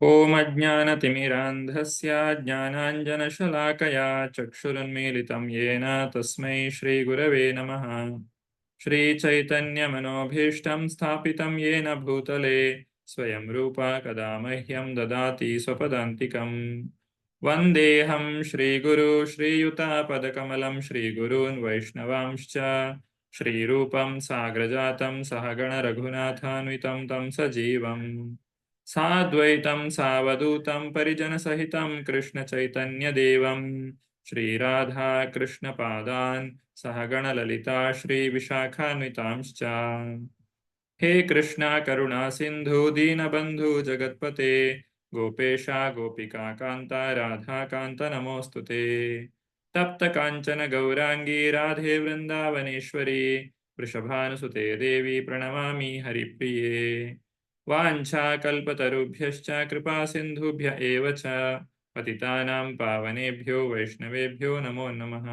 ಓಂ ಅಜ್ಞಾನತಿಮಿರಾಂಧಸ್ಯ ಜ್ಞಾನಾಂಜನಶಲಾಕಯಾ ಚಕ್ಷುರುನ್ಮೀಲಿತಂ ಯೇನ ತಸ್ಮೈ ಶ್ರೀಗುರವೇ ನಮಃ. ಶ್ರೀಚೈತನ್ಯಮನೋಭೀಷ್ಟಂ ಸ್ಥಾಪಿತಂ ಯೇನ ಭೂತಲೆ ಸ್ವಯಂ ರೂಪ ಕದಾ ಮಹ್ಯಂ ದದಾತಿ ಸ್ವಪದಾಂತಿಕಂ. ವಂದೇಹಂ ಶ್ರೀಗುರು ಶ್ರೀಯುತಾಪದಕಮಲಂ ಶ್ರೀಗುರೂನ್ ವೈಷ್ಣವಾಂಶ್ಚ ಶ್ರೀರೂಪಂ ಸಾಗ್ರಜಾತಂ ಸಹಗಣ ರಘುನಾಥಾನ್ವಿತಂ ತಂ ಸಜೀವಂ ಸಾದ್ವೈತಂ ಸಾವಧೂತಂ ಪರಿಜನಸಹಿತಂ ಕೃಷ್ಣಚೈತನ್ಯದೇವಂ ಶ್ರೀರಾಧಾ ಕೃಷ್ಣಪಾದಾನ್ ಸಹಗಣ ಲಲಿತಾ ಶ್ರೀವಿಶಾಖಾನ್ವಿತಾಂಶ್ಚ. ಹೇ ಕೃಷ್ಣ ಕರುಣಾ ಸಿಂಧು ದೀನಬಂಧು ಜಗತ್ಪತೆ ಗೋಪೇಶ ಗೋಪಿಕಾ ಕಾಂತ ರಾಧಾಕಾಂತ ನಮೋಸ್ತುತೆ. ತಪ್ತ ಕಾಂಚನ ಗೌರಾಂಗೀ ರಾಧೆ ವೃಂದಾವನೇಶ್ವರಿ ವೃಷಭಾನುಸುತೆ ದೇವಿ ಪ್ರಣಮಾಮಿ ಹರಿಪ್ರಿಯೇ. ವಾಂಛಾಕಲ್ಪತರುಭ್ಯಶ್ಚ ಕೃಪಾ ಸಿಂಧುಭ್ಯ ಏವ ಚ ಪತಿತಾನಾಂ ಪಾವನೇಭ್ಯೋ ವೈಷ್ಣವೇಭ್ಯೋ ನಮೋ ನಮಃ.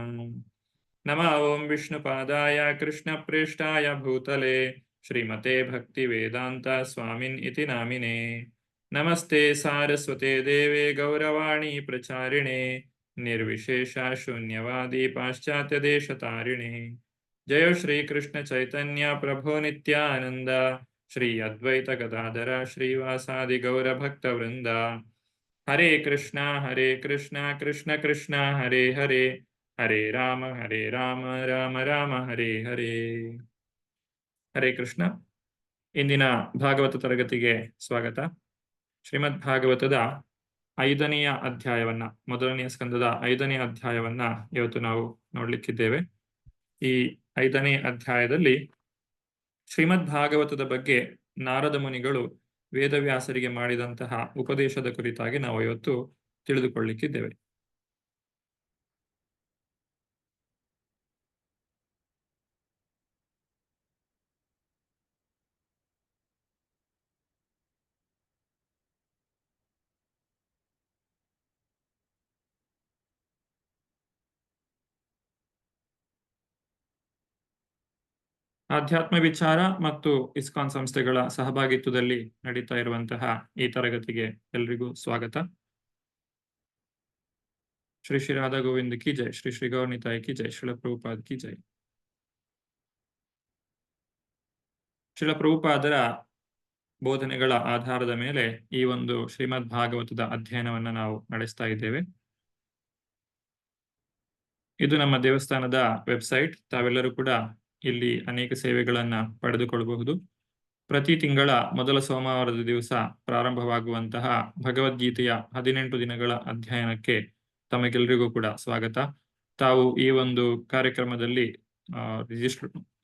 ನಮಃ ಓಂ ವಿಷ್ಣುಪಾದಾಯ ಕೃಷ್ಣಪ್ರೇಷ್ಠಾಯ ಭೂತಲೆ ಶ್ರೀಮತೆ ಭಕ್ತಿವೇದಾಂತ ಸ್ವಾಮಿನ್ ಇತಿ ನಾಮಿನೇ. ನಮಸ್ತೆ ಸಾರಸ್ವತೆ ದೇವೆ ಗೌರವಾಣಿ ಪ್ರಚಾರಿಣೆ ನಿರ್ವಿಶೇಷ ಶೂನ್ಯವಾದಿ ಪಾಶ್ಚಾತ್ಯ ದೇಶತಾರಿಣೆ. ಜಯ ಶ್ರೀ ಕೃಷ್ಣ ಚೈತನ್ಯ ಪ್ರಭೋ ನಿತ್ಯಾನಂದ ಶ್ರೀ ಅದ್ವೈತ ಗದಾಧರ ಶ್ರೀವಾಸಾದಿ ಗೌರ ಭಕ್ತ ವೃಂದ. ಹರೇ ಕೃಷ್ಣ ಕೃಷ್ಣ ಕೃಷ್ಣ ಹರೇ ಹರೇ ಹರೇ ರಾಮ ರಾಮ ರಾಮ ಹರೇ ಹರೇ. ಹರೇ ಕೃಷ್ಣ. ಇಂದಿನ ಭಾಗವತ ತರಗತಿಗೆ ಸ್ವಾಗತ. ಶ್ರೀಮದ್ ಭಾಗವತದ 5ನೆಯ ಅಧ್ಯಾಯವನ್ನ, ಮೊದಲನೆಯ ಸ್ಕಂದದ 5ನೇ ಅಧ್ಯಾಯವನ್ನ ಇವತ್ತು ನಾವು ನೋಡ್ಲಿಕ್ಕಿದ್ದೇವೆ. ಈ 5ನೇ ಅಧ್ಯಾಯದಲ್ಲಿ ಶ್ರೀಮದ್ ಭಾಗವತದ ಬಗ್ಗೆ ನಾರದ ಮುನಿಗಳು ವೇದವ್ಯಾಸರಿಗೆ ಮಾಡಿದಂತಹ ಉಪದೇಶದ ಕುರಿತಾಗಿ ನಾವು ಇವತ್ತು ತಿಳಿದುಕೊಳ್ಳಿಕ್ಕಿದ್ದೇವೆ. ಆಧ್ಯಾತ್ಮ ವಿಚಾರ ಮತ್ತು ಇಸ್ಕಾನ್ ಸಂಸ್ಥೆಗಳ ಸಹಭಾಗಿತ್ವದಲ್ಲಿ ನಡೀತಾ ಇರುವಂತಹ ಈ ತರಗತಿಗೆ ಎಲ್ರಿಗೂ ಸ್ವಾಗತ. ಶ್ರೀ ಶ್ರೀ ರಾಧಾ ಗೋವಿಂದ್ ಕಿ ಜೈ, ಶ್ರೀ ಶ್ರೀ ಗೌರ್ನಿತಾಯ್ ಕಿ ಜೈ, ಶ್ರೀಲ ಪ್ರಭುಪಾದ್ ಕಿ ಜೈ. ಶ್ರೀಲ ಪ್ರಭುಪಾದರ ಬೋಧನೆಗಳ ಆಧಾರದ ಮೇಲೆ ಈ ಒಂದು ಶ್ರೀಮದ್ ಭಾಗವತದ ಅಧ್ಯಯನವನ್ನ ನಾವು ನಡೆಸ್ತಾ ಇದ್ದೇವೆ. ಇದು ನಮ್ಮ ದೇವಸ್ಥಾನದ ವೆಬ್ಸೈಟ್. ತಾವೆಲ್ಲರೂ ಕೂಡ ಇಲ್ಲಿ ಅನೇಕ ಸೇವೆಗಳನ್ನ ಪಡೆದುಕೊಳ್ಳಬಹುದು. ಪ್ರತಿ ತಿಂಗಳ ಮೊದಲ ಸೋಮವಾರದ ದಿವಸ ಪ್ರಾರಂಭವಾಗುವಂತಹ ಭಗವದ್ಗೀತೆಯ 18 ದಿನಗಳ ಅಧ್ಯಯನಕ್ಕೆ ತಮಗೆಲ್ಲರಿಗೂ ಕೂಡ ಸ್ವಾಗತ. ತಾವು ಈ ಒಂದು ಕಾರ್ಯಕ್ರಮದಲ್ಲಿ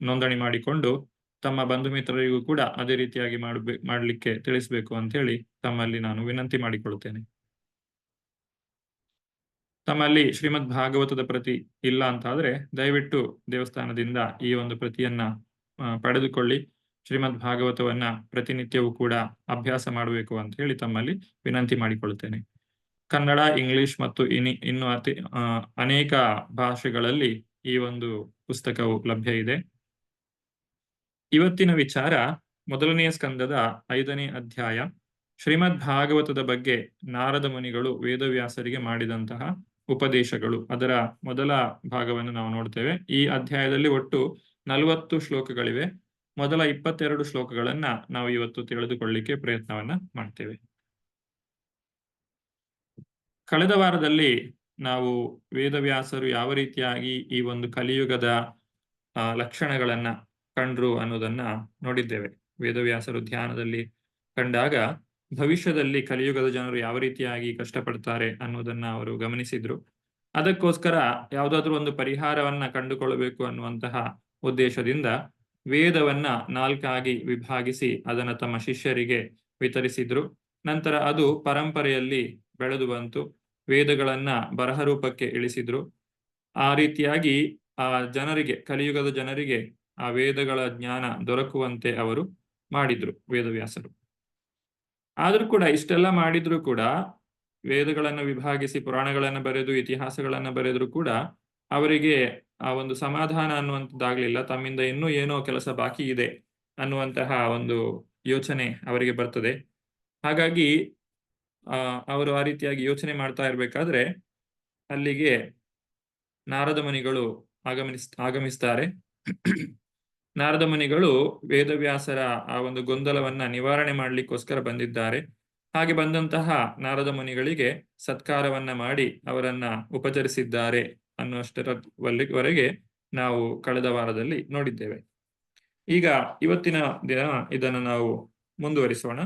ನೋಂದಣಿ ಮಾಡಿಕೊಂಡು ತಮ್ಮ ಬಂಧು ಮಿತ್ರರಿಗೂ ಕೂಡ ಅದೇ ರೀತಿಯಾಗಿ ಮಾಡಲಿಕ್ಕೆ ತಿಳಿಸಬೇಕು ಅಂತ ಹೇಳಿ ತಮ್ಮಲ್ಲಿ ನಾನು ವಿನಂತಿ ಮಾಡಿಕೊಳ್ಳುತ್ತೇನೆ. ತಮ್ಮಲ್ಲಿ ಶ್ರೀಮದ್ ಭಾಗವತದ ಪ್ರತಿ ಇಲ್ಲ ಅಂತಾದ್ರೆ ದಯವಿಟ್ಟು ದೇವಸ್ಥಾನದಿಂದ ಈ ಒಂದು ಪ್ರತಿಯನ್ನ ಪಡೆದುಕೊಳ್ಳಿ. ಶ್ರೀಮದ್ ಭಾಗವತವನ್ನ ಪ್ರತಿನಿತ್ಯವೂ ಕೂಡ ಅಭ್ಯಾಸ ಮಾಡಬೇಕು ಅಂತ ಹೇಳಿ ತಮ್ಮಲ್ಲಿ ವಿನಂತಿ ಮಾಡಿಕೊಳ್ಳುತ್ತೇನೆ. ಕನ್ನಡ, ಇಂಗ್ಲಿಷ್ ಮತ್ತು ಇನ್ನು ಅನೇಕ ಭಾಷೆಗಳಲ್ಲಿ ಈ ಒಂದು ಪುಸ್ತಕವು ಲಭ್ಯ ಇದೆ. ಇವತ್ತಿನ ವಿಚಾರ ಮೊದಲನೆಯ ಸ್ಕಂದದ 5ನೇ ಅಧ್ಯಾಯ, ಶ್ರೀಮದ್ ಭಾಗವತದ ಬಗ್ಗೆ ನಾರದ ಮುನಿಗಳು ವೇದವ್ಯಾಸರಿಗೆ ಮಾಡಿದಂತಹ ಉಪದೇಶಗಳು. ಅದರ ಮೊದಲ ಭಾಗವನ್ನು ನಾವು ನೋಡ್ತೇವೆ. ಈ ಅಧ್ಯಾಯದಲ್ಲಿ ಒಟ್ಟು 40 ಶ್ಲೋಕಗಳಿವೆ. ಮೊದಲ 22 ಶ್ಲೋಕಗಳನ್ನ ನಾವು ಇವತ್ತು ತಿಳಿದುಕೊಳ್ಳಿಕ್ಕೆ ಪ್ರಯತ್ನವನ್ನ ಮಾಡ್ತೇವೆ. ಕಳೆದ ವಾರದಲ್ಲಿ ನಾವು ವೇದವ್ಯಾಸರು ಯಾವ ರೀತಿಯಾಗಿ ಈ ಒಂದು ಕಲಿಯುಗದ ಲಕ್ಷಣಗಳನ್ನ ಕಂಡ್ರು ಅನ್ನೋದನ್ನ ನೋಡಿದ್ದೇವೆ. ವೇದವ್ಯಾಸರು ಧ್ಯಾನದಲ್ಲಿ ಕಂಡಾಗ ಭವಿಷ್ಯದಲ್ಲಿ ಕಲಿಯುಗದ ಜನರು ಯಾವ ರೀತಿಯಾಗಿ ಕಷ್ಟಪಡ್ತಾರೆ ಅನ್ನೋದನ್ನ ಅವರು ಗಮನಿಸಿದ್ರು. ಅದಕ್ಕೋಸ್ಕರ ಯಾವುದಾದ್ರೂ ಒಂದು ಪರಿಹಾರವನ್ನ ಕಂಡುಕೊಳ್ಳಬೇಕು ಅನ್ನುವಂತಹ ಉದ್ದೇಶದಿಂದ ವೇದವನ್ನ 4 ವಿಭಾಗಿಸಿ ಅದನ್ನ ತಮ್ಮ ಶಿಷ್ಯರಿಗೆ ವಿತರಿಸಿದ್ರು. ನಂತರ ಅದು ಪರಂಪರೆಯಲ್ಲಿ ಬೆಳೆದು ಬಂತು. ವೇದಗಳನ್ನ ಬರಹ ರೂಪಕ್ಕೆ ಇಳಿಸಿದ್ರು. ಆ ರೀತಿಯಾಗಿ ಆ ಜನರಿಗೆ, ಕಲಿಯುಗದ ಜನರಿಗೆ ಆ ವೇದಗಳ ಜ್ಞಾನ ದೊರಕುವಂತೆ ಅವರು ಮಾಡಿದ್ರು ವೇದವ್ಯಾಸರು. ಆದ್ರೂ ಕೂಡ ಇಷ್ಟೆಲ್ಲ ಮಾಡಿದ್ರು ಕೂಡ, ವೇದಗಳನ್ನು ವಿಭಾಗಿಸಿ ಪುರಾಣಗಳನ್ನ ಬರೆದು ಇತಿಹಾಸಗಳನ್ನ ಬರೆದ್ರು ಕೂಡ ಅವರಿಗೆ ಆ ಒಂದು ಸಮಾಧಾನ ಅನ್ನುವಂಥದ್ದಾಗ್ಲಿಲ್ಲ. ತಮ್ಮಿಂದ ಇನ್ನೂ ಏನೋ ಕೆಲಸ ಬಾಕಿ ಇದೆ ಅನ್ನುವಂತಹ ಒಂದು ಯೋಚನೆ ಅವರಿಗೆ ಬರ್ತದೆ. ಹಾಗಾಗಿ ಅವರು ಆ ರೀತಿಯಾಗಿ ಯೋಚನೆ ಮಾಡ್ತಾ ಇರ್ಬೇಕಾದ್ರೆ ಅಲ್ಲಿಗೆ ನಾರದ ಮುನಿಗಳು ಆಗಮಿಸ್ತಾರೆ. ನಾರದ ಮುನಿಗಳು ವೇದವ್ಯಾಸರ ಆ ಒಂದು ಗೊಂದಲವನ್ನ ನಿವಾರಣೆ ಮಾಡಲಿಕ್ಕೋಸ್ಕರ ಬಂದಿದ್ದಾರೆ. ಹಾಗೆ ಬಂದಂತಹ ನಾರದ ಮುನಿಗಳಿಗೆ ಸತ್ಕಾರವನ್ನ ಮಾಡಿ ಅವರನ್ನ ಉಪಚರಿಸಿದ್ದಾರೆ ಅನ್ನುವಷ್ಟರವರೆಗೆ ನಾವು ಕಳೆದ ವಾರದಲ್ಲಿ ನೋಡಿದ್ದೇವೆ. ಈಗ ಇವತ್ತಿನ ದಿನ ಇದನ್ನು ನಾವು ಮುಂದುವರಿಸೋಣ.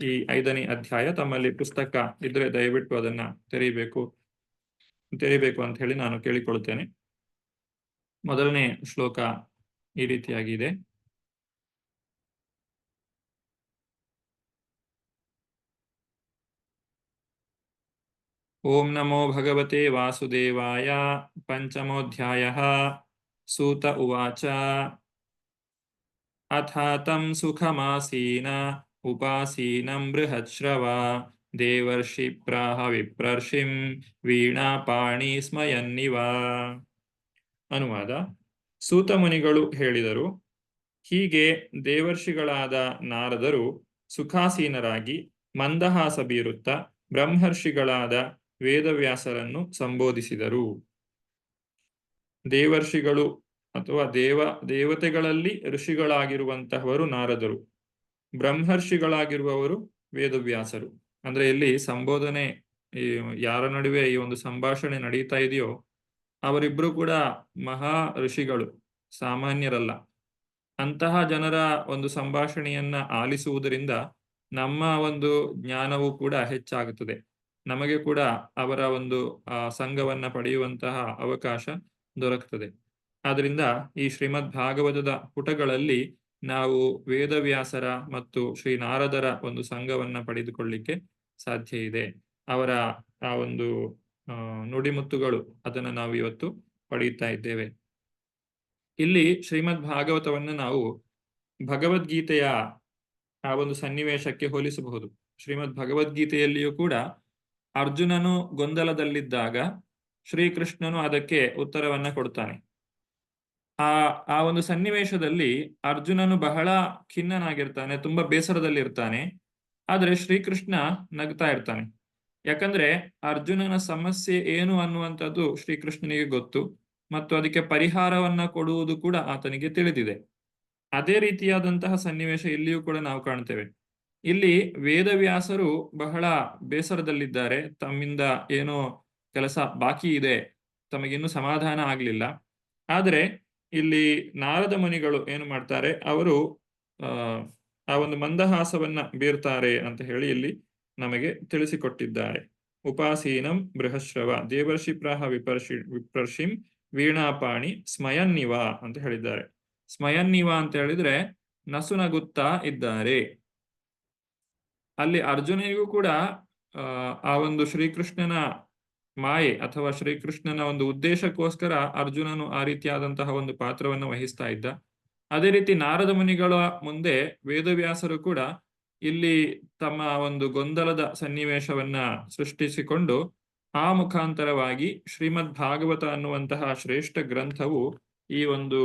ಈ 5ನೇ ಅಧ್ಯಾಯ. ತಮ್ಮಲ್ಲಿ ಪುಸ್ತಕ ಇದ್ರೆ ದಯವಿಟ್ಟು ಅದನ್ನ ತೆರೀಬೇಕು ಅಂತ ಹೇಳಿ ನಾನು ಕೇಳಿಕೊಳ್ಳುತ್ತೇನೆ. ಮೊದಲನೇ ಶ್ಲೋಕ ಈ ರೀತಿಯಾಗಿದೆ. ಓಂ ನಮೋ ಭಗವತೆ ವಾಸುದೇವಾಯ. ಪಂಚಮೋಧ್ಯಾಯಃ. ಸೂತ ಉವಾಚ. ಅಥಾತಂ ಸುಖಮಾಸೀನ ಉಪಾಸೀನಂ ಬೃಹಶ್ರವ ದೇವರ್ಷಿ ಪ್ರಾಹ ವಿಪ್ರರ್ಷಿಂ ವೀಣಾಪಾಣಿ ಸ್ಮಯನ್ನಿವ. ಅನುವಾದ. ಸೂತ ಮುನಿಗಳು ಹೇಳಿದರು, ಹೀಗೆ ದೇವರ್ಷಿಗಳಾದ ನಾರದರು ಸುಖಾಸೀನರಾಗಿ ಮಂದಹಾಸ ಬೀರುತ್ತಾ ಬ್ರಹ್ಮರ್ಷಿಗಳಾದ ವೇದವ್ಯಾಸರನ್ನು ಸಂಬೋಧಿಸಿದರು. ದೇವರ್ಷಿಗಳು ಅಥವಾ ದೇವತೆಗಳಲ್ಲಿ ಋಷಿಗಳಾಗಿರುವಂತಹವರು ನಾರದರು, ಬ್ರಹ್ಮರ್ಷಿಗಳಾಗಿರುವವರು ವೇದವ್ಯಾಸರು. ಅಂದ್ರೆ ಇಲ್ಲಿ ಸಂಬೋಧನೆ ಯಾರ ನಡುವೆ ಈ ಒಂದು ಸಂಭಾಷಣೆ ನಡೀತಾ ಇದೆಯೋ ಅವರಿಬ್ರು ಕೂಡ ಮಹಾ ಋಷಿಗಳು, ಸಾಮಾನ್ಯರಲ್ಲ. ಅಂತಹ ಜನರ ಒಂದು ಸಂಭಾಷಣೆಯನ್ನ ಆಲಿಸುವುದರಿಂದ ನಮ್ಮ ಒಂದು ಜ್ಞಾನವೂ ಕೂಡ ಹೆಚ್ಚಾಗುತ್ತದೆ. ನಮಗೆ ಕೂಡ ಅವರ ಒಂದು ಸಂಘವನ್ನ ಪಡೆಯುವಂತಹ ಅವಕಾಶ ದೊರಕುತ್ತದೆ. ಆದ್ರಿಂದ ಈ ಶ್ರೀಮದ್ ಭಾಗವತದ ಪುಟಗಳಲ್ಲಿ ನಾವು ವೇದವ್ಯಾಸರ ಮತ್ತು ಶ್ರೀ ನಾರದರ ಒಂದು ಸಂಘವನ್ನ ಪಡೆದುಕೊಳ್ಳಿಕ್ಕೆ ಸಾಧ್ಯ ಇದೆ. ಅವರ ಆ ಒಂದು ನುಡಿಮುತ್ತುಗಳು ಅದನ್ನ ನಾವು ಇವತ್ತು ಪಡೆಯುತ್ತಾ ಇದ್ದೇವೆ. ಇಲ್ಲಿ ಶ್ರೀಮದ್ ಭಾಗವತವನ್ನು ನಾವು ಭಗವದ್ಗೀತೆಯ ಆ ಒಂದು ಸನ್ನಿವೇಶಕ್ಕೆ ಹೋಲಿಸಬಹುದು. ಶ್ರೀಮದ್ ಭಗವದ್ಗೀತೆಯಲ್ಲಿಯೂ ಕೂಡ ಅರ್ಜುನನು ಗೊಂದಲದಲ್ಲಿದ್ದಾಗ ಶ್ರೀಕೃಷ್ಣನು ಅದಕ್ಕೆ ಉತ್ತರವನ್ನ ಕೊಡ್ತಾನೆ. ಆ ಒಂದು ಸನ್ನಿವೇಶದಲ್ಲಿ ಅರ್ಜುನನು ಬಹಳ ಖಿನ್ನನಾಗಿರ್ತಾನೆ, ತುಂಬಾ ಬೇಸರದಲ್ಲಿರ್ತಾನೆ. ಆದ್ರೆ ಶ್ರೀಕೃಷ್ಣ ನಗ್ತಾ ಇರ್ತಾನೆ. ಯಾಕಂದ್ರೆ ಅರ್ಜುನನ ಸಮಸ್ಯೆ ಏನು ಅನ್ನುವಂಥದ್ದು ಶ್ರೀಕೃಷ್ಣನಿಗೆ ಗೊತ್ತು ಮತ್ತು ಅದಕ್ಕೆ ಪರಿಹಾರವನ್ನ ಕೊಡುವುದು ಕೂಡ ಆತನಿಗೆ ತಿಳಿದಿದೆ. ಅದೇ ರೀತಿಯಾದಂತಹ ಸನ್ನಿವೇಶ ಇಲ್ಲಿಯೂ ಕೂಡ ನಾವು ಕಾಣ್ತೇವೆ. ಇಲ್ಲಿ ವೇದವ್ಯಾಸರು ಬಹಳ ಬೇಸರದಲ್ಲಿದ್ದಾರೆ, ತಮ್ಮಿಂದ ಏನೋ ಕೆಲಸ ಬಾಕಿ ಇದೆ, ತಮಗಿನ್ನೂ ಸಮಾಧಾನ ಆಗ್ಲಿಲ್ಲ. ಆದ್ರೆ ಇಲ್ಲಿ ನಾರದ ಮುನಿಗಳು ಏನು ಮಾಡ್ತಾರೆ, ಅವರು ಆ ಒಂದು ಮಂದಹಾಸವನ್ನ ಬೀರ್ತಾರೆ ಅಂತ ಹೇಳಿ ಇಲ್ಲಿ ನಮಗೆ ತಿಳಿಸಿಕೊಟ್ಟಿದ್ದಾರೆ. ಉಪಾಸೀನಂ ಬೃಹಶ್ರವ ದೇವರ್ಷಿ ಪ್ರಾಹ ವಿಪ್ರರ್ಷಿಂ ವೀಣಾಪಾಣಿ ಸ್ಮಯನ್ನಿವ ಅಂತ ಹೇಳಿದ್ದಾರೆ. ಸ್ಮಯನ್ನಿವ ಅಂತ ಹೇಳಿದ್ರೆ ನಸುನಗುತ್ತಾ ಇದ್ದಾರೆ. ಅಲ್ಲಿ ಅರ್ಜುನಿಗೂ ಕೂಡ ಆ ಒಂದು ಶ್ರೀಕೃಷ್ಣನ ಮಾಯೆ ಅಥವಾ ಶ್ರೀಕೃಷ್ಣನ ಒಂದು ಉದ್ದೇಶಕ್ಕೋಸ್ಕರ ಅರ್ಜುನನು ಆ ರೀತಿಯಾದಂತಹ ಒಂದು ಪಾತ್ರವನ್ನು ವಹಿಸ್ತಾ ಇದ್ದ. ಅದೇ ರೀತಿ ನಾರದ ಮುನಿಗಳ ಮುಂದೆ ವೇದವ್ಯಾಸರು ಕೂಡ ಇಲ್ಲಿ ತಮ್ಮ ಒಂದು ಗೊಂದಲದ ಸನ್ನಿವೇಶವನ್ನ ಸೃಷ್ಟಿಸಿಕೊಂಡು ಆ ಮುಖಾಂತರವಾಗಿ ಶ್ರೀಮದ್ ಭಾಗವತ ಅನ್ನುವಂತಹ ಶ್ರೇಷ್ಠ ಗ್ರಂಥವು ಈ ಒಂದು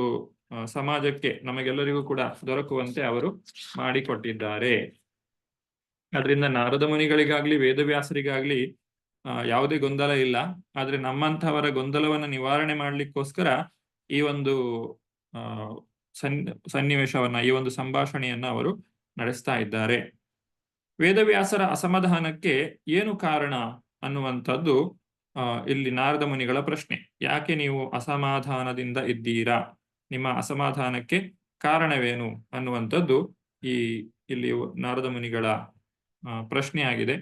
ಸಮಾಜಕ್ಕೆ ನಮಗೆಲ್ಲರಿಗೂ ಕೂಡ ದೊರಕುವಂತೆ ಅವರು ಮಾಡಿಕೊಟ್ಟಿದ್ದಾರೆ. ಅದರಿಂದ ನಾರದ ಮುನಿಗಳಿಗಾಗ್ಲಿ ವೇದವ್ಯಾಸರಿಗಾಗ್ಲಿ ಯಾವುದೇ ಗೊಂದಲ ಇಲ್ಲ. ಆದ್ರೆ ನಮ್ಮಂಥವರ ಗೊಂದಲವನ್ನ ನಿವಾರಣೆ ಮಾಡ್ಲಿಕ್ಕೋಸ್ಕರ ಈ ಒಂದು ಸನ್ನಿವೇಶವನ್ನ, ಈ ಒಂದು ಸಂಭಾಷಣೆಯನ್ನ ಅವರು ನಡೆಸ್ತಾ ಇದ್ದಾರೆ. ವೇದವ್ಯಾಸರ ಅಸಮಾಧಾನಕ್ಕೆ ಏನು ಕಾರಣ ಅನ್ನುವಂಥದ್ದು ಇಲ್ಲಿ ನಾರದ ಮುನಿಗಳ ಪ್ರಶ್ನೆ. ಯಾಕೆ ನೀವು ಅಸಮಾಧಾನದಿಂದ ಇದ್ದೀರಾ, ನಿಮ್ಮ ಅಸಮಾಧಾನಕ್ಕೆ ಕಾರಣವೇನು ಅನ್ನುವಂಥದ್ದು ಇಲ್ಲಿ ನಾರದ ಮುನಿಗಳ ಪ್ರಶ್ನೆ ಆಗಿದೆ.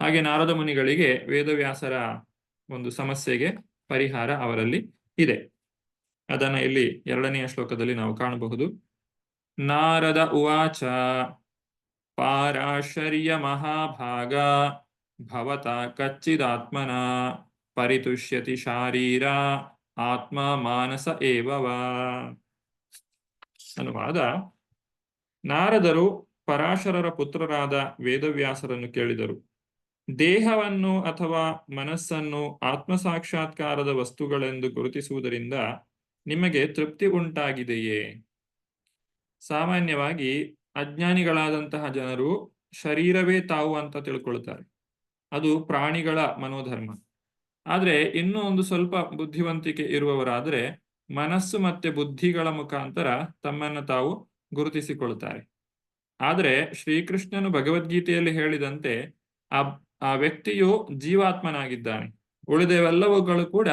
ಹಾಗೆ ನಾರದ ಮುನಿಗಳಿಗೆ ವೇದವ್ಯಾಸರ ಒಂದು ಸಮಸ್ಯೆಗೆ ಪರಿಹಾರ ಅವರಲ್ಲಿ ಇದೆ. ಅದನ್ನ ಇಲ್ಲಿ 2ನೆಯ ಶ್ಲೋಕದಲ್ಲಿ ನಾವು ಕಾಣಬಹುದು. ನಾರದ ಉವಾಚ ಪಾರಾಶರ್ಯ ಮಹಾಭಾಗ ಭವತ ಕಚ್ಚಿದಾತ್ಮನ ಪರಿತುಷ್ಯತಿ ಶಾರೀರ ಆತ್ಮ ಮಾನಸ ಏವವ. ಅನುವಾದ. ನಾರದರು ಪರಾಶರರ ಪುತ್ರರಾದ ವೇದವ್ಯಾಸರನ್ನು ಕೇಳಿದರು, ದೇಹವನ್ನು ಅಥವಾ ಮನಸ್ಸನ್ನು ಆತ್ಮ ಸಾಕ್ಷಾತ್ಕಾರದ ವಸ್ತುಗಳೆಂದು ಗುರುತಿಸುವುದರಿಂದ ನಿಮಗೆ ತೃಪ್ತಿ ಉಂಟಾಗಿದೆಯೇ? ಸಾಮಾನ್ಯವಾಗಿ ಅಜ್ಞಾನಿಗಳಾದಂತಹ ಜನರು ಶರೀರವೇ ತಾವು ಅಂತ ತಿಳ್ಕೊಳ್ತಾರೆ. ಅದು ಪ್ರಾಣಿಗಳ ಮನೋಧರ್ಮ. ಆದ್ರೆ ಇನ್ನೂ ಒಂದು ಸ್ವಲ್ಪ ಬುದ್ಧಿವಂತಿಕೆ ಇರುವವರಾದ್ರೆ ಮನಸ್ಸು ಮತ್ತೆ ಬುದ್ಧಿಗಳ ಮುಖಾಂತರ ತಮ್ಮನ್ನು ತಾವು ಗುರುತಿಸಿಕೊಳ್ತಾರೆ. ಆದರೆ ಶ್ರೀಕೃಷ್ಣನು ಭಗವದ್ಗೀತೆಯಲ್ಲಿ ಹೇಳಿದಂತೆ ಆ ಆ ವ್ಯಕ್ತಿಯು ಜೀವಾತ್ಮನಾಗಿದ್ದಾನೆ. ಉಳಿದವೆಲ್ಲವುಗಳು ಕೂಡ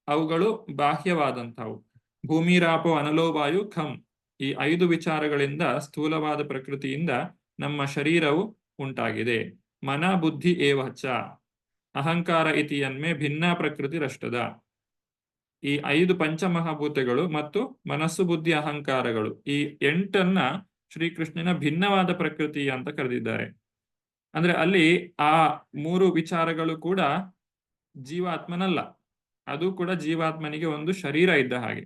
ಅವುಗಳು ಬಾಹ್ಯವಾದಂಥವು. ಭೂಮಿರಾಪೋ ಅನಲೋ ವಾಯು ಖಂ, ಈ 5 ವಿಚಾರಗಳಿಂದ ಸ್ಥೂಲವಾದ ಪ್ರಕೃತಿಯಿಂದ ನಮ್ಮ ಶರೀರವು ಉಂಟಾಗಿದೆ. ಮನ ಬುದ್ಧಿ ಏವ ಚ ಅಹಂಕಾರ ಇತಿ ಯನ್ಮೇ ಭಿನ್ನ ಪ್ರಕೃತಿರಷ್ಟದ. ಈ 5 ಪಂಚಮಹಾಭೂತಗಳು ಮತ್ತು ಮನಸ್ಸು ಬುದ್ಧಿ ಅಹಂಕಾರಗಳು, ಈ 8 ಶ್ರೀಕೃಷ್ಣನ ಭಿನ್ನವಾದ ಪ್ರಕೃತಿ ಅಂತ ಕರೆದಿದ್ದಾರೆ. ಅಂದ್ರೆ ಅಲ್ಲಿ ಆ 3 ವಿಚಾರಗಳು ಕೂಡ ಜೀವಾತ್ಮನಲ್ಲ, ಅದು ಕೂಡ ಜೀವಾತ್ಮನಿಗೆ ಒಂದು ಶರೀರ ಇದ್ದ ಹಾಗೆ.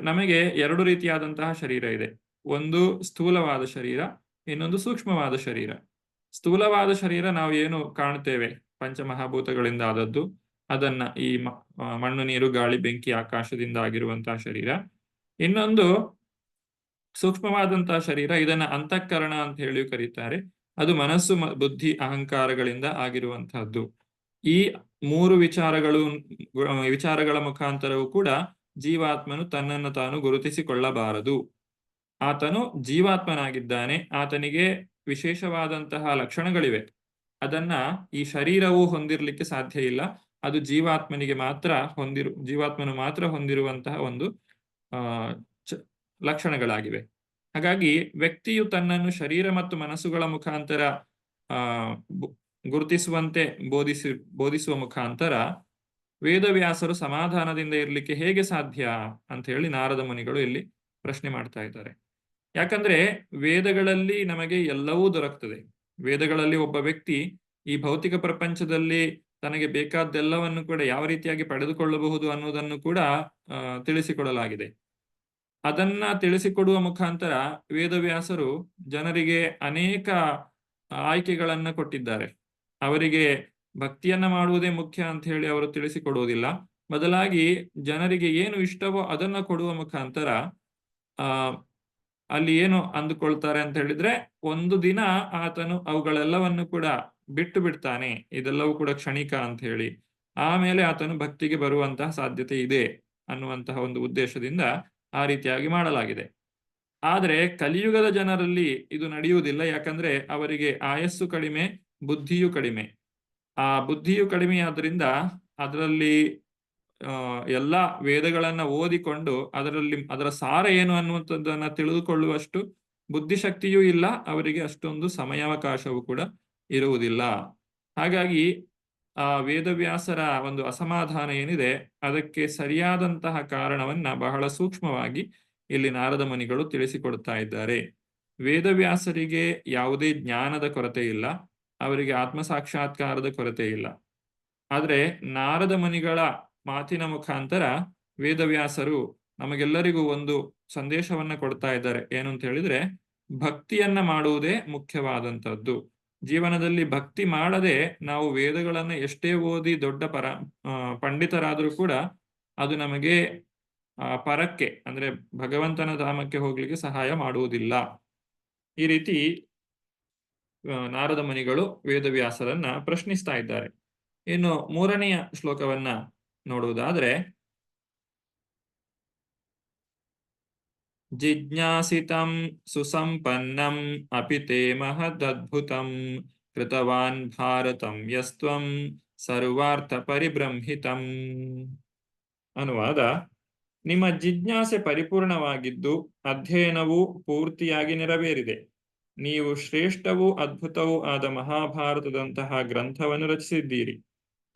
ನಮಗೆ 2 ರೀತಿಯಾದಂತಹ ಶರೀರ ಇದೆ. ಒಂದು ಸ್ಥೂಲವಾದ ಶರೀರ, ಇನ್ನೊಂದು ಸೂಕ್ಷ್ಮವಾದ ಶರೀರ. ಸ್ಥೂಲವಾದ ಶರೀರ ನಾವು ಏನು ಕಾಣುತ್ತೇವೆ ಪಂಚಮಹಾಭೂತಗಳಿಂದ ಆದದ್ದು, ಅದನ್ನ ಈ ಮಣ್ಣು ನೀರು ಗಾಳಿ ಬೆಂಕಿ ಆಕಾಶದಿಂದ ಆಗಿರುವಂತಹ ಶರೀರ. ಇನ್ನೊಂದು ಸೂಕ್ಷ್ಮವಾದಂತಹ ಶರೀರ, ಇದನ್ನ ಅಂತಃಕರಣ ಅಂತ ಹೇಳಿ ಕರೀತಾರೆ. ಅದು ಮನಸ್ಸು ಬುದ್ಧಿ ಅಹಂಕಾರಗಳಿಂದ ಆಗಿರುವಂತಹದ್ದು. ಈ 3 ವಿಚಾರಗಳ ಮುಖಾಂತರವೂ ಕೂಡ ಜೀವಾತ್ಮನು ತನ್ನನ್ನು ತಾನು ಗುರುತಿಸಿಕೊಳ್ಳಬಾರದು. ಆತನು ಜೀವಾತ್ಮನಾಗಿದ್ದಾನೆ, ಆತನಿಗೆ ವಿಶೇಷವಾದಂತಹ ಲಕ್ಷಣಗಳಿವೆ. ಅದನ್ನ ಈ ಶರೀರವು ಹೊಂದಿರಲಿಕ್ಕೆ ಸಾಧ್ಯ ಇಲ್ಲ. ಅದು ಜೀವಾತ್ಮನಿಗೆ ಮಾತ್ರ ಜೀವಾತ್ಮನು ಮಾತ್ರ ಹೊಂದಿರುವಂತಹ ಒಂದು ಲಕ್ಷಣಗಳಾಗಿವೆ. ಹಾಗಾಗಿ ವ್ಯಕ್ತಿಯು ತನ್ನನ್ನು ಶರೀರ ಮತ್ತು ಮನಸ್ಸುಗಳ ಮುಖಾಂತರ ಗುರುತಿಸುವಂತೆ ಬೋಧಿಸುವ ಮುಖಾಂತರ ವೇದವ್ಯಾಸರು ಸಮಾಧಾನದಿಂದ ಇರಲಿಕ್ಕೆ ಹೇಗೆ ಸಾಧ್ಯ ಅಂತ ಹೇಳಿ ನಾರದ ಮುನಿಗಳು ಇಲ್ಲಿ ಪ್ರಶ್ನೆ ಮಾಡ್ತಾ ಇದ್ದಾರೆ. ಯಾಕಂದ್ರೆ ವೇದಗಳಲ್ಲಿ ನಮಗೆ ಎಲ್ಲವೂ ದೊರಕ್ತದೆ. ವೇದಗಳಲ್ಲಿ ಒಬ್ಬ ವ್ಯಕ್ತಿ ಈ ಭೌತಿಕ ಪ್ರಪಂಚದಲ್ಲಿ ತನಗೆ ಬೇಕಾದ್ದೆಲ್ಲವನ್ನು ಕೂಡ ಯಾವ ರೀತಿಯಾಗಿ ಪಡೆದುಕೊಳ್ಳಬಹುದು ಅನ್ನೋದನ್ನು ಕೂಡ ತಿಳಿಸಿಕೊಡಲಾಗಿದೆ. ಅದನ್ನ ತಿಳಿಸಿಕೊಡುವ ಮುಖಾಂತರ ವೇದವ್ಯಾಸರು ಜನರಿಗೆ ಅನೇಕ ಆಯ್ಕೆಗಳನ್ನ ಕೊಟ್ಟಿದ್ದಾರೆ. ಅವರಿಗೆ ಭಕ್ತಿಯನ್ನ ಮಾಡುವುದೇ ಮುಖ್ಯ ಅಂತ ಹೇಳಿ ಅವರು ತಿಳಿಸಿಕೊಡುವುದಿಲ್ಲ. ಬದಲಾಗಿ ಜನರಿಗೆ ಏನು ಇಷ್ಟವೋ ಅದನ್ನ ಕೊಡುವ ಮುಖಾಂತರ ಅಲ್ಲಿ ಏನು ಅಂದುಕೊಳ್ತಾರೆ ಅಂತ ಹೇಳಿದ್ರೆ, ಒಂದು ದಿನ ಆತನು ಅವುಗಳೆಲ್ಲವನ್ನು ಕೂಡ ಬಿಟ್ಟು ಬಿಡ್ತಾನೆ, ಇದೆಲ್ಲವೂ ಕೂಡ ಕ್ಷಣಿಕ ಅಂತ ಹೇಳಿ. ಆಮೇಲೆ ಆತನು ಭಕ್ತಿಗೆ ಬರುವಂತಹ ಸಾಧ್ಯತೆ ಇದೆ ಅನ್ನುವಂತಹ ಒಂದು ಉದ್ದೇಶದಿಂದ ಆ ರೀತಿಯಾಗಿ ಮಾಡಲಾಗಿದೆ. ಆದರೆ ಕಲಿಯುಗದ ಜನರಲ್ಲಿ ಇದು ನಡೆಯುವುದಿಲ್ಲ. ಯಾಕಂದ್ರೆ ಅವರಿಗೆ ಆಯಸ್ಸು ಕಡಿಮೆ, ಬುದ್ಧಿಯು ಕಡಿಮೆ. ಆ ಬುದ್ಧಿಯು ಕಡಿಮೆ ಆದ್ರಿಂದ ಅದರಲ್ಲಿ ಎಲ್ಲ ವೇದಗಳನ್ನ ಓದಿಕೊಂಡು ಅದರ ಸಾರ ಏನು ಅನ್ನುವಂಥದ್ದನ್ನ ತಿಳಿದುಕೊಳ್ಳುವಷ್ಟು ಬುದ್ಧಿಶಕ್ತಿಯೂ ಇಲ್ಲ ಅವರಿಗೆ, ಅಷ್ಟೊಂದು ಸಮಯಾವಕಾಶವೂ ಕೂಡ ಇರುವುದಿಲ್ಲ. ಹಾಗಾಗಿ ಆ ವೇದವ್ಯಾಸರ ಒಂದು ಅಸಮಾಧಾನ ಏನಿದೆ ಅದಕ್ಕೆ ಸರಿಯಾದಂತಹ ಕಾರಣವನ್ನ ಬಹಳ ಸೂಕ್ಷ್ಮವಾಗಿ ಇಲ್ಲಿ ನಾರದ ಮುನಿಗಳು ತಿಳಿಸಿಕೊಡ್ತಾ ಇದ್ದಾರೆ. ವೇದವ್ಯಾಸರಿಗೆ ಯಾವುದೇ ಜ್ಞಾನದ ಕೊರತೆ ಇಲ್ಲ, ಅವರಿಗೆ ಆತ್ಮ ಸಾಕ್ಷಾತ್ಕಾರದ ಕೊರತೆ ಇಲ್ಲ. ಆದ್ರೆ ನಾರದ ಮುನಿಗಳ ಮಾತಿನ ಮುಖಾಂತರ ವೇದವ್ಯಾಸರು ನಮಗೆಲ್ಲರಿಗೂ ಒಂದು ಸಂದೇಶವನ್ನ ಕೊಡ್ತಾ ಇದ್ದಾರೆ. ಏನು ಅಂತ ಹೇಳಿದ್ರೆ, ಭಕ್ತಿಯನ್ನ ಮಾಡುವುದೇ ಮುಖ್ಯವಾದಂಥದ್ದು. ಜೀವನದಲ್ಲಿ ಭಕ್ತಿ ಮಾಡದೆ ನಾವು ವೇದಗಳನ್ನ ಎಷ್ಟೇ ಓದಿ ದೊಡ್ಡ ಪಂಡಿತರಾದರೂ ಕೂಡ ಅದು ನಮಗೆ ಪರಕ್ಕೆ ಅಂದ್ರೆ ಭಗವಂತನ ಧಾಮಕ್ಕೆ ಹೋಗ್ಲಿಕ್ಕೆ ಸಹಾಯ ಮಾಡುವುದಿಲ್ಲ. ಈ ರೀತಿ ನಾರದ ಮುನಿಗಳು ವೇದವ್ಯಾಸರನ್ನ ಪ್ರಶ್ನಿಸ್ತಾ ಇದ್ದಾರೆ. ಇನ್ನು 3ನೆಯ ಶ್ಲೋಕವನ್ನ ನೋಡುವುದಾದ್ರೆ, ಜಿಜ್ಞಾಸಿತಂ ಸುಸಂಪನ್ನಂ ಅಪಿ ತೇ ಮಹದದ್ಭುತಂ ಕೃತವಾನ್ ಭಾರತಂ ಯಸ್ತ್ವಂ ಸರ್ವಾರ್ಥ ಪರಿಬ್ರಹ್ಮಿತಂ. ಅನುವಾದ: ನಿಮ್ಮ ಜಿಜ್ಞಾಸೆ ಪರಿಪೂರ್ಣವಾಗಿದ್ದು ಅಧ್ಯಯನವು ಪೂರ್ತಿಯಾಗಿ ನೆರವೇರಿದೆ. ನೀವು ಶ್ರೇಷ್ಠವೂ ಅದ್ಭುತವೂ ಆದ ಮಹಾಭಾರತದಂತಹ ಗ್ರಂಥವನ್ನು ರಚಿಸಿದ್ದೀರಿ.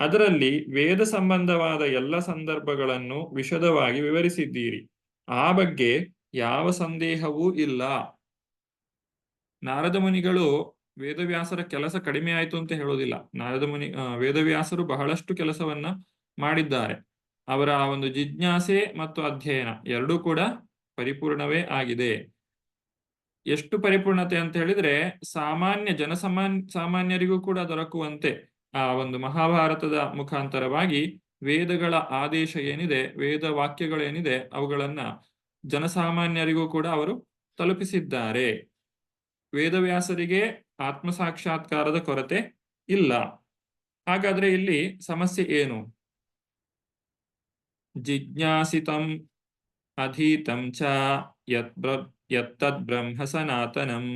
ಅದರಲ್ಲಿ ವೇದ ಸಂಬಂಧವಾದ ಎಲ್ಲ ಸಂದರ್ಭಗಳನ್ನು ವಿಶದವಾಗಿ ವಿವರಿಸಿದ್ದೀರಿ. ಆ ಬಗ್ಗೆ ಯಾವ ಸಂದೇಹವೂ ಇಲ್ಲ. ನಾರದ ಮುನಿಗಳು ವೇದವ್ಯಾಸರ ಕೆಲಸ ಕಡಿಮೆ ಆಯಿತು ಅಂತ ಹೇಳೋದಿಲ್ಲ. ವೇದವ್ಯಾಸರು ಬಹಳಷ್ಟು ಕೆಲಸವನ್ನ ಮಾಡಿದ್ದಾರೆ. ಅವರ ಒಂದು ಜಿಜ್ಞಾಸೆ ಮತ್ತು ಅಧ್ಯಯನ ಎರಡೂ ಕೂಡ ಪರಿಪೂರ್ಣವೇ ಆಗಿದೆ. ಎಷ್ಟು ಪರಿಪೂರ್ಣತೆ ಅಂತ ಹೇಳಿದ್ರೆ, ಸಾಮಾನ್ಯರಿಗೂ ಕೂಡ ದೊರಕುವಂತೆ ಆ ಒಂದು ಮಹಾಭಾರತದ ಮುಖಾಂತರವಾಗಿ ವೇದಗಳ ಆದೇಶ ಏನಿದೆ, ವೇದ ವಾಕ್ಯಗಳೇನಿದೆ, ಅವುಗಳನ್ನ ಜನಸಾಮಾನ್ಯರಿಗೂ ಕೂಡ ಅವರು ತಲುಪಿಸಿದ್ದಾರೆ. ವೇದವ್ಯಾಸರಿಗೆ ಆತ್ಮ ಸಾಕ್ಷಾತ್ಕಾರದ ಕೊರತೆ ಇಲ್ಲ. ಹಾಗಾದ್ರೆ ಇಲ್ಲಿ ಸಮಸ್ಯೆ ಏನು? ಜಿಜ್ಞಾಸಿತಂ ಅಧೀತಂ ಚ ಯತ್ತದ್ ಬ್ರಹ್ಮ ಸನಾತನಂ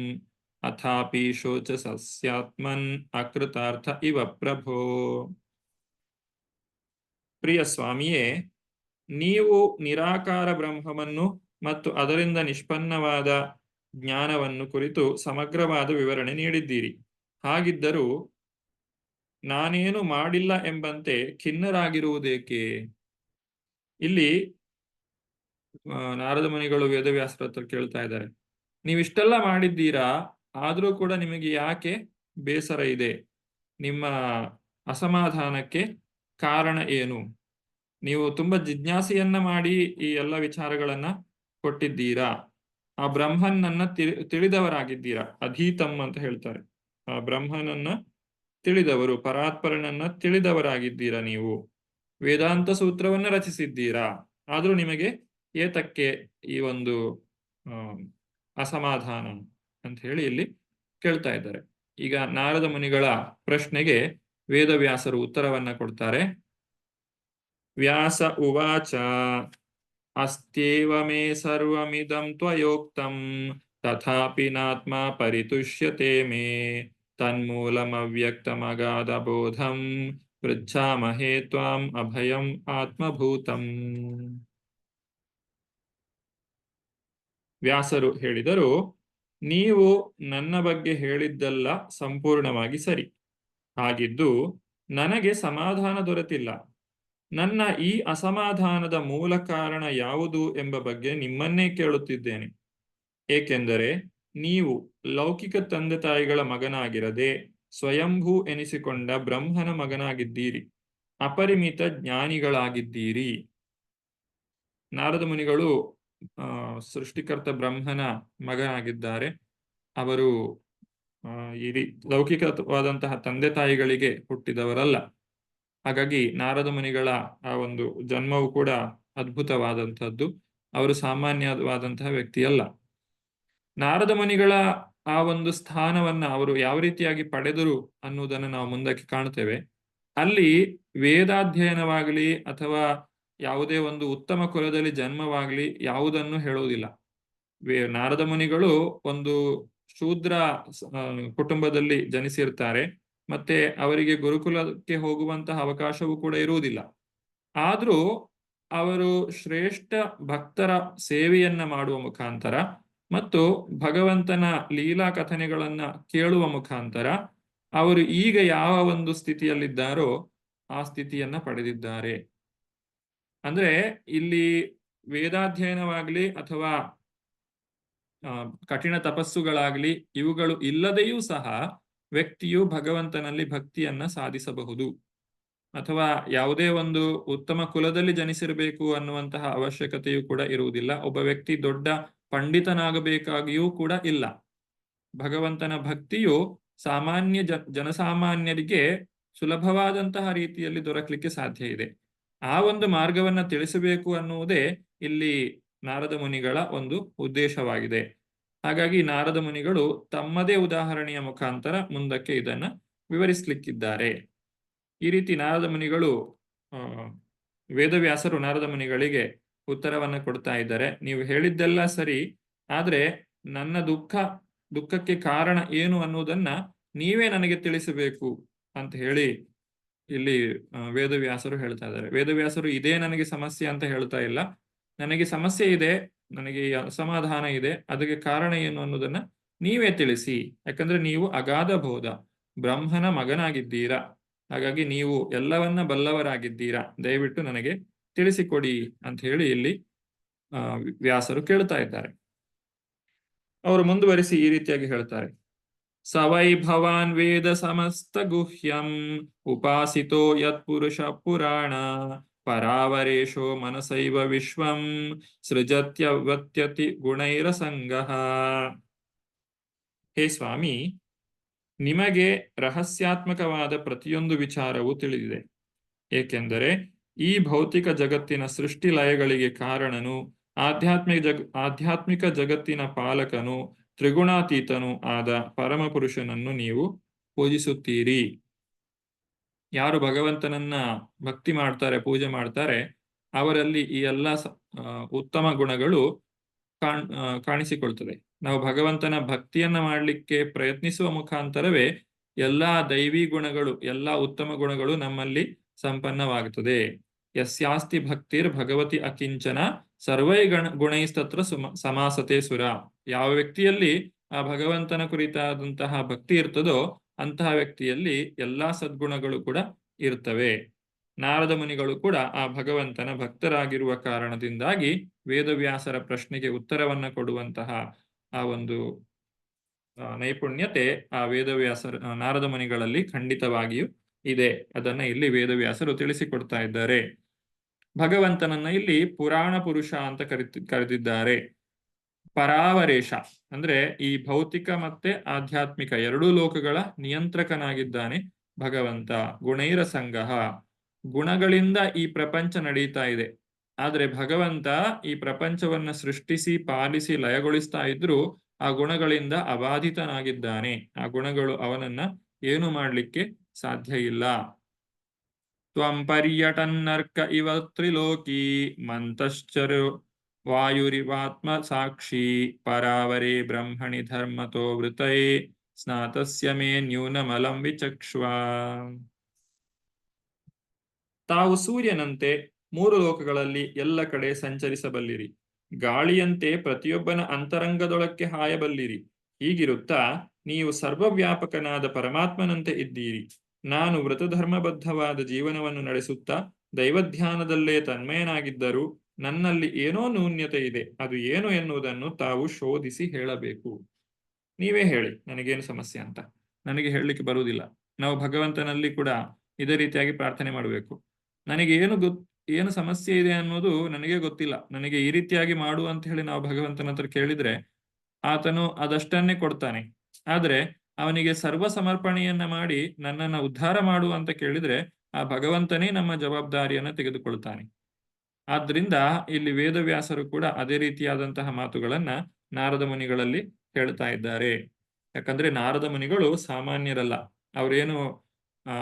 ಅಥಾಪಿ ಶೋಚ ಸಸ್ಯಾತ್ಮನ್ ಅಕೃತಾರ್ಥ ಇವ ಪ್ರಭೋ. ಪ್ರಿಯ ಸ್ವಾಮಿಯೇ, ನೀವು ನಿರಾಕಾರ ಬ್ರಹ್ಮವನ್ನು ಮತ್ತು ಅದರಿಂದ ನಿಷ್ಪನ್ನವಾದ ಜ್ಞಾನವನ್ನು ಕುರಿತು ಸಮಗ್ರವಾದ ವಿವರಣೆ ನೀಡಿದ್ದೀರಿ. ಹಾಗಿದ್ದರೂ ನಾನೇನು ಮಾಡಿಲ್ಲ ಎಂಬಂತೆ ಖಿನ್ನರಾಗಿರುವುದೇಕೆ? ಇಲ್ಲಿ ನಾರದ ಮುನಿಗಳು ವೇದವ್ಯಾಸರ ಹತ್ರ ಕೇಳ್ತಾ ಇದ್ದಾರೆ, ನೀವಿಷ್ಟೆಲ್ಲ ಮಾಡಿದ್ದೀರಾ, ಆದರೂ ಕೂಡ ನಿಮಗೆ ಯಾಕೆ ಬೇಸರ ಇದೆ? ನಿಮ್ಮ ಅಸಮಾಧಾನಕ್ಕೆ ಕಾರಣ ಏನು? ನೀವು ತುಂಬಾ ಜಿಜ್ಞಾಸೆಯನ್ನ ಮಾಡಿ ಈ ಎಲ್ಲ ವಿಚಾರಗಳನ್ನ ಕೊಟ್ಟಿದ್ದೀರಾ. ಆ ಬ್ರಹ್ಮನನ್ನ ತಿಳಿದವರಾಗಿದ್ದೀರಾ. ಅಧೀತಂ ಅಂತ ಹೇಳ್ತಾರೆ. ಆ ಬ್ರಹ್ಮನನ್ನ ತಿಳಿದವರು, ಪರಾತ್ಪರನನ್ನ ತಿಳಿದವರಾಗಿದ್ದೀರಾ. ನೀವು ವೇದಾಂತ ಸೂತ್ರವನ್ನ ರಚಿಸಿದ್ದೀರಾ. ಆದ್ರೂ ನಿಮಗೆ ಏತಕ್ಕೆ ಈ ಒಂದು ಅಸಮಾಧಾನ ಅಂತ ಹೇಳಿ ಇಲ್ಲಿ ಕೇಳ್ತಾ ಇದ್ದಾರೆ. ಈಗ ನಾರದ ಮುನಿಗಳ ಪ್ರಶ್ನೆಗೆ ವೇದವ್ಯಾಸರು ಉತ್ತರವನ್ನ ಕೊಡ್ತಾರೆ. ವ್ಯಾಸ ಉವಾಚ ಅಸ್ತ್ಯೇವ ಮೇ ಸರ್ವಮಿದಂ ತ್ವಯೋಕ್ತಂ ತಥಾಪಿ ನಾತ್ಮ ಪರಿತುಷ್ಯತೆ ಮೇ ತನ್ಮೂಲಮವ್ಯಕ್ತಮಗಾಧ ಬೋಧಂ ಪೃಚ್ಛಾಮಹೇ ತ್ವಾಂ ಅಭಯಂ ಆತ್ಮಭೂತಂ. ವ್ಯಾಸರು ಹೇಳಿದರು, ನೀವು ನನ್ನ ಬಗ್ಗೆ ಹೇಳಿದ್ದೆಲ್ಲ ಸಂಪೂರ್ಣವಾಗಿ ಸರಿ. ಹಾಗಿದ್ದು ನನಗೆ ಸಮಾಧಾನ ದೊರೆತಿಲ್ಲ. ನನ್ನ ಈ ಅಸಮಾಧಾನದ ಮೂಲ ಕಾರಣ ಯಾವುದು ಎಂಬ ಬಗ್ಗೆ ನಿಮ್ಮನ್ನೇ ಕೇಳುತ್ತಿದ್ದೇನೆ. ಏಕೆಂದರೆ ನೀವು ಲೌಕಿಕ ತಂದೆ ತಾಯಿಗಳ ಮಗನಾಗಿರದೆ ಸ್ವಯಂಭೂ ಎನಿಸಿಕೊಂಡ ಬ್ರಹ್ಮನ ಮಗನಾಗಿದ್ದೀರಿ. ಅಪರಿಮಿತ ಜ್ಞಾನಿಗಳಾಗಿದ್ದೀರಿ. ನಾರದ ಮುನಿಗಳು ಸೃಷ್ಟಿಕರ್ತ ಬ್ರಹ್ಮನ ಮಗನಾಗಿದ್ದಾರೆ. ಅವರು ಈ ಲೌಕಿಕವಾದಂತಹ ತಂದೆ ತಾಯಿಗಳಿಗೆ ಹುಟ್ಟಿದವರಲ್ಲ. ಹಾಗಾಗಿ ನಾರದ ಮುನಿಗಳ ಆ ಒಂದು ಜನ್ಮವು ಕೂಡ ಅದ್ಭುತವಾದಂತಹದ್ದು. ಅವರು ಸಾಮಾನ್ಯವಾದಂತಹ ವ್ಯಕ್ತಿಯಲ್ಲ. ನಾರದ ಮುನಿಗಳ ಆ ಒಂದು ಸ್ಥಾನವನ್ನ ಅವರು ಯಾವ ರೀತಿಯಾಗಿ ಪಡೆದರು ಅನ್ನುವುದನ್ನು ನಾವು ಮುಂದಕ್ಕೆ ಕಾಣ್ತೇವೆ. ಅಲ್ಲಿ ವೇದಾಧ್ಯಯನವಾಗಲಿ ಅಥವಾ ಯಾವುದೇ ಒಂದು ಉತ್ತಮ ಕುಲದಲ್ಲಿ ಜನ್ಮವಾಗಲಿ ಯಾವುದನ್ನು ಹೇಳುವುದಿಲ್ಲ. ನಾರದ ಮುನಿಗಳು ಒಂದು ಶೂದ್ರ ಕುಟುಂಬದಲ್ಲಿ ಜನಿಸಿರ್ತಾರೆ. ಮತ್ತೆ ಅವರಿಗೆ ಗುರುಕುಲಕ್ಕೆ ಹೋಗುವಂತಹ ಅವಕಾಶವೂ ಕೂಡ ಇರುವುದಿಲ್ಲ. ಆದ್ರೂ ಅವರು ಶ್ರೇಷ್ಠ ಭಕ್ತರ ಸೇವೆಯನ್ನ ಮಾಡುವ ಮುಖಾಂತರ ಮತ್ತು ಭಗವಂತನ ಲೀಲಾ ಕಥನೆಗಳನ್ನ ಕೇಳುವ ಮುಖಾಂತರ ಅವರು ಈಗ ಯಾವ ಒಂದು ಸ್ಥಿತಿಯಲ್ಲಿದ್ದಾರೋ ಆ ಸ್ಥಿತಿಯನ್ನ ಪಡೆದಿದ್ದಾರೆ. ಅಂದ್ರೆ ಇಲ್ಲಿ ವೇದಾಧ್ಯಯನವಾಗ್ಲಿ ಅಥವಾ ಕಠಿಣ ತಪಸ್ಸುಗಳಾಗ್ಲಿ ಇವುಗಳು ಇಲ್ಲದೆಯೂ ಸಹ ವ್ಯಕ್ತಿಯು ಭಗವಂತನಲ್ಲಿ ಭಕ್ತಿಯನ್ನ ಸಾಧಿಸಬಹುದು. ಅಥವಾ ಯಾವುದೇ ಒಂದು ಉತ್ತಮ ಕುಲದಲ್ಲಿ ಜನಿಸಿರಬೇಕು ಅನ್ನುವಂತಹ ಅವಶ್ಯಕತೆಯೂ ಕೂಡ ಇರುವುದಿಲ್ಲ. ಒಬ್ಬ ವ್ಯಕ್ತಿ ದೊಡ್ಡ ಪಂಡಿತನಾಗಬೇಕಾಗಿಯೂ ಕೂಡ ಇಲ್ಲ. ಭಗವಂತನ ಭಕ್ತಿಯು ಸಾಮಾನ್ಯ ಜನಸಾಮಾನ್ಯರಿಗೆ ಸುಲಭವಾದಂತಹ ರೀತಿಯಲ್ಲಿ ದೊರಕಲಿಕ್ಕೆ ಸಾಧ್ಯ ಇದೆ. ಆ ಒಂದು ಮಾರ್ಗವನ್ನ ತಿಳಿಸಬೇಕು ಅನ್ನುವುದೇ ಇಲ್ಲಿ ನಾರದ ಮುನಿಗಳ ಒಂದು ಉದ್ದೇಶವಾಗಿದೆ. ಹಾಗಾಗಿ ನಾರದ ಮುನಿಗಳು ತಮ್ಮದೇ ಉದಾಹರಣೆಯ ಮುಖಾಂತರ ಮುಂದಕ್ಕೆ ಇದನ್ನ ವಿವರಿಸಲಿಕ್ಕಿದ್ದಾರೆ. ಈ ರೀತಿ ನಾರದ ಮುನಿಗಳು ವೇದವ್ಯಾಸರು ನಾರದ ಮುನಿಗಳಿಗೆ ಉತ್ತರವನ್ನ ಕೊಡ್ತಾ ಇದ್ದಾರೆ. ನೀವು ಹೇಳಿದ್ದೆಲ್ಲ ಸರಿ, ಆದ್ರೆ ನನ್ನ ದುಃಖಕ್ಕೆ ಕಾರಣ ಏನು ಅನ್ನುವುದನ್ನ ನೀವೇ ನನಗೆ ತಿಳಿಸಬೇಕು ಅಂತ ಹೇಳಿ ಇಲ್ಲಿ ವೇದವ್ಯಾಸರು ಹೇಳ್ತಾ ಇದ್ದಾರೆ. ವೇದವ್ಯಾಸರು ಇದೇ ನನಗೆ ಸಮಸ್ಯೆ ಅಂತ ಹೇಳ್ತಾ ಇಲ್ಲ. ನನಗೆ ಸಮಸ್ಯೆ ಇದೆ, ನನಗೆ ಅಸಮಾಧಾನ ಇದೆ, ಅದಕ್ಕೆ ಕಾರಣ ಏನು ಅನ್ನೋದನ್ನ ನೀವೇ ತಿಳಿಸಿ. ಯಾಕಂದ್ರೆ ನೀವು ಅಗಾಧ ಬೋಧ ಬ್ರಹ್ಮನ ಮಗನಾಗಿದ್ದೀರಾ. ಹಾಗಾಗಿ ನೀವು ಎಲ್ಲವನ್ನ ಬಲ್ಲವರಾಗಿದ್ದೀರಾ. ದಯವಿಟ್ಟು ನನಗೆ ತಿಳಿಸಿಕೊಡಿ ಅಂತ ಹೇಳಿ ಇಲ್ಲಿ ವ್ಯಾಸರು ಕೇಳ್ತಾ ಇದ್ದಾರೆ. ಅವರು ಮುಂದುವರಿಸಿ ಈ ರೀತಿಯಾಗಿ ಹೇಳ್ತಾರೆ. ಸವೈ ಭವಾನ್ ವೇದ ಸಮಸ್ತ ಗುಹ್ಯಂ ಉಪಾಸಿತೋ ಯತ್ಪುರುಷ ಪುರಾಣ ಪರಾವರೇಶೋ ಮನಸೈವ ವಿಶ್ವಂ ಸೃಜತ್ಯವತ್ಯತಿ ಗುಣೈರಸಂಗಃ. ಹೇ ಸ್ವಾಮಿ, ನಿಮಗೆ ರಹಸ್ಯಾತ್ಮಕವಾದ ಪ್ರತಿಯೊಂದು ವಿಚಾರವೂ ತಿಳಿದಿದೆ. ಏಕೆಂದರೆ ಈ ಭೌತಿಕ ಜಗತ್ತಿನ ಸೃಷ್ಟಿ ಲಯಗಳಿಗೆ ಕಾರಣನು, ಆಧ್ಯಾತ್ಮಿಕ ಜಗತ್ತಿನ ಪಾಲಕನು, ತ್ರಿಗುಣಾತೀತನೂ ಆದ ಪರಮಪುರುಷನನ್ನು ನೀವು ಪೂಜಿಸುತ್ತೀರಿ. ಯಾರು ಭಗವಂತನನ್ನ ಭಕ್ತಿ ಮಾಡ್ತಾರೆ, ಪೂಜೆ ಮಾಡ್ತಾರೆ, ಅವರಲ್ಲಿ ಈ ಎಲ್ಲ ಉತ್ತಮ ಗುಣಗಳು ಕಾಣಿಸಿಕೊಳ್ತದೆ. ನಾವು ಭಗವಂತನ ಭಕ್ತಿಯನ್ನ ಮಾಡಲಿಕ್ಕೆ ಪ್ರಯತ್ನಿಸುವ ಮುಖಾಂತರವೇ ಎಲ್ಲಾ ದೈವಿ ಗುಣಗಳು, ಎಲ್ಲಾ ಉತ್ತಮ ಗುಣಗಳು ನಮ್ಮಲ್ಲಿ ಸಂಪನ್ನವಾಗುತ್ತದೆ. ಯಸ್ಯಾಸ್ತಿ ಭಕ್ತಿರ್ ಭಗವತಿ ಅಕಿಂಚನ ಸರ್ವೈ ಗುಣೈಸ್ತತ್ರ ಸಮಾಸತೆ ಸುರ. ಯಾವ ವ್ಯಕ್ತಿಯಲ್ಲಿ ಆ ಭಗವಂತನ ಕುರಿತಾದಂತಹ ಭಕ್ತಿ ಇರ್ತದೋ ಅಂತಹ ವ್ಯಕ್ತಿಯಲ್ಲಿ ಎಲ್ಲಾ ಸದ್ಗುಣಗಳು ಕೂಡ ಇರ್ತವೆ. ನಾರದ ಮುನಿಗಳು ಕೂಡ ಆ ಭಗವಂತನ ಭಕ್ತರಾಗಿರುವ ಕಾರಣದಿಂದಾಗಿ ವೇದವ್ಯಾಸರ ಪ್ರಶ್ನೆಗೆ ಉತ್ತರವನ್ನ ಕೊಡುವಂತಹ ಆ ಒಂದು ನೈಪುಣ್ಯತೆ ಆ ವೇದವ್ಯಾಸರ ನಾರದ ಮುನಿಗಳಲ್ಲಿ ಖಂಡಿತವಾಗಿಯೂ ಇದೆ. ಅದನ್ನ ಇಲ್ಲಿ ವೇದವ್ಯಾಸರು ತಿಳಿಸಿಕೊಡ್ತಾ ಇದ್ದಾರೆ. ಭಗವಂತನನ್ನ ಇಲ್ಲಿ ಪುರಾಣ ಪುರುಷ ಅಂತ ಕರೆದಿದ್ದಾರೆ. ಪರಾವರೇಶ ಅಂದ್ರೆ ಈ ಭೌತಿಕ ಮತ್ತೆ ಆಧ್ಯಾತ್ಮಿಕ ಎರಡೂ ಲೋಕಗಳ ನಿಯಂತ್ರಕನಾಗಿದ್ದಾನೆ ಭಗವಂತ. ಗುಣೈರ ಸಂಗಹ, ಗುಣಗಳಿಂದ ಈ ಪ್ರಪಂಚ ನಡೀತಾ ಇದೆ. ಆದ್ರೆ ಭಗವಂತ ಈ ಪ್ರಪಂಚವನ್ನ ಸೃಷ್ಟಿಸಿ ಪಾಲಿಸಿ ಲಯಗೊಳಿಸ್ತಾ ಇದ್ರು ಆ ಗುಣಗಳಿಂದ ಅಬಾಧಿತನಾಗಿದ್ದಾನೆ. ಆ ಗುಣಗಳು ಅವನನ್ನ ಏನು ಮಾಡ್ಲಿಕ್ಕೆ ಸಾಧ್ಯ ಇಲ್ಲ. ತ್ವಂ ಪರ್ಯಟನ್ನರ್ಕ ಇವ ತ್ರಿಲೋಕಿ ಮಂತಶ್ಚರು ವಾಯುರಿವಾತ್ಮ ಸಾಕ್ಷಿ ಪರಾವರೇ ಬ್ರಹ್ಮಣಿ ಧರ್ಮತೋ ವೃತಯೇ ಸ್ನಾತಸ್ಯ ಮೇ ನ್ಯೂನಮಲಂ ವಿಚಕ್ಷ್ವ. ತಾವು ಸೂರ್ಯನಂತೆ ಮೂರು ಲೋಕಗಳಲ್ಲಿ ಎಲ್ಲ ಕಡೆ ಸಂಚರಿಸಬಲ್ಲಿರಿ. ಗಾಳಿಯಂತೆ ಪ್ರತಿಯೊಬ್ಬನ ಅಂತರಂಗದೊಳಕ್ಕೆ ಹಾಯಬಲ್ಲಿರಿ. ಹೀಗಿರುತ್ತಾ ನೀವು ಸರ್ವವ್ಯಾಪಕನಾದ ಪರಮಾತ್ಮನಂತೆ ಇದ್ದೀರಿ. ನಾನು ವೃತಧರ್ಮಬದ್ಧವಾದ ಜೀವನವನ್ನು ನಡೆಸುತ್ತಾ ದೈವಧ್ಯಾನದಲ್ಲೇ ತನ್ಮಯನಾಗಿದ್ದರೂ ನನ್ನಲ್ಲಿ ಏನೋ ನ್ಯೂನ್ಯತೆ ಇದೆ. ಅದು ಏನು ಎನ್ನುವುದನ್ನು ತಾವು ಶೋಧಿಸಿ ಹೇಳಬೇಕು. ನೀವೇ ಹೇಳಿ ನನಗೇನು ಸಮಸ್ಯೆ ಅಂತ. ನನಗೆ ಹೇಳಲಿಕ್ಕೆ ಬರುವುದಿಲ್ಲ. ನಾವು ಭಗವಂತನಲ್ಲಿ ಕೂಡ ಇದೇ ರೀತಿಯಾಗಿ ಪ್ರಾರ್ಥನೆ ಮಾಡಬೇಕು. ನನಗೆ ಏನು ಸಮಸ್ಯೆ ಇದೆ ಅನ್ನೋದು ನನಗೆ ಗೊತ್ತಿಲ್ಲ, ನನಗೆ ಈ ರೀತಿಯಾಗಿ ಮಾಡು ಅಂತ ಹೇಳಿ ನಾವು ಭಗವಂತನ ಹತ್ರ ಕೇಳಿದ್ರೆ ಆತನು ಅದಷ್ಟನ್ನೇ ಕೊಡ್ತಾನೆ. ಆದ್ರೆ ಅವನಿಗೆ ಸರ್ವ ಸಮರ್ಪಣೆಯನ್ನ ಮಾಡಿ ನನ್ನನ್ನ ಉದ್ಧಾರ ಮಾಡು ಅಂತ ಕೇಳಿದ್ರೆ ಆ ಭಗವಂತನೇ ನಮ್ಮ ಜವಾಬ್ದಾರಿಯನ್ನ ತೆಗೆದುಕೊಳ್ತಾನೆ. ಆದ್ರಿಂದ ಇಲ್ಲಿ ವೇದವ್ಯಾಸರು ಕೂಡ ಅದೇ ರೀತಿಯಾದಂತಹ ಮಾತುಗಳನ್ನ ನಾರದ ಮುನಿಗಳಲ್ಲಿ ಹೇಳ್ತಾ ಇದ್ದಾರೆ. ಯಾಕಂದ್ರೆ ನಾರದ ಮುನಿಗಳು ಸಾಮಾನ್ಯರಲ್ಲ. ಅವರೇನು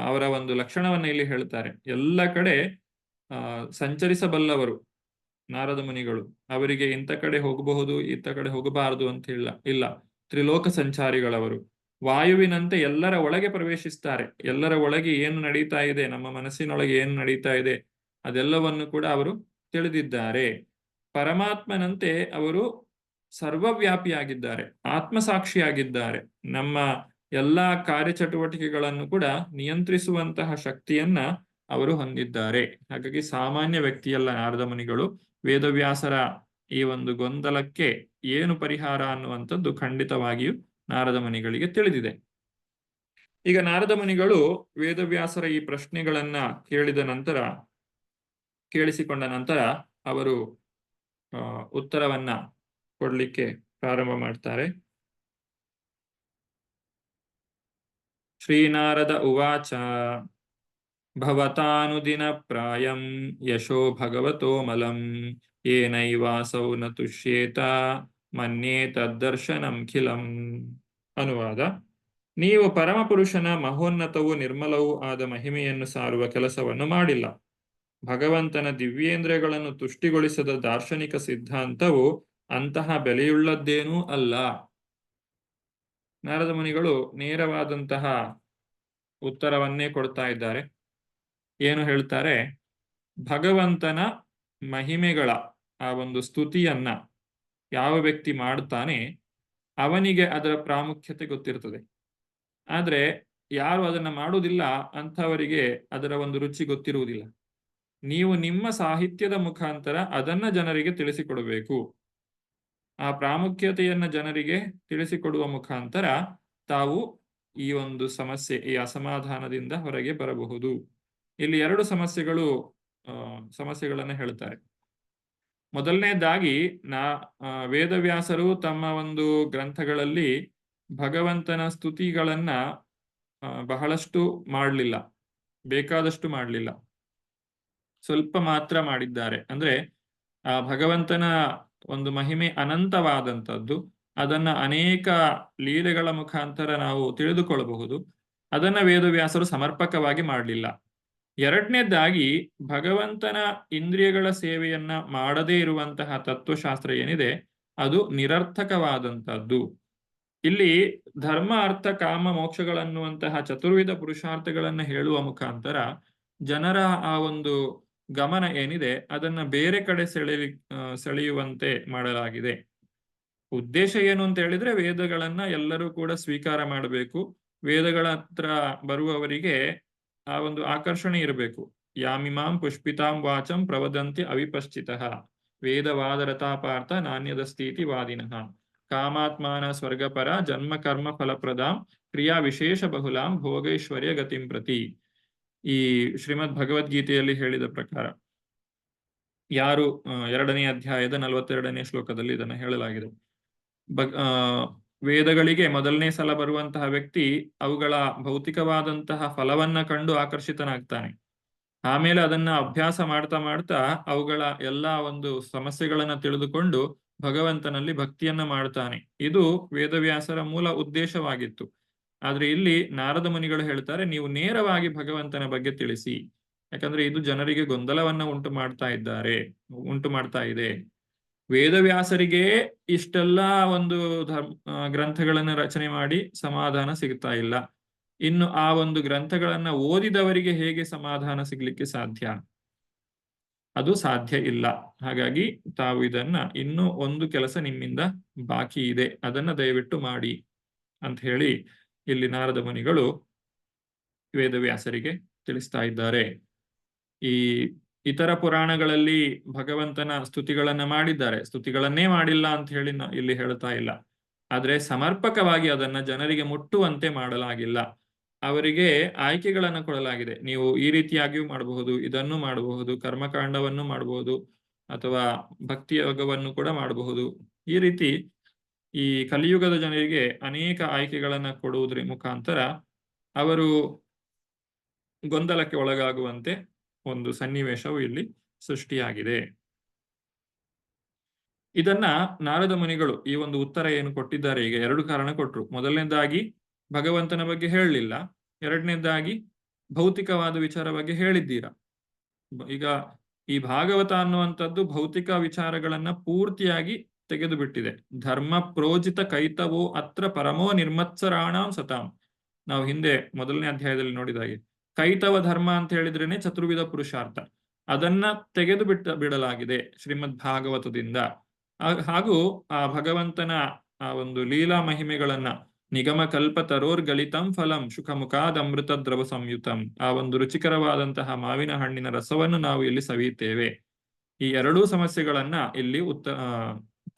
ಅವರ ಒಂದು ಲಕ್ಷಣವನ್ನ ಇಲ್ಲಿ ಹೇಳ್ತಾರೆ. ಎಲ್ಲ ಕಡೆ ಸಂಚರಿಸಬಲ್ಲವರು ನಾರದ ಮುನಿಗಳು. ಅವರಿಗೆ ಇಂಥ ಕಡೆ ಹೋಗಬಹುದು, ಇಂಥ ಕಡೆ ಹೋಗಬಾರದು ಅಂತ ಇಲ್ಲ. ತ್ರಿಲೋಕ ಸಂಚಾರಿಗಳವರು. ವಾಯುವಿನಂತೆ ಎಲ್ಲರ ಒಳಗೆ ಪ್ರವೇಶಿಸ್ತಾರೆ. ಎಲ್ಲರ ಒಳಗೆ ಏನು ನಡೀತಾ ಇದೆ, ನಮ್ಮ ಮನಸ್ಸಿನೊಳಗೆ ಏನು ನಡೀತಾ ಇದೆ ಅದೆಲ್ಲವನ್ನು ಕೂಡ ಅವರು ತಿಳಿದಿದ್ದಾರೆ. ಪರಮಾತ್ಮನಂತೆ ಅವರು ಸರ್ವವ್ಯಾಪಿಯಾಗಿದ್ದಾರೆ, ಆತ್ಮಸಾಕ್ಷಿಯಾಗಿದ್ದಾರೆ. ನಮ್ಮ ಎಲ್ಲಾ ಕಾರ್ಯಚಟುವಟಿಕೆಗಳನ್ನು ಕೂಡ ನಿಯಂತ್ರಿಸುವಂತಹ ಶಕ್ತಿಯನ್ನ ಅವರು ಹೊಂದಿದ್ದಾರೆ. ಹಾಗಾಗಿ ಸಾಮಾನ್ಯ ವ್ಯಕ್ತಿಯಲ್ಲ ನಾರದ ಮುನಿಗಳು. ವೇದವ್ಯಾಸರ ಈ ಒಂದು ಗೊಂದಲಕ್ಕೆ ಏನು ಪರಿಹಾರ ಅನ್ನುವಂಥದ್ದು ಖಂಡಿತವಾಗಿಯೂ ನಾರದ ಮುನಿಗಳಿಗೆ ತಿಳಿದಿದೆ. ಈಗ ನಾರದ ಮುನಿಗಳು ವೇದವ್ಯಾಸರ ಈ ಪ್ರಶ್ನೆಗಳನ್ನ ಕೇಳಿಸಿಕೊಂಡ ನಂತರ ಅವರು ಉತ್ತರವನ್ನ ಕೊಡ್ಲಿಕ್ಕೆ ಪ್ರಾರಂಭ ಮಾಡ್ತಾರೆ. ಶ್ರೀನಾರದ ಉವಾಚ ಭವತಾನುದಿನ ಪ್ರಾಯಂ ಯಶೋ ಭಗವತೋ ಮಲಂ ಏನೈವಾಸೌ ನ ತುಷ್ಯೇತ ಮನ್ಯೇ ತದ್ದರ್ಶನಂಖಿಲಂ. ಅನುವಾದ: ನೀವು ಪರಮಪುರುಷನ ಮಹೋನ್ನತವೂ ನಿರ್ಮಲವೂ ಆದ ಮಹಿಮೆಯನ್ನು ಸಾರುವ ಕೆಲಸವನ್ನು ಮಾಡಿಲ್ಲ. ಭಗವಂತನ ದಿವ್ಯೇಂದ್ರಿಯಗಳನ್ನು ತುಷ್ಟಿಗೊಳಿಸದ ದಾರ್ಶನಿಕ ಸಿದ್ಧಾಂತವು ಅಂತಹ ಬೆಲೆಯುಳ್ಳದ್ದೇನೂ ಅಲ್ಲ. ನಾರದ ಮುನಿಗಳು ನೇರವಾದಂತಹ ಉತ್ತರವನ್ನೇ ಕೊಡ್ತಾ ಇದ್ದಾರೆ. ಏನು ಹೇಳ್ತಾರೆ? ಭಗವಂತನ ಮಹಿಮೆಗಳ ಆ ಒಂದು ಸ್ತುತಿಯನ್ನ ಯಾವ ವ್ಯಕ್ತಿ ಮಾಡ್ತಾನೆ ಅವನಿಗೆ ಅದರ ಪ್ರಾಮುಖ್ಯತೆ ಗೊತ್ತಿರ್ತದೆ. ಆದ್ರೆ ಯಾರು ಅದನ್ನ ಮಾಡುವುದಿಲ್ಲ ಅಂಥವರಿಗೆ ಅದರ ಒಂದು ರುಚಿ ಗೊತ್ತಿರುವುದಿಲ್ಲ. ನೀವು ನಿಮ್ಮ ಸಾಹಿತ್ಯದ ಮುಖಾಂತರ ಅದನ್ನ ಜನರಿಗೆ ತಿಳಿಸಿಕೊಡಬೇಕು. ಆ ಪ್ರಾಮುಖ್ಯತೆಯನ್ನ ಜನರಿಗೆ ತಿಳಿಸಿಕೊಡುವ ಮುಖಾಂತರ ತಾವು ಈ ಒಂದು ಸಮಸ್ಯೆ, ಈ ಅಸಮಾಧಾನದಿಂದ ಹೊರಗೆ ಬರಬಹುದು. ಇಲ್ಲಿ ಎರಡು ಸಮಸ್ಯೆಗಳನ್ನ ಹೇಳ್ತಾರೆ. ಮೊದಲನೇದಾಗಿ ವೇದವ್ಯಾಸರು ತಮ್ಮ ಒಂದು ಗ್ರಂಥಗಳಲ್ಲಿ ಭಗವಂತನ ಸ್ತುತಿಗಳನ್ನ ಬಹಳಷ್ಟು ಮಾಡಲಿಲ್ಲ, ಬೇಕಾದಷ್ಟು ಮಾಡಲಿಲ್ಲ, ಸ್ವಲ್ಪ ಮಾತ್ರ ಮಾಡಿದ್ದಾರೆ. ಅಂದ್ರೆ ಆ ಭಗವಂತನ ಒಂದು ಮಹಿಮೆ ಅನಂತವಾದಂಥದ್ದು. ಅದನ್ನ ಅನೇಕ ಲೀಲೆಗಳ ಮುಖಾಂತರ ನಾವು ತಿಳಿದುಕೊಳ್ಳಬಹುದು. ಅದನ್ನ ವೇದವ್ಯಾಸರು ಸಮರ್ಪಕವಾಗಿ ಮಾಡಲಿಲ್ಲ. ಎರಡನೇದಾಗಿ ಭಗವಂತನ ಇಂದ್ರಿಯಗಳ ಸೇವೆಯನ್ನ ಮಾಡದೇ ಇರುವಂತಹ ತತ್ವಶಾಸ್ತ್ರ ಏನಿದೆ ಅದು ನಿರರ್ಥಕವಾದಂತಹದ್ದು. ಇಲ್ಲಿ ಧರ್ಮ ಅರ್ಥ ಕಾಮ ಮೋಕ್ಷಗಳನ್ನುವಂತಹ ಚತುರ್ವಿಧ ಪುರುಷಾರ್ಥಗಳನ್ನ ಹೇಳುವ ಮುಖಾಂತರ ಜನರ ಆ ಒಂದು ಗಮನ ಏನಿದೆ ಅದನ್ನ ಬೇರೆ ಕಡೆ ಸೆಳೆಯುವಂತೆ ಮಾಡಲಾಗಿದೆ. ಉದ್ದೇಶ ಏನು ಅಂತ ಹೇಳಿದ್ರೆ ವೇದಗಳನ್ನ ಎಲ್ಲರೂ ಕೂಡ ಸ್ವೀಕಾರ ಮಾಡಬೇಕು. ವೇದಗಳ ಹತ್ರ ಬರುವವರಿಗೆ ಆ ಒಂದು ಆಕರ್ಷಣೆ ಇರಬೇಕು. ಯಾಮಿಮಾಂ ಪುಷ್ಪಿತಾಂ ವಾಚಂ ಪ್ರವದಂತಿ ಅವಿಪಶ್ಚಿತಃ ವೇದವಾದರತಾಪಾರ್ಥ ನಾಣ್ಯದಸ್ಥಿತಿ ವಾದಿನಃ ಕಾಮಾತ್ಮಾನ ಸ್ವರ್ಗಪರ ಜನ್ಮ ಕರ್ಮ ಫಲಪ್ರದಾಂ ಕ್ರಿಯಾ ವಿಶೇಷ ಬಹುಲಾಂ ಭೋಗೈಶ್ವರ್ಯ ಗತಿಂ ಪ್ರತಿ. ಈ ಶ್ರೀಮದ್ ಭಗವದ್ಗೀತೆಯಲ್ಲಿ ಹೇಳಿದ ಪ್ರಕಾರ ಯಾರು 2ನೇ ಅಧ್ಯಾಯದ 42ನೇ ಶ್ಲೋಕದಲ್ಲಿ ಇದನ್ನ ಹೇಳಲಾಗಿದೆ. ವೇದಗಳಿಗೆ ಮೊದಲನೇ ಸಲ ಬರುವಂತಹ ವ್ಯಕ್ತಿ ಅವುಗಳ ಭೌತಿಕವಾದಂತಹ ಫಲವನ್ನ ಕಂಡು ಆಕರ್ಷಿತನಾಗ್ತಾನೆ. ಆಮೇಲೆ ಅದನ್ನ ಅಭ್ಯಾಸ ಮಾಡ್ತಾ ಮಾಡ್ತಾ ಅವುಗಳ ಎಲ್ಲಾ ಒಂದು ಸಮಸ್ಯೆಗಳನ್ನ ತಿಳಿದುಕೊಂಡು ಭಗವಂತನಲ್ಲಿ ಭಕ್ತಿಯನ್ನ ಮಾಡ್ತಾನೆ. ಇದು ವೇದವ್ಯಾಸರ ಮೂಲ ಉದ್ದೇಶವಾಗಿತ್ತು. ಆದ್ರೆ ಇಲ್ಲಿ ನಾರದ ಮುನಿಗಳು ಹೇಳ್ತಾರೆ, ನೀವು ನೇರವಾಗಿ ಭಗವಂತನ ಬಗ್ಗೆ ತಿಳಿಸಿ. ಯಾಕಂದ್ರೆ ಇದು ಜನರಿಗೆ ಗೊಂದಲವನ್ನ ಉಂಟು ಮಾಡ್ತಾ ಇದೆ. ವೇದವ್ಯಾಸರಿಗೆ ಇಷ್ಟೆಲ್ಲ ಒಂದು ಗ್ರಂಥಗಳನ್ನ ರಚನೆ ಮಾಡಿ ಸಮಾಧಾನ ಸಿಗ್ತಾ ಇಲ್ಲ. ಇನ್ನು ಆ ಒಂದು ಗ್ರಂಥಗಳನ್ನ ಓದಿದವರಿಗೆ ಹೇಗೆ ಸಮಾಧಾನ ಸಿಗ್ಲಿಕ್ಕೆ ಸಾಧ್ಯ? ಅದು ಸಾಧ್ಯ ಇಲ್ಲ. ಹಾಗಾಗಿ ತಾವು ಇದನ್ನ ಇನ್ನೂ ಒಂದು ಕೆಲಸ ನಿಮ್ಮಿಂದ ಬಾಕಿ ಇದೆ, ಅದನ್ನ ದಯವಿಟ್ಟು ಮಾಡಿ ಅಂತ ಹೇಳಿ ಇಲ್ಲಿ ನಾರದ ಮುನಿಗಳು ವೇದವ್ಯಾಸರಿಗೆ ತಿಳಿಸ್ತಾ ಇದ್ದಾರೆ. ಈ ಇತರ ಪುರಾಣಗಳಲ್ಲಿ ಭಗವಂತನ ಸ್ತುತಿಗಳನ್ನ ಮಾಡಿದ್ದಾರೆ, ಸ್ತುತಿಗಳನ್ನೇ ಮಾಡಿಲ್ಲ ಅಂತ ಹೇಳಿ ಇಲ್ಲಿ ಹೇಳ್ತಾ ಇಲ್ಲ. ಆದ್ರೆ ಸಮರ್ಪಕವಾಗಿ ಅದನ್ನ ಜನರಿಗೆ ಮುಟ್ಟುವಂತೆ ಮಾಡಲಾಗಿಲ್ಲ. ಅವರಿಗೆ ಆಯ್ಕೆಗಳನ್ನು ಕೊಡಲಾಗಿದೆ. ನೀವು ಈ ರೀತಿಯಾಗಿಯೂ ಮಾಡಬಹುದು, ಇದನ್ನು ಮಾಡಬಹುದು, ಕರ್ಮಕಾಂಡವನ್ನು ಮಾಡಬಹುದು, ಅಥವಾ ಭಕ್ತಿ ಯೋಗವನ್ನು ಕೂಡ ಮಾಡಬಹುದು. ಈ ರೀತಿ ಈ ಕಲಿಯುಗದ ಜನರಿಗೆ ಅನೇಕ ಆಯ್ಕೆಗಳನ್ನ ಕೊಡುವುದರ ಮುಖಾಂತರ ಅವರು ಗೊಂದಲಕ್ಕೆ ಒಳಗಾಗುವಂತೆ ಒಂದು ಸನ್ನಿವೇಶವು ಇಲ್ಲಿ ಸೃಷ್ಟಿಯಾಗಿದೆ. ಇದನ್ನ ನಾರದ ಮುನಿಗಳು ಈ ಒಂದು ಉತ್ತರ ಏನು ಕೊಟ್ಟಿದ್ದಾರೆ, ಈಗ 2 ಕಾರಣ ಕೊಟ್ರು. ಮೊದಲನೇದಾಗಿ ಭಗವಂತನ ಬಗ್ಗೆ ಹೇಳಲಿಲ್ಲ, ಎರಡನೇದಾಗಿ ಭೌತಿಕವಾದ ವಿಚಾರ ಬಗ್ಗೆ ಹೇಳಿದ್ದೀರಾ. ಈಗ ಈ ಭಾಗವತ ಅನ್ನುವಂಥದ್ದು ಭೌತಿಕ ವಿಚಾರಗಳನ್ನ ಪೂರ್ತಿಯಾಗಿ ತೆಗೆದು ಬಿಟ್ಟಿದೆ. ಧರ್ಮ ಪ್ರೋಜಿತ ಕೈತವೋ ಅತ್ರ ಪರಮೋ ನಿರ್ಮತ್ಸರಾಣಾಂ ಸತಾಂ. ನಾವು ಹಿಂದೆ 1ನೇ ಅಧ್ಯಾಯದಲ್ಲಿ ನೋಡಿದಾಗೆ ಕೈತವ ಧರ್ಮ ಅಂತ ಹೇಳಿದ್ರೇನೆ ಚತುರ್ವಿಧ ಪುರುಷಾರ್ಥ. ಅದನ್ನ ತೆಗೆದು ಬಿಡಲಾಗಿದೆ ಶ್ರೀಮದ್ ಭಾಗವತದಿಂದ. ಹಾಗೂ ಆ ಭಗವಂತನ ಆ ಒಂದು ಲೀಲಾ ಮಹಿಮೆಗಳನ್ನ ನಿಗಮ ಕಲ್ಪ ತರೋರ್ ಗಲಿತಂ ಫಲಂ ಸುಖ ಮುಖಾದ್ ಅಮೃತ ದ್ರವ ಸಂಯುತಂ, ಆ ಒಂದು ರುಚಿಕರವಾದಂತಹ ಮಾವಿನ ಹಣ್ಣಿನ ರಸವನ್ನು ನಾವು ಇಲ್ಲಿ ಸವಿಯುತ್ತೇವೆ. ಈ 2 ಸಮಸ್ಯೆಗಳನ್ನ ಇಲ್ಲಿ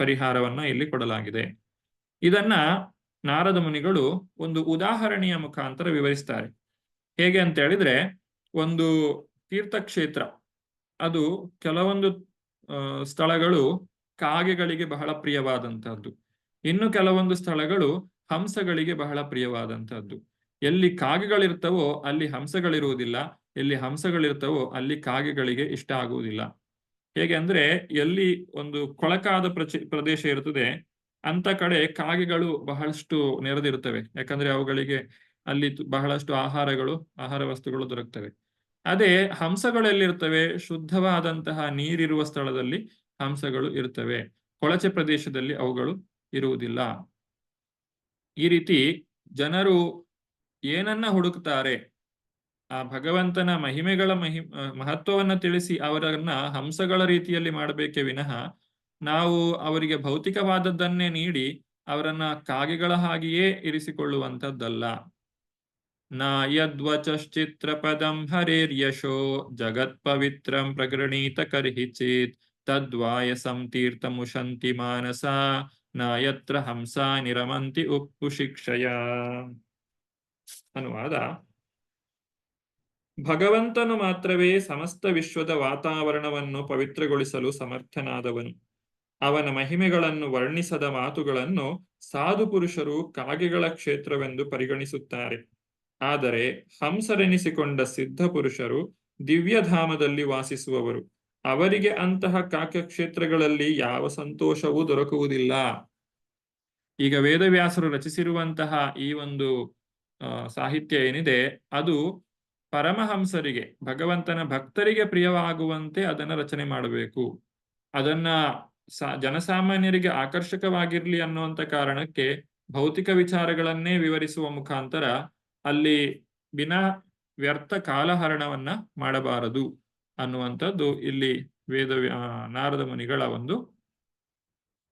ಪರಿಹಾರವನ್ನ ಇಲ್ಲಿ ಕೊಡಲಾಗಿದೆ. ಇದನ್ನ ನಾರದ ಮುನಿಗಳು ಒಂದು ಉದಾಹರಣೆಯ ಮುಖಾಂತರ ವಿವರಿಸ್ತಾರೆ. ಹೇಗೆ ಅಂತ ಹೇಳಿದ್ರೆ, ಒಂದು ತೀರ್ಥಕ್ಷೇತ್ರ, ಅದು ಕೆಲವೊಂದು ಸ್ಥಳಗಳು ಕಾಗೆಗಳಿಗೆ ಬಹಳ ಪ್ರಿಯವಾದಂತಹದ್ದು, ಇನ್ನು ಕೆಲವೊಂದು ಸ್ಥಳಗಳು ಹಂಸಗಳಿಗೆ ಬಹಳ ಪ್ರಿಯವಾದಂತಹದ್ದು. ಎಲ್ಲಿ ಕಾಗೆಗಳಿರ್ತವೋ ಅಲ್ಲಿ ಹಂಸಗಳಿರುವುದಿಲ್ಲ, ಎಲ್ಲಿ ಹಂಸಗಳಿರ್ತವೋ ಅಲ್ಲಿ ಕಾಗೆಗಳಿಗೆ ಇಷ್ಟ ಆಗುವುದಿಲ್ಲ. ಹೇಗೆ ಅಂದ್ರೆ, ಎಲ್ಲಿ ಒಂದು ಕೊಳಕಾದ ಪ್ರದೇಶ ಇರ್ತದೆ ಅಂತ ಕಡೆ ಕಾಗೆಗಳು ಬಹಳಷ್ಟು ನೆರೆದಿರ್ತವೆ. ಯಾಕಂದ್ರೆ ಅವುಗಳಿಗೆ ಅಲ್ಲಿ ಬಹಳಷ್ಟು ಆಹಾರ ವಸ್ತುಗಳು ದೊರಕ್ತವೆ. ಅದೇ ಹಂಸಗಳು ಎಲ್ಲಿರ್ತವೆ? ಶುದ್ಧವಾದಂತಹ ನೀರಿರುವ ಸ್ಥಳದಲ್ಲಿ ಹಂಸಗಳು ಇರ್ತವೆ, ಕೊಳಚೆ ಪ್ರದೇಶದಲ್ಲಿ ಅವುಗಳು ಇರುವುದಿಲ್ಲ. ಈ ರೀತಿ ಜನರು ಏನನ್ನ ಹುಡುಕ್ತಾರೆ? ಆ ಭಗವಂತನ ಮಹಿಮೆಗಳ ಮಹತ್ವವನ್ನ ತಿಳಿಸಿ ಅವರನ್ನ ಹಂಸಗಳ ರೀತಿಯಲ್ಲಿ ಮಾಡಬೇಕೇ ವಿನಃ ನಾವು ಅವರಿಗೆ ಭೌತಿಕವಾದದ್ದನ್ನೇ ನೀಡಿ ಅವರನ್ನ ಕಾಗೆಗಳ ಹಾಗೆಯೇ ಇರಿಸಿಕೊಳ್ಳುವಂಥದ್ದಲ್ಲ. ನ ಯದ್ವಚಶ್ಚಿತ್ರ ಪದಂ ಹರೇರ್ಯಶೋ ಜಗತ್ ಪವಿತ್ರಂ ಪ್ರಗೃಣೀತ ಕರ್ಹಿಚೇತ್ ತದ್ವಾಯಸಂ ತೀರ್ಥಮುಶಂತಿ ಮಾನಸ ನ ಯತ್ರ ಹಂಸ ನಿರಮಂತಿ ಉಪ್ಪು ಶಿಕ್ಷಯ. ಅನುವಾದ: ಭಗವಂತನು ಮಾತ್ರವೇ ಸಮಸ್ತ ವಿಶ್ವದ ವಾತಾವರಣವನ್ನು ಪವಿತ್ರಗೊಳಿಸಲು ಸಮರ್ಥನಾದವನು. ಅವನ ಮಹಿಮೆಗಳನ್ನು ವರ್ಣಿಸದ ಮಾತುಗಳನ್ನು ಸಾಧು ಪುರುಷರು ಕಾಗೆಗಳ ಕ್ಷೇತ್ರವೆಂದು ಪರಿಗಣಿಸುತ್ತಾರೆ. ಆದರೆ ಹಂಸರೆನಿಸಿಕೊಂಡ ಸಿದ್ಧ ಪುರುಷರು ದಿವ್ಯಧಾಮದಲ್ಲಿ ವಾಸಿಸುವವರು. ಅವರಿಗೆ ಅಂತಹ ಕಾಕಕ್ಷೇತ್ರಗಳಲ್ಲಿ ಯಾವ ಸಂತೋಷವೂ ದೊರಕುವುದಿಲ್ಲ. ಈಗ ವೇದವ್ಯಾಸರು ರಚಿಸಿರುವಂತಹ ಈ ಒಂದು ಸಾಹಿತ್ಯ ಏನಿದೆ ಅದು ಪರಮಹಂಸರಿಗೆ, ಭಗವಂತನ ಭಕ್ತರಿಗೆ ಪ್ರಿಯವಾಗುವಂತೆ ಅದನ್ನ ರಚನೆ ಮಾಡಬೇಕು. ಅದನ್ನ ಜನಸಾಮಾನ್ಯರಿಗೆ ಆಕರ್ಷಕವಾಗಿರ್ಲಿ ಅನ್ನುವಂಥ ಕಾರಣಕ್ಕೆ ಭೌತಿಕ ವಿಚಾರಗಳನ್ನೇ ವಿವರಿಸುವ ಮುಖಾಂತರ ಅಲ್ಲಿ ಬಿನಾ ವ್ಯರ್ಥ ಕಾಲಹರಣವನ್ನ ಮಾಡಬಾರದು ಅನ್ನುವಂಥದ್ದು ಇಲ್ಲಿ ನಾರದ ಮುನಿಗಳ ಒಂದು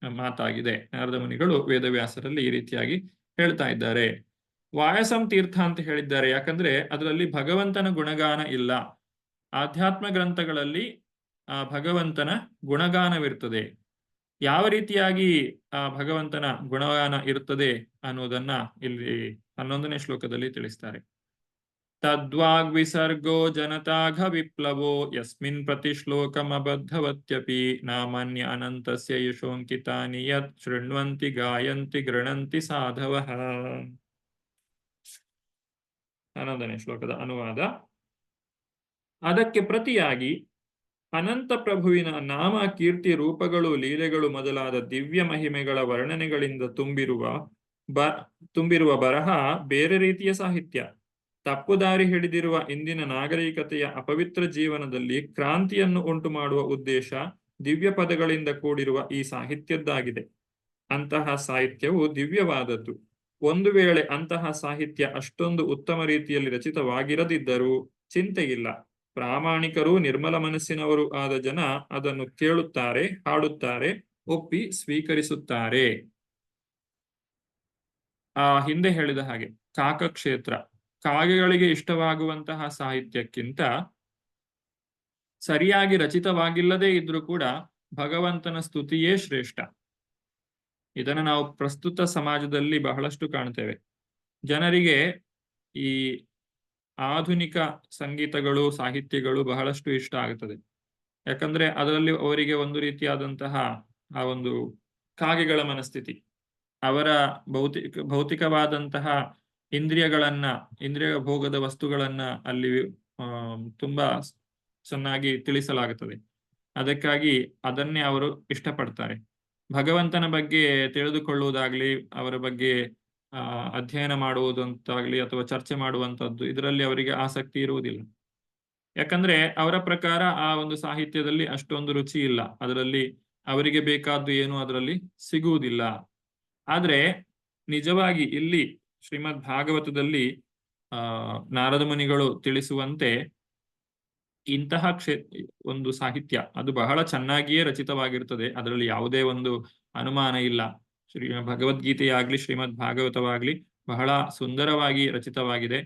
ಮಾತಾಗಿದೆ. ನಾರದ ಮುನಿಗಳು ವೇದವ್ಯಾಸರಲ್ಲಿ ಈ ರೀತಿಯಾಗಿ ಹೇಳ್ತಾ ಇದ್ದಾರೆ. ವಾಯಸಂ ತೀರ್ಥ ಅಂತ ಹೇಳಿದ್ದಾರೆ, ಯಾಕಂದ್ರೆ ಅದರಲ್ಲಿ ಭಗವಂತನ ಗುಣಗಾನ ಇಲ್ಲ. ಆಧ್ಯಾತ್ಮ ಗ್ರಂಥಗಳಲ್ಲಿ ಭಗವಂತನ ಗುಣಗಾನವಿರ್ತದೆ. ಯಾವ ರೀತಿಯಾಗಿ ಭಗವಂತನ ಗುಣಗಾನ ಇರುತ್ತದೆ ಅನ್ನೋದನ್ನ ಇಲ್ಲಿ 11ನೇ ಶ್ಲೋಕದಲ್ಲಿ ತಿಳಿಸ್ತಾರೆ. ತದ್ವಾಗ್ವಿಸರ್ಗೋ ಜನತಾಘ ವಿಪ್ಲವೋ ಯಸ್ಮಿನ್ ಪ್ರತಿ ಶ್ಲೋಕಮಬದ್ಧವತ್ಯಪಿ ನಾಮಾನ್ಯ ಅನಂತಸ್ಯ ಯಶೋಂಕಿತಾನಿ ಯತ್ ಶೃಣ್ವಂತಿ ಗಾಯಂತಿ ಗೃಣಂತಿ ಸಾಧವಃ. 11ನೇ ಶ್ಲೋಕದ ಅನುವಾದ. ಅದಕ್ಕೆ ಪ್ರತಿಯಾಗಿ ಅನಂತ ಪ್ರಭುವಿನ ನಾಮ, ಕೀರ್ತಿ, ರೂಪಗಳು, ಲೀಲೆಗಳು ಮೊದಲಾದ ದಿವ್ಯ ಮಹಿಮೆಗಳ ವರ್ಣನೆಗಳಿಂದ ತುಂಬಿರುವ ಬರಹ ಬೇರೆ ರೀತಿಯ ಸಾಹಿತ್ಯ. ತಪ್ಪುದಾರಿ ಹಿಡಿದಿರುವ ಇಂದಿನ ನಾಗರಿಕತೆಯ ಅಪವಿತ್ರ ಜೀವನದಲ್ಲಿ ಕ್ರಾಂತಿಯನ್ನು ಉಂಟು ಮಾಡುವ ಉದ್ದೇಶ ದಿವ್ಯ ಪದಗಳಿಂದ ಕೂಡಿರುವ ಈ ಸಾಹಿತ್ಯದ್ದಾಗಿದೆ. ಅಂತಹ ಸಾಹಿತ್ಯವು ದಿವ್ಯವಾದದ್ದು. ಒಂದು ವೇಳೆ ಅಂತಹ ಸಾಹಿತ್ಯ ಅಷ್ಟೊಂದು ಉತ್ತಮ ರೀತಿಯಲ್ಲಿ ರಚಿತವಾಗಿರದಿದ್ದರೂ ಚಿಂತೆಯಿಲ್ಲ. ಪ್ರಾಮಾಣಿಕರು, ನಿರ್ಮಲ ಮನಸ್ಸಿನವರು ಆದ ಜನ ಅದನ್ನು ಕೇಳುತ್ತಾರೆ, ಹಾಡುತ್ತಾರೆ, ಒಪ್ಪಿ ಸ್ವೀಕರಿಸುತ್ತಾರೆ. ಹಿಂದೆ ಹೇಳಿದ ಹಾಗೆ ಕಾಕಕ್ಷೇತ್ರ, ಕಾಗೆಗಳಿಗೆ ಇಷ್ಟವಾಗುವಂತಹ ಸಾಹಿತ್ಯಕ್ಕಿಂತ ಸರಿಯಾಗಿ ರಚಿತವಾಗಿಲ್ಲದೇ ಇದ್ರೂ ಕೂಡ ಭಗವಂತನ ಸ್ತುತಿಯೇ ಶ್ರೇಷ್ಠ. ಇದನ್ನು ನಾವು ಪ್ರಸ್ತುತ ಸಮಾಜದಲ್ಲಿ ಬಹಳಷ್ಟು ಕಾಣ್ತೇವೆ. ಜನರಿಗೆ ಈ ಆಧುನಿಕ ಸಂಗೀತಗಳು, ಸಾಹಿತ್ಯಗಳು ಬಹಳಷ್ಟು ಇಷ್ಟ ಆಗುತ್ತದೆ. ಯಾಕಂದ್ರೆ ಅದರಲ್ಲಿ ಅವರಿಗೆ ಒಂದು ರೀತಿಯಾದಂತಹ ಆ ಒಂದು ಕಾಗೆಗಳ ಮನಸ್ಥಿತಿ, ಅವರ ಭೌತಿಕವಾದಂತಹ ಇಂದ್ರಿಯ ಭೋಗದ ವಸ್ತುಗಳನ್ನ ಅಲ್ಲಿ ತುಂಬಾ ಚೆನ್ನಾಗಿ ತಿಳಿಸಲಾಗುತ್ತದೆ. ಅದಕ್ಕಾಗಿ ಅದನ್ನೇ ಅವರು ಇಷ್ಟಪಡ್ತಾರೆ. ಭಗವಂತನ ಬಗ್ಗೆ ತಿಳಿದುಕೊಳ್ಳುವುದಾಗ್ಲಿ, ಅವರ ಬಗ್ಗೆ ಅಧ್ಯಯನ ಮಾಡುವುದಂತಾಗ್ಲಿ ಅಥವಾ ಚರ್ಚೆ ಮಾಡುವಂಥದ್ದು ಇದರಲ್ಲಿ ಅವರಿಗೆ ಆಸಕ್ತಿ ಇರುವುದಿಲ್ಲ. ಯಾಕಂದ್ರೆ ಅವರ ಪ್ರಕಾರ ಆ ಒಂದು ಸಾಹಿತ್ಯದಲ್ಲಿ ಅಷ್ಟೊಂದು ರುಚಿ ಇಲ್ಲ, ಅದರಲ್ಲಿ ಅವರಿಗೆ ಬೇಕಾದ್ದು ಏನು ಅದರಲ್ಲಿ ಸಿಗುವುದಿಲ್ಲ. ಆದ್ರೆ ನಿಜವಾಗಿ ಇಲ್ಲಿ ಶ್ರೀಮದ್ ಭಾಗವತದಲ್ಲಿ ನಾರದ ಮುನಿಗಳು ತಿಳಿಸುವಂತೆ ಇಂತಹ ಒಂದು ಸಾಹಿತ್ಯ ಅದು ಬಹಳ ಚೆನ್ನಾಗಿಯೇ ರಚಿತವಾಗಿರ್ತದೆ. ಅದರಲ್ಲಿ ಯಾವುದೇ ಒಂದು ಅನುಮಾನ ಇಲ್ಲ. ಭಗವದ್ಗೀತೆಯಾಗ್ಲಿ ಶ್ರೀಮದ್ ಭಾಗವತವಾಗ್ಲಿ ಬಹಳ ಸುಂದರವಾಗಿ ರಚಿತವಾಗಿದೆ.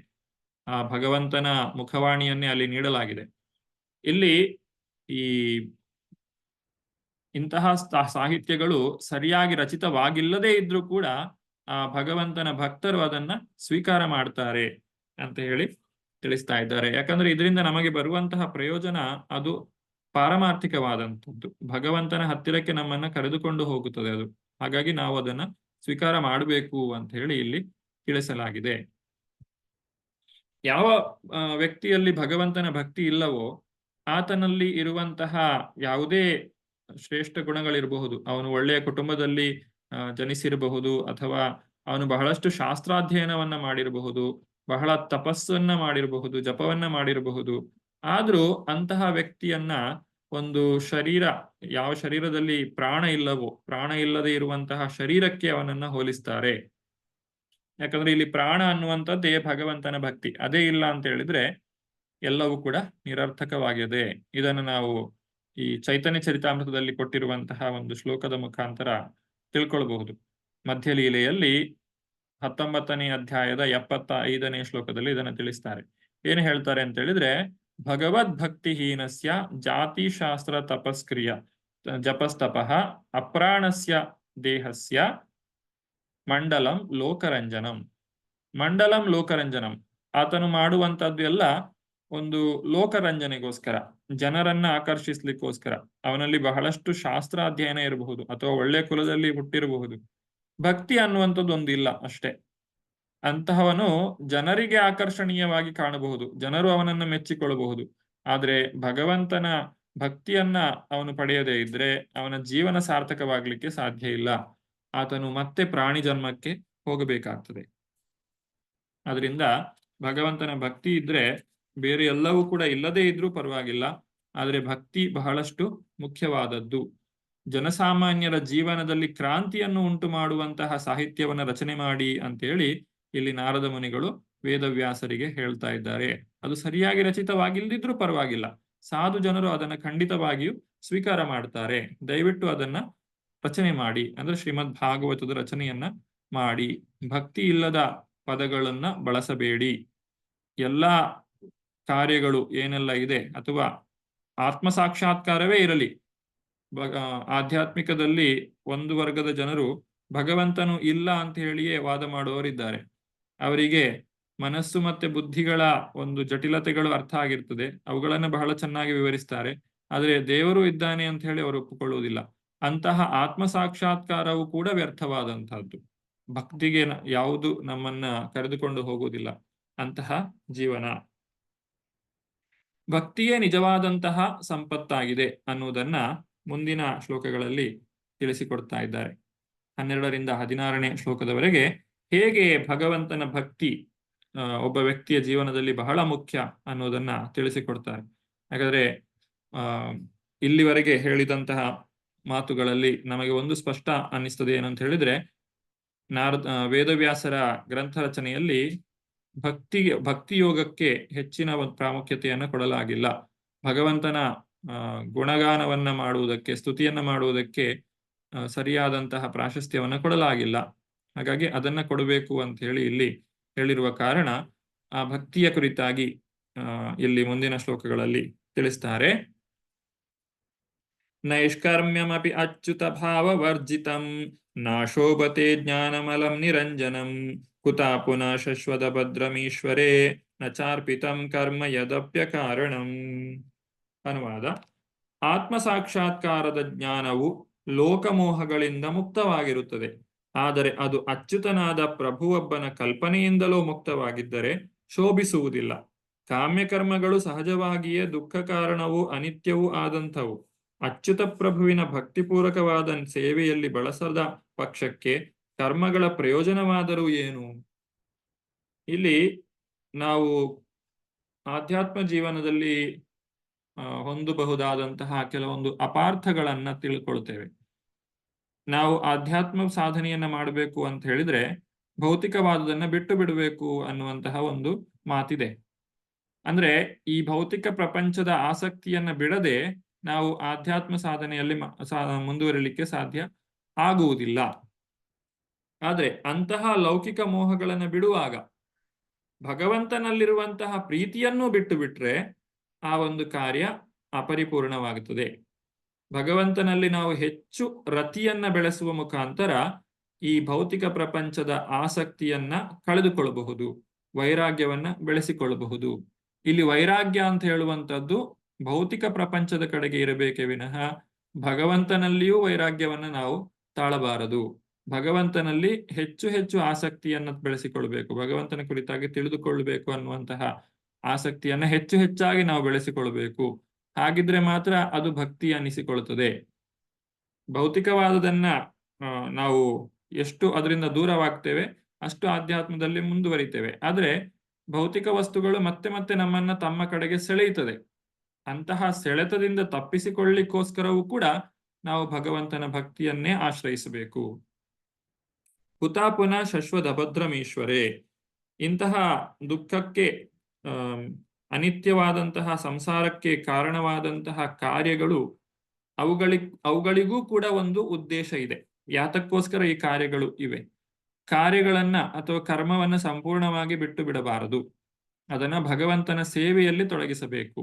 ಆ ಭಗವಂತನ ಮುಖವಾಣಿಯನ್ನೇ ಅಲ್ಲಿ ನೀಡಲಾಗಿದೆ. ಇಲ್ಲಿ ಈ ಇಂತಹ ಸಾಹಿತ್ಯಗಳು ಸರಿಯಾಗಿ ರಚಿತವಾಗಿಲ್ಲದೇ ಇದ್ರೂ ಕೂಡ ಆ ಭಗವಂತನ ಭಕ್ತರು ಅದನ್ನ ಸ್ವೀಕಾರ ಮಾಡ್ತಾರೆ ಅಂತ ಹೇಳಿ ತಿಳಿಸ್ತಾ ಇದ್ದಾರೆ. ಯಾಕಂದ್ರೆ ಇದರಿಂದ ನಮಗೆ ಬರುವಂತಹ ಪ್ರಯೋಜನ ಅದು ಪಾರಮಾರ್ಥಿಕವಾದಂಥದ್ದು, ಭಗವಂತನ ಹತ್ತಿರಕ್ಕೆ ನಮ್ಮನ್ನ ಕರೆದುಕೊಂಡು ಹೋಗುತ್ತದೆ ಅದು. ಹಾಗಾಗಿ ನಾವು ಅದನ್ನ ಸ್ವೀಕಾರ ಮಾಡಬೇಕು ಅಂತ ಹೇಳಿ ಇಲ್ಲಿ ತಿಳಿಸಲಾಗಿದೆ. ಯಾವ ವ್ಯಕ್ತಿಯಲ್ಲಿ ಭಗವಂತನ ಭಕ್ತಿ ಇಲ್ಲವೋ ಆತನಲ್ಲಿ ಇರುವಂತಹ ಯಾವುದೇ ಶ್ರೇಷ್ಠ ಗುಣಗಳಿರಬಹುದು, ಅವನು ಒಳ್ಳೆಯ ಕುಟುಂಬದಲ್ಲಿ ಜನಿಸಿರಬಹುದು, ಅಥವಾ ಅವನು ಬಹಳಷ್ಟು ಶಾಸ್ತ್ರಾಧ್ಯಯನವನ್ನ ಮಾಡಿರಬಹುದು, ಬಹಳ ತಪಸ್ಸನ್ನ ಮಾಡಿರಬಹುದು, ಜಪವನ್ನ ಮಾಡಿರಬಹುದು. ಆದ್ರೂ ಅಂತಹ ವ್ಯಕ್ತಿಯನ್ನ ಒಂದು ಯಾವ ಶರೀರದಲ್ಲಿ ಪ್ರಾಣ ಇಲ್ಲವೋ, ಪ್ರಾಣ ಇಲ್ಲದೆ ಇರುವಂತಹ ಶರೀರಕ್ಕೆ ಅವನನ್ನ ಹೋಲಿಸ್ತಾರೆ. ಯಾಕಂದ್ರೆ ಇಲ್ಲಿ ಪ್ರಾಣ ಅನ್ನುವಂಥದ್ದೇ ಭಗವಂತನ ಭಕ್ತಿ. ಅದೇ ಇಲ್ಲ ಅಂತ ಹೇಳಿದ್ರೆ ಎಲ್ಲವೂ ಕೂಡ ನಿರರ್ಥಕವಾಗಿದೆ. ಇದನ್ನು ನಾವು ಈ ಚೈತನ್ಯ ಚರಿತಾಮೃತದಲ್ಲಿ ಕೊಟ್ಟಿರುವಂತಹ ಒಂದು ಶ್ಲೋಕದ ಮುಖಾಂತರ ತಿಳ್ಕೊಳ್ಬಹುದು. ಮಧ್ಯಲೀಲೆಯಲ್ಲಿ 19ನೇ ಅಧ್ಯಾಯದ 75ನೇ ಶ್ಲೋಕದಲ್ಲಿ ಇದನ್ನು ತಿಳಿಸ್ತಾರೆ. ಏನು ಹೇಳ್ತಾರೆ ಅಂತ ಹೇಳಿದ್ರೆ, ಭಗವದ್ಭಕ್ತಿಹೀನಸ್ಯ ಜಾತಿ ಶಾಸ್ತ್ರ ತಪಸ್ಕ್ರಿಯ ಜಪಸ್ತಪಃ ಅಪ್ರಾಣಸ್ಯ ದೇಹಸ್ಯ ಮಂಡಲಂ ಲೋಕರಂಜನಂ. ಮಂಡಲಂ ಲೋಕರಂಜನಂ, ಆತನು ಮಾಡುವಂತದ್ದು ಎಲ್ಲ ಒಂದು ಲೋಕರಂಜನೆಗೋಸ್ಕರ, ಜನರನ್ನ ಆಕರ್ಷಿಸ್ಲಿಕ್ಕೋಸ್ಕರ. ಅವನಲ್ಲಿ ಬಹಳಷ್ಟು ಶಾಸ್ತ್ರಾಧ್ಯಯನ ಇರಬಹುದು ಅಥವಾ ಒಳ್ಳೆ ಕುಲದಲ್ಲಿ ಹುಟ್ಟಿರಬಹುದು, ಭಕ್ತಿ ಅನ್ನುವಂಥದ್ದು ಒಂದಿಲ್ಲ ಅಷ್ಟೇ. ಅಂತಹವನು ಜನರಿಗೆ ಆಕರ್ಷಣೀಯವಾಗಿ ಕಾಣಬಹುದು, ಜನರು ಅವನನ್ನು ಮೆಚ್ಚಿಕೊಳ್ಳಬಹುದು. ಆದ್ರೆ ಭಗವಂತನ ಭಕ್ತಿಯನ್ನ ಅವನು ಪಡೆಯದೇ ಇದ್ರೆ ಅವನ ಜೀವನ ಸಾರ್ಥಕವಾಗ್ಲಿಕ್ಕೆ ಸಾಧ್ಯ ಇಲ್ಲ. ಆತನು ಮತ್ತೆ ಪ್ರಾಣಿ ಜನ್ಮಕ್ಕೆ ಹೋಗಬೇಕಾಗ್ತದೆ. ಅದರಿಂದ ಭಗವಂತನ ಭಕ್ತಿ ಇದ್ರೆ ಬೇರೆ ಎಲ್ಲವೂ ಕೂಡ ಇಲ್ಲದೇ ಇದ್ರೂ ಪರವಾಗಿಲ್ಲ, ಆದರೆ ಭಕ್ತಿ ಬಹಳಷ್ಟು ಮುಖ್ಯವಾದದ್ದು. ಜನಸಾಮಾನ್ಯರ ಜೀವನದಲ್ಲಿ ಕ್ರಾಂತಿಯನ್ನು ಉಂಟು ಮಾಡುವಂತಹ ಸಾಹಿತ್ಯವನ್ನು ರಚನೆ ಮಾಡಿ ಅಂತೇಳಿ ಇಲ್ಲಿ ನಾರದ ಮುನಿಗಳು ವೇದವ್ಯಾಸರಿಗೆ ಹೇಳ್ತಾ ಇದ್ದಾರೆ. ಅದು ಸರಿಯಾಗಿ ರಚಿತವಾಗಿಲ್ಲದಿದ್ರೂ ಪರವಾಗಿಲ್ಲ, ಸಾಧು ಜನರು ಅದನ್ನು ಖಂಡಿತವಾಗಿಯೂ ಸ್ವೀಕಾರ ಮಾಡ್ತಾರೆ. ದಯವಿಟ್ಟು ಅದನ್ನ ರಚನೆ ಮಾಡಿ, ಅಂದ್ರೆ ಶ್ರೀಮದ್ ಭಾಗವತದ ರಚನೆಯನ್ನ ಮಾಡಿ. ಭಕ್ತಿ ಇಲ್ಲದ ಪದಗಳನ್ನ ಬಳಸಬೇಡಿ. ಎಲ್ಲ ಕಾರ್ಯಗಳು ಏನೆಲ್ಲ ಇದೆ, ಅಥವಾ ಆತ್ಮ ಸಾಕ್ಷಾತ್ಕಾರವೇ ಇರಲಿ, ಆಧ್ಯಾತ್ಮಿಕದಲ್ಲಿ ಒಂದು ವರ್ಗದ ಜನರು ಭಗವಂತನು ಇಲ್ಲ ಅಂತ ಹೇಳಿಯೇ ವಾದ ಮಾಡುವವರಿದ್ದಾರೆ. ಅವರಿಗೆ ಮನಸ್ಸು ಮತ್ತೆ ಬುದ್ಧಿಗಳ ಒಂದು ಜಟಿಲತೆಗಳು ಅರ್ಥ ಆಗಿರ್ತದೆ, ಅವುಗಳನ್ನು ಬಹಳ ಚೆನ್ನಾಗಿ ವಿವರಿಸ್ತಾರೆ. ಆದರೆ ದೇವರು ಇದ್ದಾನೆ ಅಂತ ಹೇಳಿ ಅವರು ಒಪ್ಪಿಕೊಳ್ಳುವುದಿಲ್ಲ. ಅಂತಹ ಆತ್ಮ ಸಾಕ್ಷಾತ್ಕಾರವು ಕೂಡ ವ್ಯರ್ಥವಾದಂತಹದ್ದು. ಭಕ್ತಿಗೆ ಯಾವುದು ನಮ್ಮನ್ನ ಕರೆದುಕೊಂಡು ಹೋಗುವುದಿಲ್ಲ ಅಂತಹ ಜೀವನ. ಭಕ್ತಿಯೇ ನಿಜವಾದಂತಹ ಸಂಪತ್ತಾಗಿದೆ ಅನ್ನುವುದನ್ನ ಮುಂದಿನ ಶ್ಲೋಕಗಳಲ್ಲಿ ತಿಳಿಸಿಕೊಡ್ತಾ ಇದ್ದಾರೆ. 12ರಿಂದ 16ನೇ ಶ್ಲೋಕದವರೆಗೆ ಹೇಗೆ ಭಗವಂತನ ಭಕ್ತಿ ಒಬ್ಬ ವ್ಯಕ್ತಿಯ ಜೀವನದಲ್ಲಿ ಬಹಳ ಮುಖ್ಯ ಅನ್ನೋದನ್ನ ತಿಳಿಸಿಕೊಡ್ತಾರೆ. ಯಾಕಂದ್ರೆ ಇಲ್ಲಿವರೆಗೆ ಹೇಳಿದಂತಹ ಮಾತುಗಳಲ್ಲಿ ನಮಗೆ ಒಂದು ಸ್ಪಷ್ಟ ಅನ್ನಿಸ್ತದೆ ಏನಂತ ಹೇಳಿದ್ರೆ, ವೇದವ್ಯಾಸರ ಗ್ರಂಥ ರಚನೆಯಲ್ಲಿ ಭಕ್ತಿ ಯೋಗಕ್ಕೆ ಹೆಚ್ಚಿನ ಒಂದು ಪ್ರಾಮುಖ್ಯತೆಯನ್ನು ಕೊಡಲಾಗಿಲ್ಲ. ಭಗವಂತನ ಗುಣಗಾನವನ್ನ ಮಾಡುವುದಕ್ಕೆ, ಸ್ತುತಿಯನ್ನ ಮಾಡುವುದಕ್ಕೆ ಸರಿಯಾದಂತಹ ಪ್ರಾಶಸ್ತ್ಯವನ್ನ ಕೊಡಲಾಗಿಲ್ಲ. ಹಾಗಾಗಿ ಅದನ್ನ ಕೊಡಬೇಕು ಅಂತ ಹೇಳಿ ಇಲ್ಲಿ ಹೇಳಿರುವ ಕಾರಣ ಆ ಭಕ್ತಿಯ ಕುರಿತಾಗಿ ಇಲ್ಲಿ ಮುಂದಿನ ಶ್ಲೋಕಗಳಲ್ಲಿ ತಿಳಿಸ್ತಾರೆ. ನೈಷ್ಕರ್ಮ್ಯಮಪಿ ಅಚ್ಯುತ ಭಾವವರ್ಜಿತಂ ನಾಶೋಭತೆ ಜ್ಞಾನಮಲಂ ನಿರಂಜನಂ ಕುತಾ ಪುನಃ ಶಶ್ವತ ಭದ್ರಮೀಶ್ವರೇ ನಚಾರ್ಪಿತಂ ಕರ್ಮ ಯದಪ್ಯ ಕಾರಣಂ. ಅನುವಾದ: ಆತ್ಮ ಸಾಕ್ಷಾತ್ಕಾರದ ಜ್ಞಾನವು ಲೋಕಮೋಹಗಳಿಂದ ಮುಕ್ತವಾಗಿರುತ್ತದೆ. ಆದರೆ ಅದು ಅಚ್ಯುತನಾದ ಪ್ರಭುವೊಬ್ಬನ ಕಲ್ಪನೆಯಿಂದಲೂ ಮುಕ್ತವಾಗಿದ್ದರೆ ಶೋಭಿಸುವುದಿಲ್ಲ. ಕಾಮ್ಯಕರ್ಮಗಳು ಸಹಜವಾಗಿಯೇ ದುಃಖ ಕಾರಣವೂ ಅನಿತ್ಯವೂ ಆದಂಥವು. ಅಚ್ಯುತ ಪ್ರಭುವಿನ ಭಕ್ತಿಪೂರ್ವಕವಾದ ಸೇವೆಯಲ್ಲಿ ಬಳಸದ ಪಕ್ಷಕ್ಕೆ ಕರ್ಮಗಳ ಪ್ರಯೋಜನವಾದರೂ ಏನು? ಇಲ್ಲಿ ನಾವು ಆಧ್ಯಾತ್ಮ ಜೀವನದಲ್ಲಿ ಹೊಂದಬಹುದಾದಂತಹ ಕೆಲವೊಂದು ಅಪಾರ್ಥಗಳನ್ನ ತಿಳ್ಕೊಳ್ತೇವೆ. ನಾವು ಆಧ್ಯಾತ್ಮ ಸಾಧನೆಯನ್ನ ಮಾಡಬೇಕು ಅಂತ ಹೇಳಿದ್ರೆ ಭೌತಿಕವಾದದನ್ನ ಬಿಟ್ಟು ಬಿಡಬೇಕು ಅನ್ನುವಂತಹ ಒಂದು ಮಾತಿದೆ. ಅಂದ್ರೆ ಈ ಭೌತಿಕ ಪ್ರಪಂಚದ ಆಸಕ್ತಿಯನ್ನ ಬಿಡದೆ ನಾವು ಆಧ್ಯಾತ್ಮ ಸಾಧನೆಯಲ್ಲಿ ಮುಂದುವರಿಲಿಕ್ಕೆ ಸಾಧ್ಯ ಆಗುವುದಿಲ್ಲ. ಆದ್ರೆ ಅಂತಹ ಲೌಕಿಕ ಮೋಹಗಳನ್ನು ಬಿಡುವಾಗ ಭಗವಂತನಲ್ಲಿರುವಂತಹ ಪ್ರೀತಿಯನ್ನೂ ಬಿಟ್ಟು ಬಿಟ್ರೆ ಆ ಒಂದು ಕಾರ್ಯ ಅಪರಿಪೂರ್ಣವಾಗುತ್ತದೆ. ಭಗವಂತನಲ್ಲಿ ನಾವು ಹೆಚ್ಚು ರತಿಯನ್ನ ಬೆಳೆಸುವ ಮುಖಾಂತರ ಈ ಭೌತಿಕ ಪ್ರಪಂಚದ ಆಸಕ್ತಿಯನ್ನ ಕಳೆದುಕೊಳ್ಳಬಹುದು, ವೈರಾಗ್ಯವನ್ನ ಬೆಳೆಸಿಕೊಳ್ಳಬಹುದು. ಇಲ್ಲಿ ವೈರಾಗ್ಯ ಅಂತ ಹೇಳುವಂಥದ್ದು ಭೌತಿಕ ಪ್ರಪಂಚದ ಕಡೆಗೆ ಇರಬೇಕೇ ವಿನಃ ಭಗವಂತನಲ್ಲಿಯೂ ವೈರಾಗ್ಯವನ್ನ ನಾವು ತಾಳಬಾರದು. ಭಗವಂತನಲ್ಲಿ ಹೆಚ್ಚು ಹೆಚ್ಚು ಆಸಕ್ತಿಯನ್ನ ಬೆಳೆಸಿಕೊಳ್ಬೇಕು, ಭಗವಂತನ ಕುರಿತಾಗಿ ತಿಳಿದುಕೊಳ್ಳಬೇಕು ಅನ್ನುವಂತಹ ಆಸಕ್ತಿಯನ್ನ ಹೆಚ್ಚು ಹೆಚ್ಚಾಗಿ ನಾವು ಬೆಳೆಸಿಕೊಳ್ಬೇಕು. ಹಾಗಿದ್ರೆ ಮಾತ್ರ ಅದು ಭಕ್ತಿ ಅನ್ನಿಸಿಕೊಳ್ಳುತ್ತದೆ. ಭೌತಿಕವಾದದನ್ನ ನಾವು ಎಷ್ಟು ಅದರಿಂದ ದೂರವಾಗ್ತೇವೆ ಅಷ್ಟು ಆಧ್ಯಾತ್ಮದಲ್ಲಿ ಮುಂದುವರಿತೇವೆ. ಆದ್ರೆ ಭೌತಿಕ ವಸ್ತುಗಳು ಮತ್ತೆ ಮತ್ತೆ ನಮ್ಮನ್ನ ತಮ್ಮ ಕಡೆಗೆ ಸೆಳೆಯುತ್ತದೆ. ಅಂತಹ ಸೆಳೆತದಿಂದ ತಪ್ಪಿಸಿಕೊಳ್ಳಿಕ್ಕೋಸ್ಕರವೂ ಕೂಡ ನಾವು ಭಗವಂತನ ಭಕ್ತಿಯನ್ನೇ ಆಶ್ರಯಿಸಬೇಕು. ಕುತಾ ಪುನಃ ಶಶ್ವತ ಭದ್ರಮೀಶ್ವರೇ. ಇಂತಹ ದುಃಖಕ್ಕೆ ಅನಿತ್ಯವಾದಂತಹ ಸಂಸಾರಕ್ಕೆ ಕಾರಣವಾದಂತಹ ಕಾರ್ಯಗಳು ಅವುಗಳಿಗೂ ಕೂಡ ಒಂದು ಉದ್ದೇಶ ಇದೆ. ಯಾತಕ್ಕೋಸ್ಕರ ಈ ಕಾರ್ಯಗಳು ಇವೆ? ಕಾರ್ಯಗಳನ್ನ ಅಥವಾ ಕರ್ಮವನ್ನ ಸಂಪೂರ್ಣವಾಗಿ ಬಿಟ್ಟು ಬಿಡಬಾರದು, ಅದನ್ನ ಭಗವಂತನ ಸೇವೆಯಲ್ಲಿ ತೊಡಗಿಸಬೇಕು.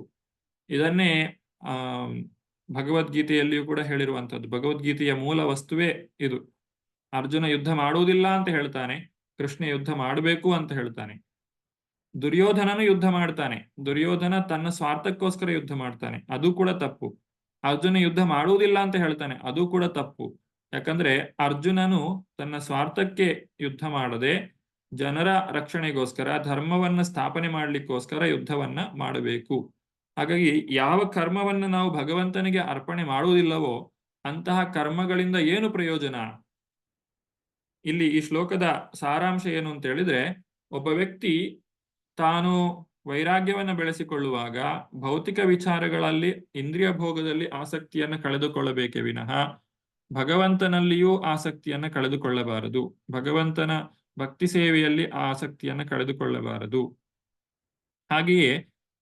ಇದನ್ನೇ ಭಗವದ್ಗೀತೆಯಲ್ಲಿಯೂ ಕೂಡ ಹೇಳಿರುವಂಥದ್ದು. ಭಗವದ್ಗೀತೆಯ ಮೂಲ ವಸ್ತುವೇ ಇದು. ಅರ್ಜುನ ಯುದ್ಧ ಮಾಡುವುದಿಲ್ಲ ಅಂತ ಹೇಳ್ತಾನೆ, ಕೃಷ್ಣ ಯುದ್ಧ ಮಾಡಬೇಕು ಅಂತ ಹೇಳ್ತಾನೆ. ದುರ್ಯೋಧನನು ಯುದ್ಧ ಮಾಡ್ತಾನೆ, ದುರ್ಯೋಧನ ತನ್ನ ಸ್ವಾರ್ಥಕ್ಕೋಸ್ಕರ ಯುದ್ಧ ಮಾಡ್ತಾನೆ, ಅದು ಕೂಡ ತಪ್ಪು. ಅರ್ಜುನ ಯುದ್ಧ ಮಾಡುವುದಿಲ್ಲ ಅಂತ ಹೇಳ್ತಾನೆ, ಅದು ಕೂಡ ತಪ್ಪು. ಯಾಕಂದ್ರೆ ಅರ್ಜುನನು ತನ್ನ ಸ್ವಾರ್ಥಕ್ಕೆ ಯುದ್ಧ ಮಾಡದೆ ಜನರ ರಕ್ಷಣೆಗೋಸ್ಕರ, ಧರ್ಮವನ್ನ ಸ್ಥಾಪನೆ ಮಾಡ್ಲಿಕ್ಕೋಸ್ಕರ ಯುದ್ಧವನ್ನ ಮಾಡಬೇಕು. ಹಾಗಾಗಿ ಯಾವ ಕರ್ಮವನ್ನ ನಾವು ಭಗವಂತನಿಗೆ ಅರ್ಪಣೆ ಮಾಡುವುದಿಲ್ಲವೋ ಅಂತಹ ಕರ್ಮಗಳಿಂದ ಏನು ಪ್ರಯೋಜನ? ಇಲ್ಲಿ ಈ ಶ್ಲೋಕದ ಸಾರಾಂಶ ಏನು ಅಂತ ಹೇಳಿದ್ರೆ, ಒಬ್ಬ ವ್ಯಕ್ತಿ ತಾನು ವೈರಾಗ್ಯವನ್ನು ಬೆಳೆಸಿಕೊಳ್ಳುವಾಗ ಭೌತಿಕ ವಿಚಾರಗಳಲ್ಲಿ ಇಂದ್ರಿಯ ಭೋಗದಲ್ಲಿ ಆಸಕ್ತಿಯನ್ನು ಕಳೆದುಕೊಳ್ಳಬೇಕೇ ವಿನಃ ಭಗವಂತನಲ್ಲಿಯೂ ಆಸಕ್ತಿಯನ್ನು ಕಳೆದುಕೊಳ್ಳಬಾರದು. ಭಗವಂತನ ಭಕ್ತಿ ಸೇವೆಯಲ್ಲಿ ಆಸಕ್ತಿಯನ್ನು ಕಳೆದುಕೊಳ್ಳಬಾರದು. ಹಾಗೆಯೇ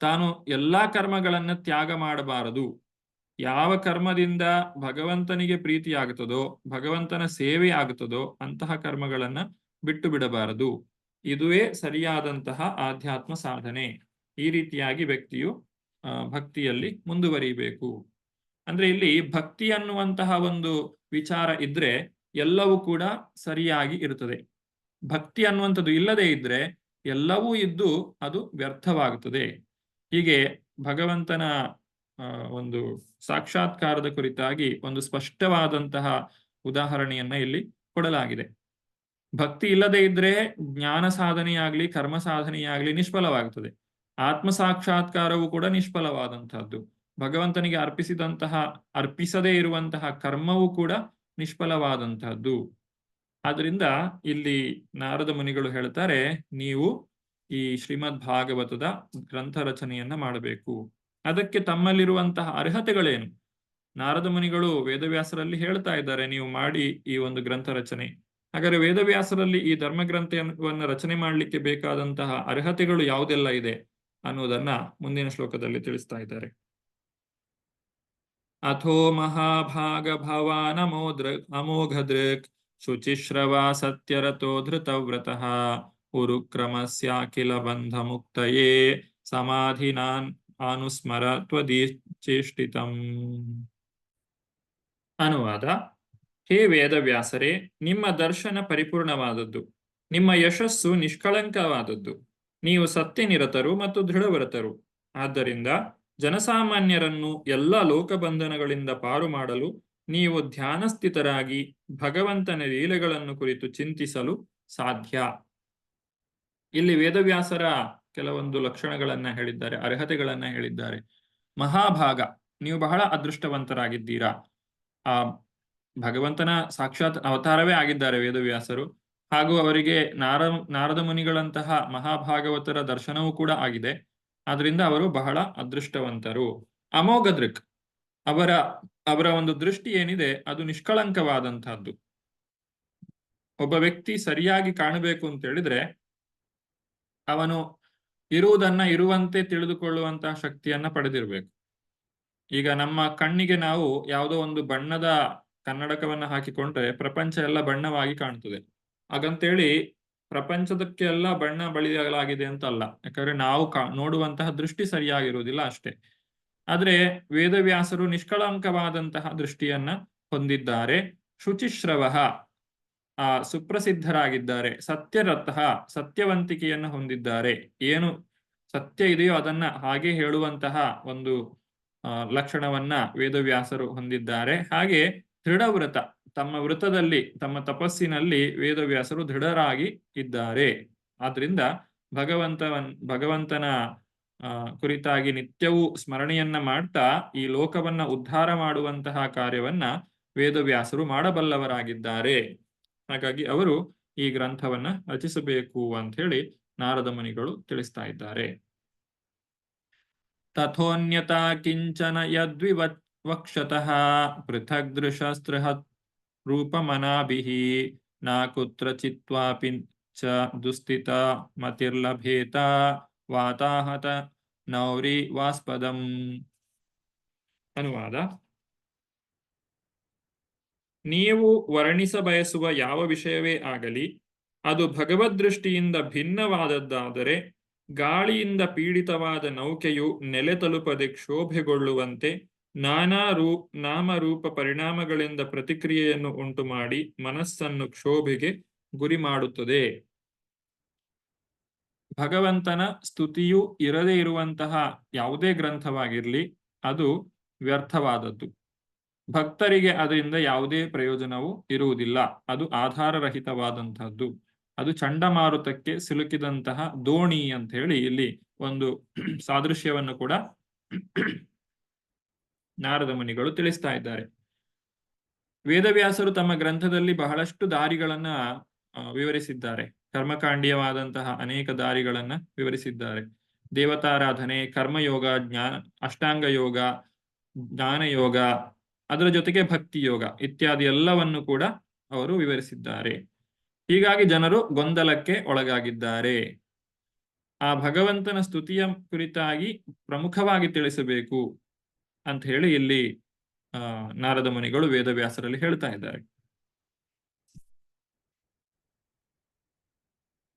ತಾನು ಎಲ್ಲಾ ಕರ್ಮಗಳನ್ನ ತ್ಯಾಗ ಮಾಡಬಾರದು. ಯಾವ ಕರ್ಮದಿಂದ ಭಗವಂತನಿಗೆ ಪ್ರೀತಿಯಾಗುತ್ತದೋ, ಭಗವಂತನ ಸೇವೆ ಆಗುತ್ತದೋ ಅಂತಹ ಕರ್ಮಗಳನ್ನ ಬಿಟ್ಟು ಬಿಡಬಾರದು. ಇದುವೇ ಸರಿಯಾದಂತಹ ಆಧ್ಯಾತ್ಮ ಸಾಧನೆ. ಈ ರೀತಿಯಾಗಿ ವ್ಯಕ್ತಿಯು ಭಕ್ತಿಯಲ್ಲಿ ಮುಂದುವರಿಬೇಕು. ಅಂದ್ರೆ ಇಲ್ಲಿ ಭಕ್ತಿ ಅನ್ನುವಂತಹ ಒಂದು ವಿಚಾರ ಇದ್ರೆ ಎಲ್ಲವೂ ಕೂಡ ಸರಿಯಾಗಿ ಇರುತ್ತದೆ. ಭಕ್ತಿ ಅನ್ನುವಂಥದ್ದು ಇಲ್ಲದೆ ಇದ್ರೆ ಎಲ್ಲವೂ ಇದ್ದು ಅದು ವ್ಯರ್ಥವಾಗುತ್ತದೆ. ಹೀಗೆ ಭಗವಂತನ ಒಂದು ಸಾಕ್ಷಾತ್ಕಾರದ ಕುರಿತಾಗಿ ಒಂದು ಸ್ಪಷ್ಟವಾದಂತಹ ಉದಾಹರಣೆಯನ್ನ ಇಲ್ಲಿ ಕೊಡಲಾಗಿದೆ. ಭಕ್ತಿ ಇಲ್ಲದೆ ಇದ್ರೆ ಜ್ಞಾನ ಸಾಧನೆಯಾಗ್ಲಿ ಕರ್ಮ ಸಾಧನೆಯಾಗ್ಲಿ ನಿಷ್ಫಲವಾಗುತ್ತದೆ. ಆತ್ಮ ಸಾಕ್ಷಾತ್ಕಾರವು ಕೂಡ ನಿಷ್ಫಲವಾದಂತಹದ್ದು. ಭಗವಂತನಿಗೆ ಅರ್ಪಿಸದೇ ಇರುವಂತಹ ಕರ್ಮವೂ ಕೂಡ ನಿಷ್ಫಲವಾದಂತಹದ್ದು. ಆದ್ರಿಂದ ಇಲ್ಲಿ ನಾರದ ಮುನಿಗಳು ಹೇಳ್ತಾರೆ, ನೀವು ಈ ಶ್ರೀಮದ್ ಭಾಗವತದ ಗ್ರಂಥ ರಚನೆಯನ್ನ ಮಾಡಬೇಕು. ಅದಕ್ಕೆ ತಮ್ಮಲ್ಲಿರುವಂತಹ ಅರ್ಹತೆಗಳೇನು? ನಾರದ ಮುನಿಗಳು ವೇದವ್ಯಾಸರಲ್ಲಿ ಹೇಳ್ತಾ ಇದ್ದಾರೆ, ನೀವು ಮಾಡಿ ಈ ಒಂದು ಗ್ರಂಥ ರಚನೆ. ಹಾಗಾದ್ರೆ ವೇದವ್ಯಾಸರಲ್ಲಿ ಈ ಧರ್ಮ ಗ್ರಂಥವನ್ನು ರಚನೆ ಮಾಡಲಿಕ್ಕೆ ಬೇಕಾದಂತಹ ಅರ್ಹತೆಗಳು ಯಾವುದೆಲ್ಲ ಇದೆ ಅನ್ನೋದನ್ನ ಮುಂದಿನ ಶ್ಲೋಕದಲ್ಲಿ ತಿಳಿಸ್ತಾ ಇದ್ದಾರೆ. ಅಥೋ ಮಹಾಭಾಗ ಭವಾನ್ ಅಮೋಘದೃಕ್ ಶುಚಿಶ್ರವ ಸತ್ಯರಥೋ ಧೃತವ್ರತಃ ಉರುಕ್ರಮಸ್ಯಾಖಿಲ ಬಂಧ ಮುಕ್ತಯೇ ಸಮಾಧಿನಾನ್ ಅನುಸ್ಮರ ತ್ವದೀಚೇಷ್ಟಿತಂ. ಅನುವಾದ: ಹೇ ವೇದವ್ಯಾಸರೇ, ನಿಮ್ಮ ದರ್ಶನ ಪರಿಪೂರ್ಣವಾದದ್ದು, ನಿಮ್ಮ ಯಶಸ್ಸು ನಿಷ್ಕಳಂಕವಾದದ್ದು. ನೀವು ಸತ್ಯನಿರತರು ಮತ್ತು ದೃಢವ್ರತರು. ಆದ್ದರಿಂದ ಜನಸಾಮಾನ್ಯರನ್ನು ಎಲ್ಲ ಲೋಕಬಂಧನಗಳಿಂದ ಪಾರು ಮಾಡಲು ನೀವು ಧ್ಯಾನಸ್ಥಿತರಾಗಿ ಭಗವಂತನ ಲೀಲೆಗಳನ್ನು ಕುರಿತು ಚಿಂತಿಸಲು ಸಾಧ್ಯ. ಇಲ್ಲಿ ವೇದವ್ಯಾಸರ ಕೆಲವೊಂದು ಲಕ್ಷಣಗಳನ್ನ ಹೇಳಿದ್ದಾರೆ, ಅರ್ಹತೆಗಳನ್ನ ಹೇಳಿದ್ದಾರೆ. ಮಹಾಭಾಗ, ನೀವು ಬಹಳ ಅದೃಷ್ಟವಂತರಾಗಿದ್ದೀರಾ. ಆ ಭಗವಂತನ ಸಾಕ್ಷಾತ್ ಅವತಾರವೇ ಆಗಿದ್ದಾರೆ ವೇದವ್ಯಾಸರು. ಹಾಗೂ ಅವರಿಗೆ ನಾರದ ಮುನಿಗಳಂತಹ ಮಹಾಭಾಗವತರ ದರ್ಶನವೂ ಕೂಡ ಆಗಿದೆ. ಆದ್ರಿಂದ ಅವರು ಬಹಳ ಅದೃಷ್ಟವಂತರು. ಅಮೋಘ ದೃಕ್, ಅವರ ಒಂದು ದೃಷ್ಟಿ ಏನಿದೆ ಅದು ನಿಷ್ಕಳಂಕವಾದಂತಹದ್ದು. ಒಬ್ಬ ವ್ಯಕ್ತಿ ಸರಿಯಾಗಿ ಕಾಣಬೇಕು ಅಂತ ಹೇಳಿದ್ರೆ ಅವನು ಇರುವುದನ್ನ ಇರುವಂತೆ ತಿಳಿದುಕೊಳ್ಳುವಂತಹ ಶಕ್ತಿಯನ್ನ ಪಡೆದಿರಬೇಕು. ಈಗ ನಮ್ಮ ಕಣ್ಣಿಗೆ ನಾವು ಯಾವುದೋ ಒಂದು ಬಣ್ಣದ ಕನ್ನಡಕವನ್ನ ಹಾಕಿಕೊಂಡ್ರೆ ಪ್ರಪಂಚ ಎಲ್ಲ ಬಣ್ಣವಾಗಿ ಕಾಣ್ತದೆ. ಹಾಗಂತೇಳಿ ಪ್ರಪಂಚದಕ್ಕೆ ಎಲ್ಲ ಬಣ್ಣ ಬಳಿಯಲಾಗಿದೆ ಅಂತ ಅಲ್ಲ. ಯಾಕಂದ್ರೆ ನಾವು ನೋಡುವಂತಹ ದೃಷ್ಟಿ ಸರಿಯಾಗಿರುವುದಿಲ್ಲ ಅಷ್ಟೇ. ಆದ್ರೆ ವೇದವ್ಯಾಸರು ನಿಷ್ಕಳಂಕವಾದಂತಹ ದೃಷ್ಟಿಯನ್ನ ಹೊಂದಿದ್ದಾರೆ. ಶುಚಿಶ್ರವ, ಸುಪ್ರಸಿದ್ಧರಾಗಿದ್ದಾರೆ. ಸತ್ಯರಥಃ, ಸತ್ಯವಂತಿಕೆಯನ್ನು ಹೊಂದಿದ್ದಾರೆ. ಏನು ಸತ್ಯ ಇದೆಯೋ ಅದನ್ನ ಹಾಗೆ ಹೇಳುವಂತಹ ಒಂದು ಲಕ್ಷಣವನ್ನ ವೇದವ್ಯಾಸರು ಹೊಂದಿದ್ದಾರೆ. ಹಾಗೆ ದೃಢವ್ರತ, ತಮ್ಮ ವೃತದಲ್ಲಿ ತಮ್ಮ ತಪಸ್ಸಿನಲ್ಲಿ ವೇದವ್ಯಾಸರು ದೃಢರಾಗಿ ಇದ್ದಾರೆ. ಆದ್ರಿಂದ ಭಗವಂತನ ಕುರಿತಾಗಿ ನಿತ್ಯವೂ ಸ್ಮರಣೆಯನ್ನ ಮಾಡ್ತಾ ಈ ಲೋಕವನ್ನ ಉದ್ಧಾರ ಮಾಡುವಂತಹ ಕಾರ್ಯವನ್ನ ವೇದವ್ಯಾಸರು ಮಾಡಬಲ್ಲವರಾಗಿದ್ದಾರೆ. ಹಾಗಾಗಿ ಅವರು ಈ ಗ್ರಂಥವನ್ನ ರಚಿಸಬೇಕು ಅಂತ ಹೇಳಿ ನಾರದ ಮುನಿಗಳು ತಿಳಿಸ್ತಾ ಇದ್ದಾರೆ. ತಥೋನ್ಯತಾ ಕಿಂಚನ ಯದ್ವಿವಕ್ಷತಃ ಪೃಥಗ್ ದೃಶಸ್ತ್ರಿಹತ್ ರೂಪಮನಾಭಿಃ ನ ಕುತ್ರಚಿತ್ವಾಪಿ ಚ ದುಸ್ಥಿತ ಮತಿರ್ಲಭೇತ ವಾತಾಹತ ನೌರಿ ವಾಸ್ಪದಂ. ಅನುವಾದ: ನೀವು ವರ್ಣಿಸ ಬಯಸುವ ಯಾವ ವಿಷಯವೇ ಆಗಲಿ ಅದು ಭಗವದ್ದೃಷ್ಟಿಯಿಂದ ಭಿನ್ನವಾದದ್ದಾದರೆ ಗಾಳಿಯಿಂದ ಪೀಡಿತವಾದ ನೌಕೆಯು ನೆಲೆ ತಲುಪದೆ ಕ್ಷೋಭೆಗೊಳ್ಳುವಂತೆ ನಾಮರೂಪ ಪರಿಣಾಮಗಳಿಂದ ಪ್ರತಿಕ್ರಿಯೆಯನ್ನು ಉಂಟು ಮಾಡಿ ಮನಸ್ಸನ್ನು ಕ್ಷೋಭೆಗೆ ಗುರಿ ಮಾಡುತ್ತದೆ. ಭಗವಂತನ ಸ್ತುತಿಯು ಇರದೇ ಇರುವಂತಹ ಯಾವುದೇ ಗ್ರಂಥವಾಗಿರಲಿ ಅದು ವ್ಯರ್ಥವಾದದ್ದು. ಭಕ್ತರಿಗೆ ಅದರಿಂದ ಯಾವುದೇ ಪ್ರಯೋಜನವೂ ಇರುವುದಿಲ್ಲ. ಅದು ಆಧಾರರಹಿತವಾದಂತಹದ್ದು. ಅದು ಚಂಡಮಾರುತಕ್ಕೆ ಸಿಲುಕಿದಂತಹ ದೋಣಿ ಅಂತ ಹೇಳಿ ಇಲ್ಲಿ ಒಂದು ಸಾದೃಶ್ಯವನ್ನು ಕೂಡ ನಾರದ ಮುನಿಗಳು ತಿಳಿಸ್ತಾ ಇದ್ದಾರೆ. ವೇದವ್ಯಾಸರು ತಮ್ಮ ಗ್ರಂಥದಲ್ಲಿ ಬಹಳಷ್ಟು ದಾರಿಗಳನ್ನ ವಿವರಿಸಿದ್ದಾರೆ. ಕರ್ಮಕಾಂಡೀಯವಾದಂತಹ ಅನೇಕ ದಾರಿಗಳನ್ನ ವಿವರಿಸಿದ್ದಾರೆ. ದೇವತಾರಾಧನೆ, ಕರ್ಮಯೋಗ, ಅಷ್ಟಾಂಗ ಯೋಗ, ಜ್ಞಾನಯೋಗ, ಅದರ ಜೊತೆಗೆ ಭಕ್ತಿ ಯೋಗ ಇತ್ಯಾದಿ ಎಲ್ಲವನ್ನು ಕೂಡ ಅವರು ವಿವರಿಸಿದ್ದಾರೆ. ಹೀಗಾಗಿ ಜನರು ಗೊಂದಲಕ್ಕೆ ಒಳಗಾಗಿದ್ದಾರೆ. ಆ ಭಗವಂತನ ಸ್ತುತಿಯ ಕುರಿತಾಗಿ ಪ್ರಮುಖವಾಗಿ ತಿಳಿಸಬೇಕು ಅಂತ ಹೇಳಿ ಇಲ್ಲಿ ನಾರದ ಮುನಿಗಳು ವೇದವ್ಯಾಸರಲ್ಲಿ ಹೇಳ್ತಾ ಇದ್ದಾರೆ.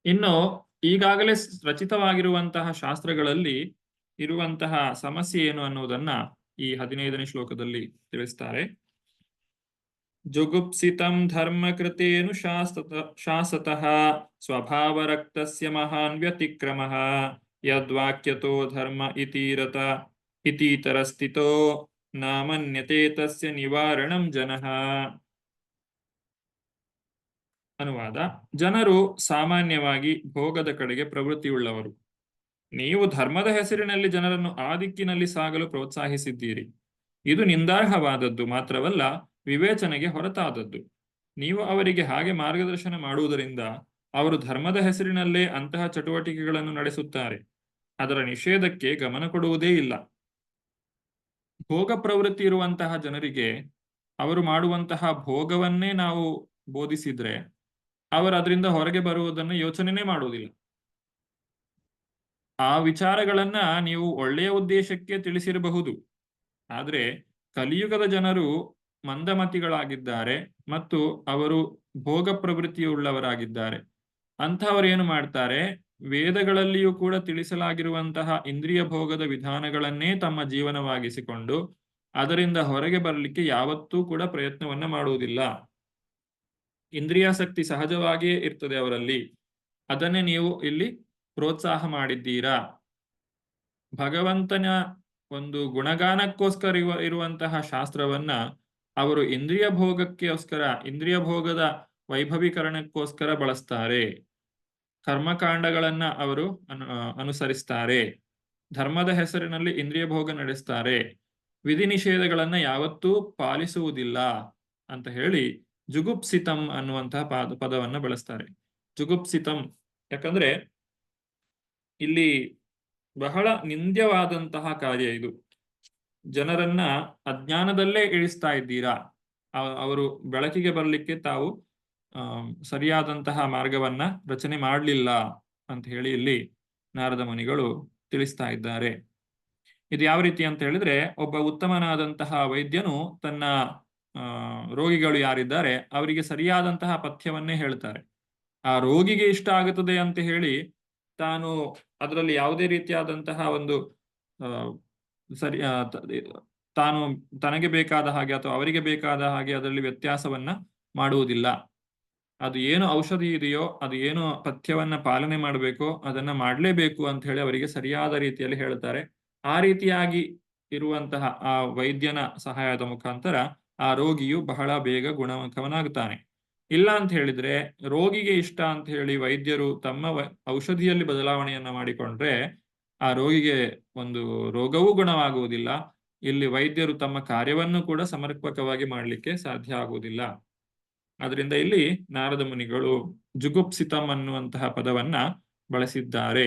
ಇನ್ನು ಈಗಾಗಲೇ ರಚಿತವಾಗಿರುವಂತಹ ಶಾಸ್ತ್ರಗಳಲ್ಲಿ ಇರುವಂತಹ ಸಮಸ್ಯೆ ಏನು ಅನ್ನುವುದನ್ನ ಈ 15ನೇ ಶ್ಲೋಕದಲ್ಲಿ ತಿಳಿಸ್ತಾರೆ. ಜುಗುಪ್ಸಿತಂ ಧರ್ಮ ಕೃತೇನು ಶಾಸತಃ ಸ್ವಭಾವರಕ್ತಸ್ಯ ಮಹಾನ್ ವ್ಯತಿಕ್ರಮಃ ಯದ್ವಾಕ್ಯತೋ ಧರ್ಮ ಇತೀತರ ಸ್ಥಿತೋ ನಾಮನ್ಯತೆ ತಸ್ಯ ನಿವಾರಣಂ ಜನಃ. ಅನುವಾದ: ಜನರು ಸಾಮಾನ್ಯವಾಗಿ ಭೋಗದ ಕಡೆಗೆ ಪ್ರವೃತ್ತಿಯುಳ್ಳವರು. ನೀವು ಧರ್ಮದ ಹೆಸರಿನಲ್ಲಿ ಜನರನ್ನು ಆ ದಿಕ್ಕಿನಲ್ಲಿ ಸಾಗಲು ಪ್ರೋತ್ಸಾಹಿಸಿದ್ದೀರಿ. ಇದು ನಿಂದಾರ್ಹವಾದದ್ದು ಮಾತ್ರವಲ್ಲ, ವಿವೇಚನೆಗೆ ಹೊರತಾದದ್ದು. ನೀವು ಅವರಿಗೆ ಹಾಗೆ ಮಾರ್ಗದರ್ಶನ ಮಾಡುವುದರಿಂದ ಅವರು ಧರ್ಮದ ಹೆಸರಿನಲ್ಲೇ ಅಂತಹ ಚಟುವಟಿಕೆಗಳನ್ನು ನಡೆಸುತ್ತಾರೆ. ಅದರ ನಿಷೇಧಕ್ಕೆ ಗಮನ ಕೊಡುವುದೇ ಇಲ್ಲ. ಭೋಗ ಪ್ರವೃತ್ತಿ ಇರುವಂತಹ ಜನರಿಗೆ ಅವರು ಮಾಡುವಂತಹ ಭೋಗವನ್ನೇ ನಾವು ಬೋಧಿಸಿದ್ರೆ ಅವರು ಅದರಿಂದ ಹೊರಗೆ ಬರುವುದನ್ನು ಯೋಚನೆನೇ ಮಾಡುವುದಿಲ್ಲ. ಆ ವಿಚಾರಗಳನ್ನ ನೀವು ಒಳ್ಳೆಯ ಉದ್ದೇಶಕ್ಕೆ ತಿಳಿಸಿರಬಹುದು. ಆದರೆ ಕಲಿಯುಗದ ಜನರು ಮಂದಮತಿಗಳಾಗಿದ್ದಾರೆ ಮತ್ತು ಅವರು ಭೋಗ ಪ್ರವೃತ್ತಿಯುಳ್ಳವರಾಗಿದ್ದಾರೆ. ಅಂಥವರು ಏನು ಮಾಡ್ತಾರೆ, ವೇದಗಳಲ್ಲಿಯೂ ಕೂಡ ತಿಳಿಸಲಾಗಿರುವಂತಹ ಇಂದ್ರಿಯ ಭೋಗದ ವಿಧಾನಗಳನ್ನೇ ತಮ್ಮ ಜೀವನವಾಗಿಸಿಕೊಂಡು ಅದರಿಂದ ಹೊರಗೆ ಬರಲಿಕ್ಕೆ ಯಾವತ್ತೂ ಕೂಡ ಪ್ರಯತ್ನವನ್ನ ಮಾಡುವುದಿಲ್ಲ. ಇಂದ್ರಿಯಾಸಕ್ತಿ ಸಹಜವಾಗಿಯೇ ಇರ್ತದೆ ಅವರಲ್ಲಿ. ಅದನ್ನೇ ನೀವು ಇಲ್ಲಿ ಪ್ರೋತ್ಸಾಹ ಮಾಡಿದ್ದೀರಾ. ಭಗವಂತನ ಒಂದು ಗುಣಗಾನಕ್ಕೋಸ್ಕರ ಇರುವಂತಹ ಶಾಸ್ತ್ರವನ್ನ ಅವರು ಇಂದ್ರಿಯ ಭೋಗಕ್ಕೋಸ್ಕರ, ಇಂದ್ರಿಯ ಭೋಗದ ವೈಭವೀಕರಣಕ್ಕೋಸ್ಕರ ಬಳಸ್ತಾರೆ. ಕರ್ಮಕಾಂಡಗಳನ್ನ ಅವರು ಅನುಸರಿಸ್ತಾರೆ. ಧರ್ಮದ ಹೆಸರಿನಲ್ಲಿ ಇಂದ್ರಿಯ ಭೋಗ ನಡೆಸ್ತಾರೆ. ವಿಧಿ ನಿಷೇಧಗಳನ್ನ ಯಾವತ್ತೂ ಪಾಲಿಸುವುದಿಲ್ಲ ಅಂತ ಹೇಳಿ ಜುಗುಪ್ಸಿತಂ ಅನ್ನುವಂತಹ ಪದವನ್ನ ಬಳಸ್ತಾರೆ. ಜುಗುಪ್ಸಿತಂ ಯಾಕಂದ್ರೆ ಇಲ್ಲಿ ಬಹಳ ನಿಂದ್ಯವಾದಂತಹ ಕಾರ್ಯ ಇದು. ಜನರನ್ನ ಅಜ್ಞಾನದಲ್ಲೇ ಇಳಿಸ್ತಾ ಇದ್ದೀರಾ. ಅವರು ಬೆಳಕಿಗೆ ಬರಲಿಕ್ಕೆ ತಾವು ಸರಿಯಾದಂತಹ ಮಾರ್ಗವನ್ನ ರಚನೆ ಮಾಡಲಿಲ್ಲ ಅಂತ ಹೇಳಿ ಇಲ್ಲಿ ನಾರದ ಮುನಿಗಳು ತಿಳಿಸ್ತಾ ಇದ್ದಾರೆ. ಇದು ಯಾವ ರೀತಿ ಅಂತ ಹೇಳಿದ್ರೆ, ಒಬ್ಬ ಉತ್ತಮನಾದಂತಹ ವೈದ್ಯನು ತನ್ನ ರೋಗಿಗಳು ಯಾರಿದ್ದಾರೆ ಅವರಿಗೆ ಸರಿಯಾದಂತಹ ಪಥ್ಯವನ್ನೇ ಹೇಳ್ತಾರೆ. ಆ ರೋಗಿಗೆ ಇಷ್ಟ ಆಗುತ್ತದೆ ಅಂತ ಹೇಳಿ ತಾನು ಅದರಲ್ಲಿ ಯಾವುದೇ ರೀತಿಯಾದಂತಹ ಒಂದು ತಾನು ತನಗೆ ಬೇಕಾದ ಹಾಗೆ ಅಥವಾ ಅವರಿಗೆ ಬೇಕಾದ ಹಾಗೆ ಅದರಲ್ಲಿ ವ್ಯತ್ಯಾಸವನ್ನ ಮಾಡುವುದಿಲ್ಲ. ಅದು ಏನು ಔಷಧಿ ಇದೆಯೋ, ಅದು ಏನು ಪಥ್ಯವನ್ನ ಪಾಲನೆ ಮಾಡಬೇಕೋ ಅದನ್ನ ಮಾಡಲೇಬೇಕು ಅಂತ ಹೇಳಿ ಅವರಿಗೆ ಸರಿಯಾದ ರೀತಿಯಲ್ಲಿ ಹೇಳ್ತಾರೆ. ಆ ರೀತಿಯಾಗಿ ಇರುವಂತಹ ಆ ವೈದ್ಯನ ಸಹಾಯದ ಮುಖಾಂತರ ಆ ರೋಗಿಯು ಬಹಳ ಬೇಗ ಗುಣಮುಖವನಾಗುತ್ತಾನೆ. ಇಲ್ಲ ಅಂತ ಹೇಳಿದ್ರೆ, ರೋಗಿಗೆ ಇಷ್ಟ ಅಂತ ಹೇಳಿ ವೈದ್ಯರು ತಮ್ಮ ಔಷಧಿಯಲ್ಲಿ ಬದಲಾವಣೆಯನ್ನ ಮಾಡಿಕೊಂಡ್ರೆ ಆ ರೋಗಿಗೆ ಒಂದು ರೋಗವೂ ಗುಣವಾಗುವುದಿಲ್ಲ. ಇಲ್ಲಿ ವೈದ್ಯರು ತಮ್ಮ ಕಾರ್ಯವನ್ನು ಕೂಡ ಸಮರ್ಪಕವಾಗಿ ಮಾಡಲಿಕ್ಕೆ ಸಾಧ್ಯ ಆಗುವುದಿಲ್ಲ. ಅದರಿಂದ ಇಲ್ಲಿ ನಾರದ ಮುನಿಗಳು ಜುಗುಪ್ಸಿತಂ ಅನ್ನುವಂತಹ ಪದವನ್ನ ಬಳಸಿದ್ದಾರೆ.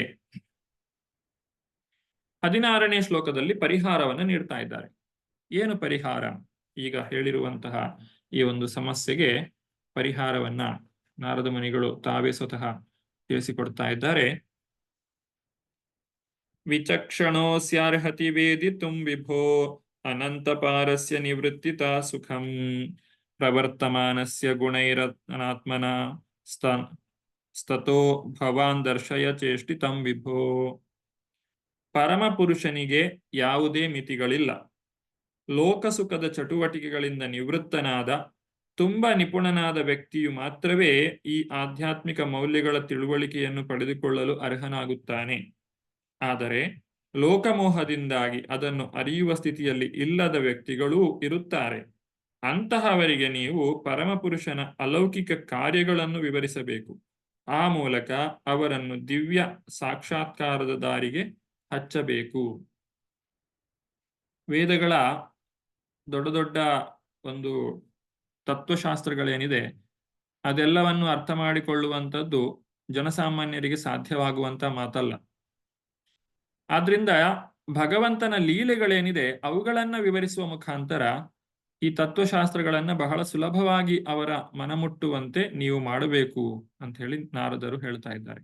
16ನೇ ಶ್ಲೋಕದಲ್ಲಿ ಪರಿಹಾರವನ್ನು ನೀಡ್ತಾ ಇದ್ದಾರೆ. ಏನು ಪರಿಹಾರ? ಈಗ ಹೇಳಿರುವಂತಹ ಈ ಒಂದು ಸಮಸ್ಯೆಗೆ ಪರಿಹಾರವನ್ನ ನಾರದ ಮುನಿಗಳು ತಾವೇ ಸ್ವತಃ ತಿಳಿಸಿಕೊಡ್ತಾ ಇದ್ದಾರೆ. ವಿಚಕ್ಷಣೋಸ್ಯಾರ್ಹತಿ ವೇದಿತುಂ ವಿಭೋ ಅನಂತಪಾರಸ್ಯ ನಿವೃತ್ತಿತಾ ಸುಖಂ ಪ್ರವರ್ತಮಾನಸ್ಯ ಗುಣೈರತ್ನಾತ್ಮನ ಸ್ತತೋ ಭವಾನ್ ದರ್ಶಯ ಚೇಷ್ಟಿತಂ ವಿಭೋ. ಪರಮ ಪುರುಷನಿಗೆ ಯಾವುದೇ ಮಿತಿಗಳಿಲ್ಲ. ಲೋಕಸುಖದ ಚಟುವಟಿಕೆಗಳಿಂದ ನಿವೃತ್ತನಾದ ತುಂಬಾ ನಿಪುಣನಾದ ವ್ಯಕ್ತಿಯು ಮಾತ್ರವೇ ಈ ಆಧ್ಯಾತ್ಮಿಕ ಮೌಲ್ಯಗಳ ತಿಳುವಳಿಕೆಯನ್ನು ಪಡೆದುಕೊಳ್ಳಲು ಅರ್ಹನಾಗುತ್ತಾನೆ. ಆದರೆ ಲೋಕಮೋಹದಿಂದಾಗಿ ಅದನ್ನು ಅರಿಯುವ ಸ್ಥಿತಿಯಲ್ಲಿ ಇಲ್ಲದ ವ್ಯಕ್ತಿಗಳೂ ಇರುತ್ತಾರೆ. ಅಂತಹವರಿಗೆ ನೀವು ಪರಮಪುರುಷನ ಅಲೌಕಿಕ ಕಾರ್ಯಗಳನ್ನು ವಿವರಿಸಬೇಕು. ಆ ಮೂಲಕ ಅವರನ್ನು ದಿವ್ಯ ಸಾಕ್ಷಾತ್ಕಾರದ ದಾರಿಗೆ ಹಚ್ಚಬೇಕು. ವೇದಗಳ ದೊಡ್ಡ ದೊಡ್ಡ ಒಂದು ತತ್ವಶಾಸ್ತ್ರಗಳೇನಿದೆ ಅದೆಲ್ಲವನ್ನು ಅರ್ಥ ಮಾಡಿಕೊಳ್ಳುವಂಥದ್ದು ಜನಸಾಮಾನ್ಯರಿಗೆ ಸಾಧ್ಯವಾಗುವಂತ ಮಾತಲ್ಲ. ಆದ್ರಿಂದ ಭಗವಂತನ ಲೀಲೆಗಳೇನಿದೆ ಅವುಗಳನ್ನ ವಿವರಿಸುವ ಮುಖಾಂತರ ಈ ತತ್ವಶಾಸ್ತ್ರಗಳನ್ನ ಬಹಳ ಸುಲಭವಾಗಿ ಅವರ ಮನಮುಟ್ಟುವಂತೆ ನೀವು ಮಾಡಬೇಕು ಅಂತ ಹೇಳಿ ನಾರದರು ಹೇಳ್ತಾ ಇದ್ದಾರೆ.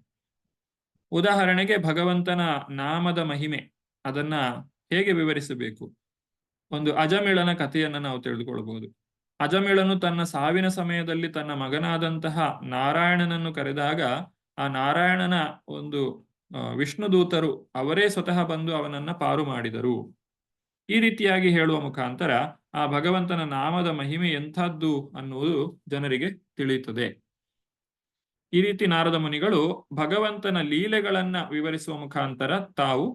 ಉದಾಹರಣೆಗೆ ಭಗವಂತನ ನಾಮದ ಮಹಿಮೆ ಅದನ್ನ ಹೇಗೆ ವಿವರಿಸಬೇಕು? ಒಂದು ಅಜಮಿಳನ ಕಥೆಯನ್ನ ನಾವು ತಿಳಿದುಕೊಳ್ಳಬಹುದು. ಅಜಮಿಳನು ತನ್ನ ಸಾವಿನ ಸಮಯದಲ್ಲಿ ತನ್ನ ಮಗನಾದಂತಹ ನಾರಾಯಣನನ್ನು ಕರೆದಾಗ ಆ ನಾರಾಯಣನ ಒಂದು ವಿಷ್ಣು ದೂತರು ಅವರೇ ಸ್ವತಃ ಬಂದು ಅವನನ್ನ ಪಾರು ಮಾಡಿದರು. ಈ ರೀತಿಯಾಗಿ ಹೇಳುವ ಮುಖಾಂತರ ಆ ಭಗವಂತನ ನಾಮದ ಮಹಿಮೆ ಎಂಥದ್ದು ಅನ್ನುವುದು ಜನರಿಗೆ ತಿಳಿಯುತ್ತದೆ. ಈ ರೀತಿ ನಾರದ ಮುನಿಗಳು ಭಗವಂತನ ಲೀಲೆಗಳನ್ನ ವಿವರಿಸುವ ಮುಖಾಂತರ ತಾವು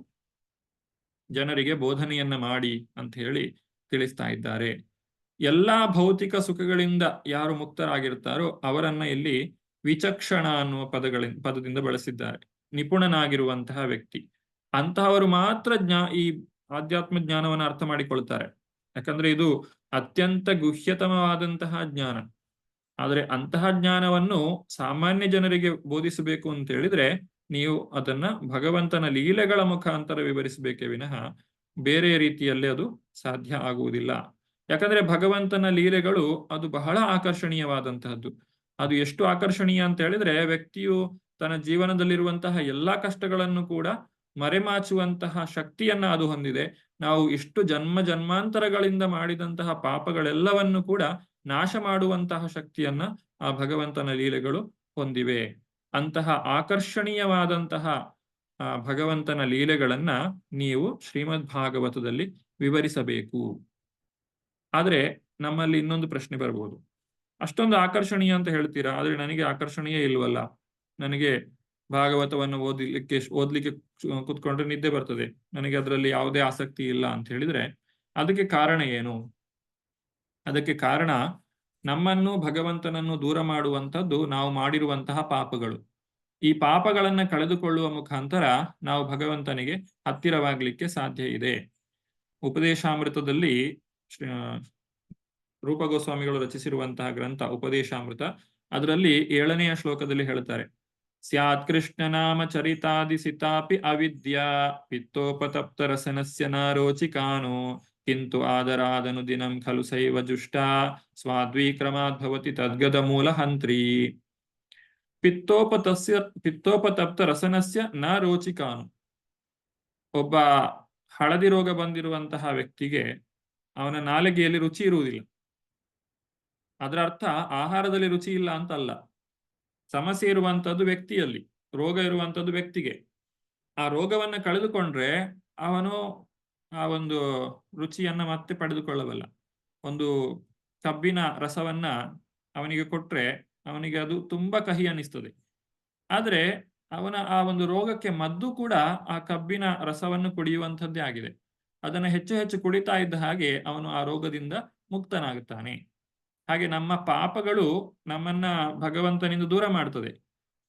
ಜನರಿಗೆ ಬೋಧನೆಯನ್ನ ಮಾಡಿ ಅಂತ ಹೇಳಿ ತಿಳಿಸ್ತಾ ಇದ್ದಾರೆ. ಎಲ್ಲಾ ಭೌತಿಕ ಸುಖಗಳಿಂದ ಯಾರು ಮುಕ್ತರಾಗಿರ್ತಾರೋ ಅವರನ್ನ ಇಲ್ಲಿ ವಿಚಕ್ಷಣ ಅನ್ನುವ ಪದದಿಂದ ಬಳಸಿದ್ದಾರೆ. ನಿಪುಣನಾಗಿರುವಂತಹ ವ್ಯಕ್ತಿ, ಅಂತಹವರು ಮಾತ್ರ ಈ ಆಧ್ಯಾತ್ಮ ಜ್ಞಾನವನ್ನು ಅರ್ಥ ಮಾಡಿಕೊಳ್ತಾರೆ. ಯಾಕಂದ್ರೆ ಇದು ಅತ್ಯಂತ ಗುಹ್ಯತಮವಾದಂತಹ ಜ್ಞಾನ. ಆದರೆ ಅಂತಹ ಜ್ಞಾನವನ್ನು ಸಾಮಾನ್ಯ ಜನರಿಗೆ ಬೋಧಿಸಬೇಕು ಅಂತ ಹೇಳಿದ್ರೆ ನೀವು ಅದನ್ನ ಭಗವಂತನ ಲೀಲೆಗಳ ಮುಖಾಂತರ ವಿವರಿಸಬೇಕೇ ವಿನಃ ಬೇರೆ ರೀತಿಯಲ್ಲಿ ಅದು ಸಾಧ್ಯ ಆಗುವುದಿಲ್ಲ. ಯಾಕಂದ್ರೆ ಭಗವಂತನ ಲೀಲೆಗಳು ಅದು ಬಹಳ ಆಕರ್ಷಣೀಯವಾದಂತಹದ್ದು. ಅದು ಎಷ್ಟು ಆಕರ್ಷಣೀಯ ಅಂತ ಹೇಳಿದ್ರೆ ವ್ಯಕ್ತಿಯು ತನ್ನ ಜೀವನದಲ್ಲಿರುವಂತಹ ಎಲ್ಲಾ ಕಷ್ಟಗಳನ್ನು ಕೂಡ ಮರೆಮಾಚುವಂತಹ ಶಕ್ತಿಯನ್ನ ಅದು ಹೊಂದಿದೆ. ನಾವು ಇಷ್ಟು ಜನ್ಮಾಂತರಗಳಿಂದ ಮಾಡಿದಂತಹ ಪಾಪಗಳೆಲ್ಲವನ್ನು ಕೂಡ ನಾಶ ಮಾಡುವಂತಹ ಶಕ್ತಿಯನ್ನ ಆ ಭಗವಂತನ ಲೀಲೆಗಳು ಹೊಂದಿವೆ. ಅಂತಹ ಆಕರ್ಷಣೀಯವಾದಂತಹ ಭಗವಂತನ ಲೀಲೆಗಳನ್ನ ನೀವು ಶ್ರೀಮದ್ ಭಾಗವತದಲ್ಲಿ ವಿವರಿಸಬೇಕು. ಆದ್ರೆ ನಮ್ಮಲ್ಲಿ ಇನ್ನೊಂದು ಪ್ರಶ್ನೆ ಬರ್ಬೋದು, ಅಷ್ಟೊಂದು ಆಕರ್ಷಣೀಯ ಅಂತ ಹೇಳ್ತೀರಾ, ಆದ್ರೆ ನನಗೆ ಆಕರ್ಷಣೀಯ ಇಲ್ವಲ್ಲ, ನನಗೆ ಭಾಗವತವನ್ನು ಓದ್ಲಿಕ್ಕೆ ಕುತ್ಕೊಂಡ್ರೆ ನಿದ್ದೆ ಬರ್ತದೆ, ನನಗೆ ಅದರಲ್ಲಿ ಯಾವುದೇ ಆಸಕ್ತಿ ಇಲ್ಲ ಅಂತ ಹೇಳಿದ್ರೆ ಅದಕ್ಕೆ ಕಾರಣ ಏನು? ಅದಕ್ಕೆ ಕಾರಣ ನಮ್ಮನ್ನು ಭಗವಂತನನ್ನು ದೂರ ಮಾಡುವಂಥದ್ದು ನಾವು ಮಾಡಿರುವಂತಹ ಪಾಪಗಳು. ಈ ಪಾಪಗಳನ್ನ ಕಳೆದುಕೊಳ್ಳುವ ಮುಖಾಂತರ ನಾವು ಭಗವಂತನಿಗೆ ಹತ್ತಿರವಾಗ್ಲಿಕ್ಕೆ ಸಾಧ್ಯ ಇದೆ. ಉಪದೇಶಾಮೃತದಲ್ಲಿ ರೂಪ ಗೋಸ್ವಾಮಿಗಳು ರಚಿಸಿರುವಂತಹ ಗ್ರಂಥ ಉಪದೇಶಾಮೃತ, ಅದರಲ್ಲಿ 7ನೆಯ ಶ್ಲೋಕದಲ್ಲಿ ಹೇಳ್ತಾರೆ, ಸ್ಯಾತ್ ಕೃಷ್ಣ ನಾಮ ಚರಿತಾದಿ ಸಿತಾಪಿ ಅವಿದ್ಯಾ ಪಿತ್ತೋಪತಪ್ತ ರಸನಸ್ಯ ನಾರೋಚಿಕಾನೋ ಕಿಂತು ಆದರಾದನು ದಿನಂ ಖಲು ಸೈವ ಜುಷ್ಟ ಸ್ವಾದ್ವೀಕ್ರಮಾದ್ಭವತಿ ತದ್ಗದ ಮೂಲ ಹಂತ್ರಿ. ಪಿತ್ತೋಪತಪ್ತ ರಸನಸ್ಯ ನ ರೋಚಿಕಾನು. ಒಬ್ಬ ಹಳದಿ ರೋಗ ಬಂದಿರುವಂತಹ ವ್ಯಕ್ತಿಗೆ ಅವನ ನಾಲಿಗೆಯಲ್ಲಿ ರುಚಿ ಇರುವುದಿಲ್ಲ. ಅದರ ಅರ್ಥ ಆಹಾರದಲ್ಲಿ ರುಚಿ ಇಲ್ಲ ಅಂತಲ್ಲ. ಸಮಸ್ಯೆ ಇರುವಂತದ್ದು ವ್ಯಕ್ತಿಯಲ್ಲಿ, ರೋಗ ಇರುವಂತದ್ದು ವ್ಯಕ್ತಿಗೆ. ಆ ರೋಗವನ್ನ ಕಳೆದುಕೊಂಡ್ರೆ ಅವನು ಆ ಒಂದು ರುಚಿಯನ್ನ ಮತ್ತೆ ಪಡೆದುಕೊಳ್ಳಬಲ್ಲ. ಒಂದು ಕಬ್ಬಿನ ರಸವನ್ನ ಅವನಿಗೆ ಕೊಟ್ರೆ ಅವನಿಗೆ ಅದು ತುಂಬಾ ಕಹಿ ಅನ್ನಿಸ್ತದೆ. ಆದ್ರೆ ಅವನ ಆ ಒಂದು ರೋಗಕ್ಕೆ ಮದ್ದು ಕೂಡ ಆ ಕಬ್ಬಿನ ರಸವನ್ನು ಕುಡಿಯುವಂಥದ್ದೇ ಆಗಿದೆ. ಅದನ್ನು ಹೆಚ್ಚು ಹೆಚ್ಚು ಕುಡಿತಾ ಇದ್ದ ಹಾಗೆ ಅವನು ಆ ರೋಗದಿಂದ ಮುಕ್ತನಾಗುತ್ತಾನೆ. ಹಾಗೆ ನಮ್ಮ ಪಾಪಗಳು ನಮ್ಮನ್ನ ಭಗವಂತನಿಂದ ದೂರ ಮಾಡ್ತದೆ.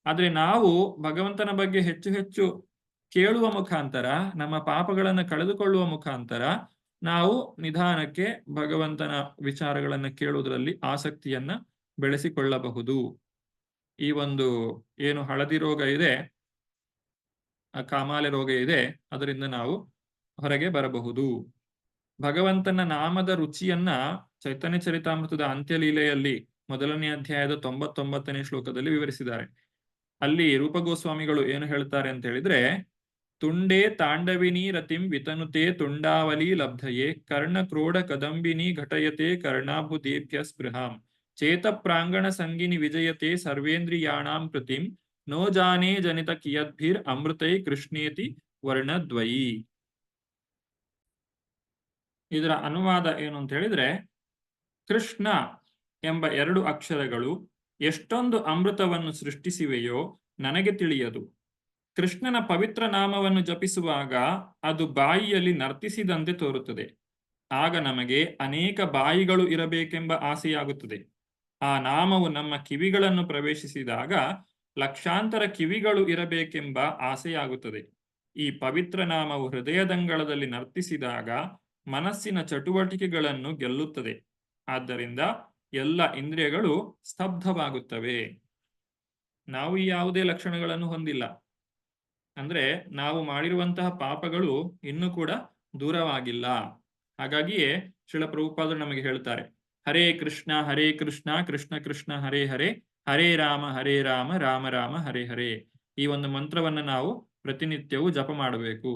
ಆದ್ರೆ ನಾವು ಭಗವಂತನ ಬಗ್ಗೆ ಹೆಚ್ಚು ಹೆಚ್ಚು ಕೇಳುವ ಮುಖಾಂತರ, ನಮ್ಮ ಪಾಪಗಳನ್ನು ಕಳೆದುಕೊಳ್ಳುವ ಮುಖಾಂತರ ನಾವು ನಿಧಾನಕ್ಕೆ ಭಗವಂತನ ವಿಚಾರಗಳನ್ನ ಕೇಳುವುದರಲ್ಲಿ ಆಸಕ್ತಿಯನ್ನ ಬೆಳೆಸಿಕೊಳ್ಳಬಹುದು. ಈ ಒಂದು ಏನು ಹಳದಿ ರೋಗ ಇದೆ, ಕಾಮಾಲೆ ರೋಗ ಇದೆ, ಅದರಿಂದ ನಾವು ಹೊರಗೆ ಬರಬಹುದು. ಭಗವಂತನ ನಾಮದ ರುಚಿಯನ್ನ ಚೈತನ್ಯ ಚರಿತಾಮೃತದ ಅಂತ್ಯಲೀಲೆಯಲ್ಲಿ 1ನೇ ಅಧ್ಯಾಯದ 99ನೇ ಶ್ಲೋಕದಲ್ಲಿ ವಿವರಿಸಿದ್ದಾರೆ. ಅಲ್ಲಿ ರೂಪ ಗೋಸ್ವಾಮಿಗಳು ಏನು ಹೇಳ್ತಾರೆ ಅಂತ ಹೇಳಿದ್ರೆ, ತುಂಡೇ ತಾಂಡವಿನಿ ರತಿಂ ವಿತನುತೆ ತುಂಡಾವಲಿ ಲಬ್ಧಯೇ ಕರ್ಣ ಕ್ರೋಢ ಕದಂಬಿನಿ ಘಟಯತೆ ಕರ್ಣಾಭುದೇಭ್ಯ ಸ್ಪೃಹಾಂ ಚೇತ ಪ್ರಾಂಗಣ ಸಂಗಿನಿ ವಿಜಯತೆ ಸರ್ವೇಂದ್ರಿಯಾಣಾಂ ಕೃತಿಂ ನೋ ಜಾನೇ ಜನಿತ ಕಿಯದ್ಭಿರ್ ಅಮೃತೈ ಕೃಷ್ಣೇತಿ ವರ್ಣದ್ವಯಿ. ಇದರ ಅನುವಾದ ಏನು ಅಂತ ಹೇಳಿದ್ರೆ, ಕೃಷ್ಣ ಎಂಬ 2 ಅಕ್ಷರಗಳು ಎಷ್ಟೊಂದು ಅಮೃತವನ್ನು ಸೃಷ್ಟಿಸಿವೆಯೋ ನನಗೆ ತಿಳಿಯದು. ಕೃಷ್ಣನ ಪವಿತ್ರ ನಾಮವನ್ನು ಜಪಿಸುವಾಗ ಅದು ಬಾಯಿಯಲ್ಲಿ ನರ್ತಿಸಿದಂತೆ ತೋರುತ್ತದೆ. ಆಗ ನಮಗೆ ಅನೇಕ ಬಾಯಿಗಳು ಇರಬೇಕೆಂಬ ಆಸೆಯಾಗುತ್ತದೆ. ಆ ನಾಮವು ನಮ್ಮ ಕಿವಿಗಳನ್ನು ಪ್ರವೇಶಿಸಿದಾಗ ಲಕ್ಷಾಂತರ ಕಿವಿಗಳು ಇರಬೇಕೆಂಬ ಆಸೆಯಾಗುತ್ತದೆ. ಈ ಪವಿತ್ರ ನಾಮವು ಹೃದಯದಂಗಳದಲ್ಲಿ ನರ್ತಿಸಿದಾಗ ಮನಸ್ಸಿನ ಚಟುವಟಿಕೆಗಳನ್ನು ಗೆಲ್ಲುತ್ತದೆ. ಆದ್ದರಿಂದ ಎಲ್ಲ ಇಂದ್ರಿಯಗಳು ಸ್ತಬ್ಧವಾಗುತ್ತವೆ. ನಾವು ಈ ಯಾವುದೇ ಲಕ್ಷಣಗಳನ್ನು ಹೊಂದಿಲ್ಲ. ಅಂದ್ರೆ ನಾವು ಮಾಡಿರುವಂತಹ ಪಾಪಗಳು ಇನ್ನೂ ಕೂಡ ದೂರವಾಗಿಲ್ಲ. ಹಾಗಾಗಿಯೇ ಶ್ರೀಲ ಪ್ರಭುಪಾದರು ನಮಗೆ ಹೇಳ್ತಾರೆ, ಹರೇ ಕೃಷ್ಣ ಕೃಷ್ಣ ಕೃಷ್ಣ ಹರೇ ಹರೇ, ಹರೇ ರಾಮ ರಾಮ ರಾಮ ಹರೇ ಹರೇ. ಈ ಒಂದು ಮಂತ್ರವನ್ನು ನಾವು ಪ್ರತಿನಿತ್ಯವೂ ಜಪ ಮಾಡಬೇಕು.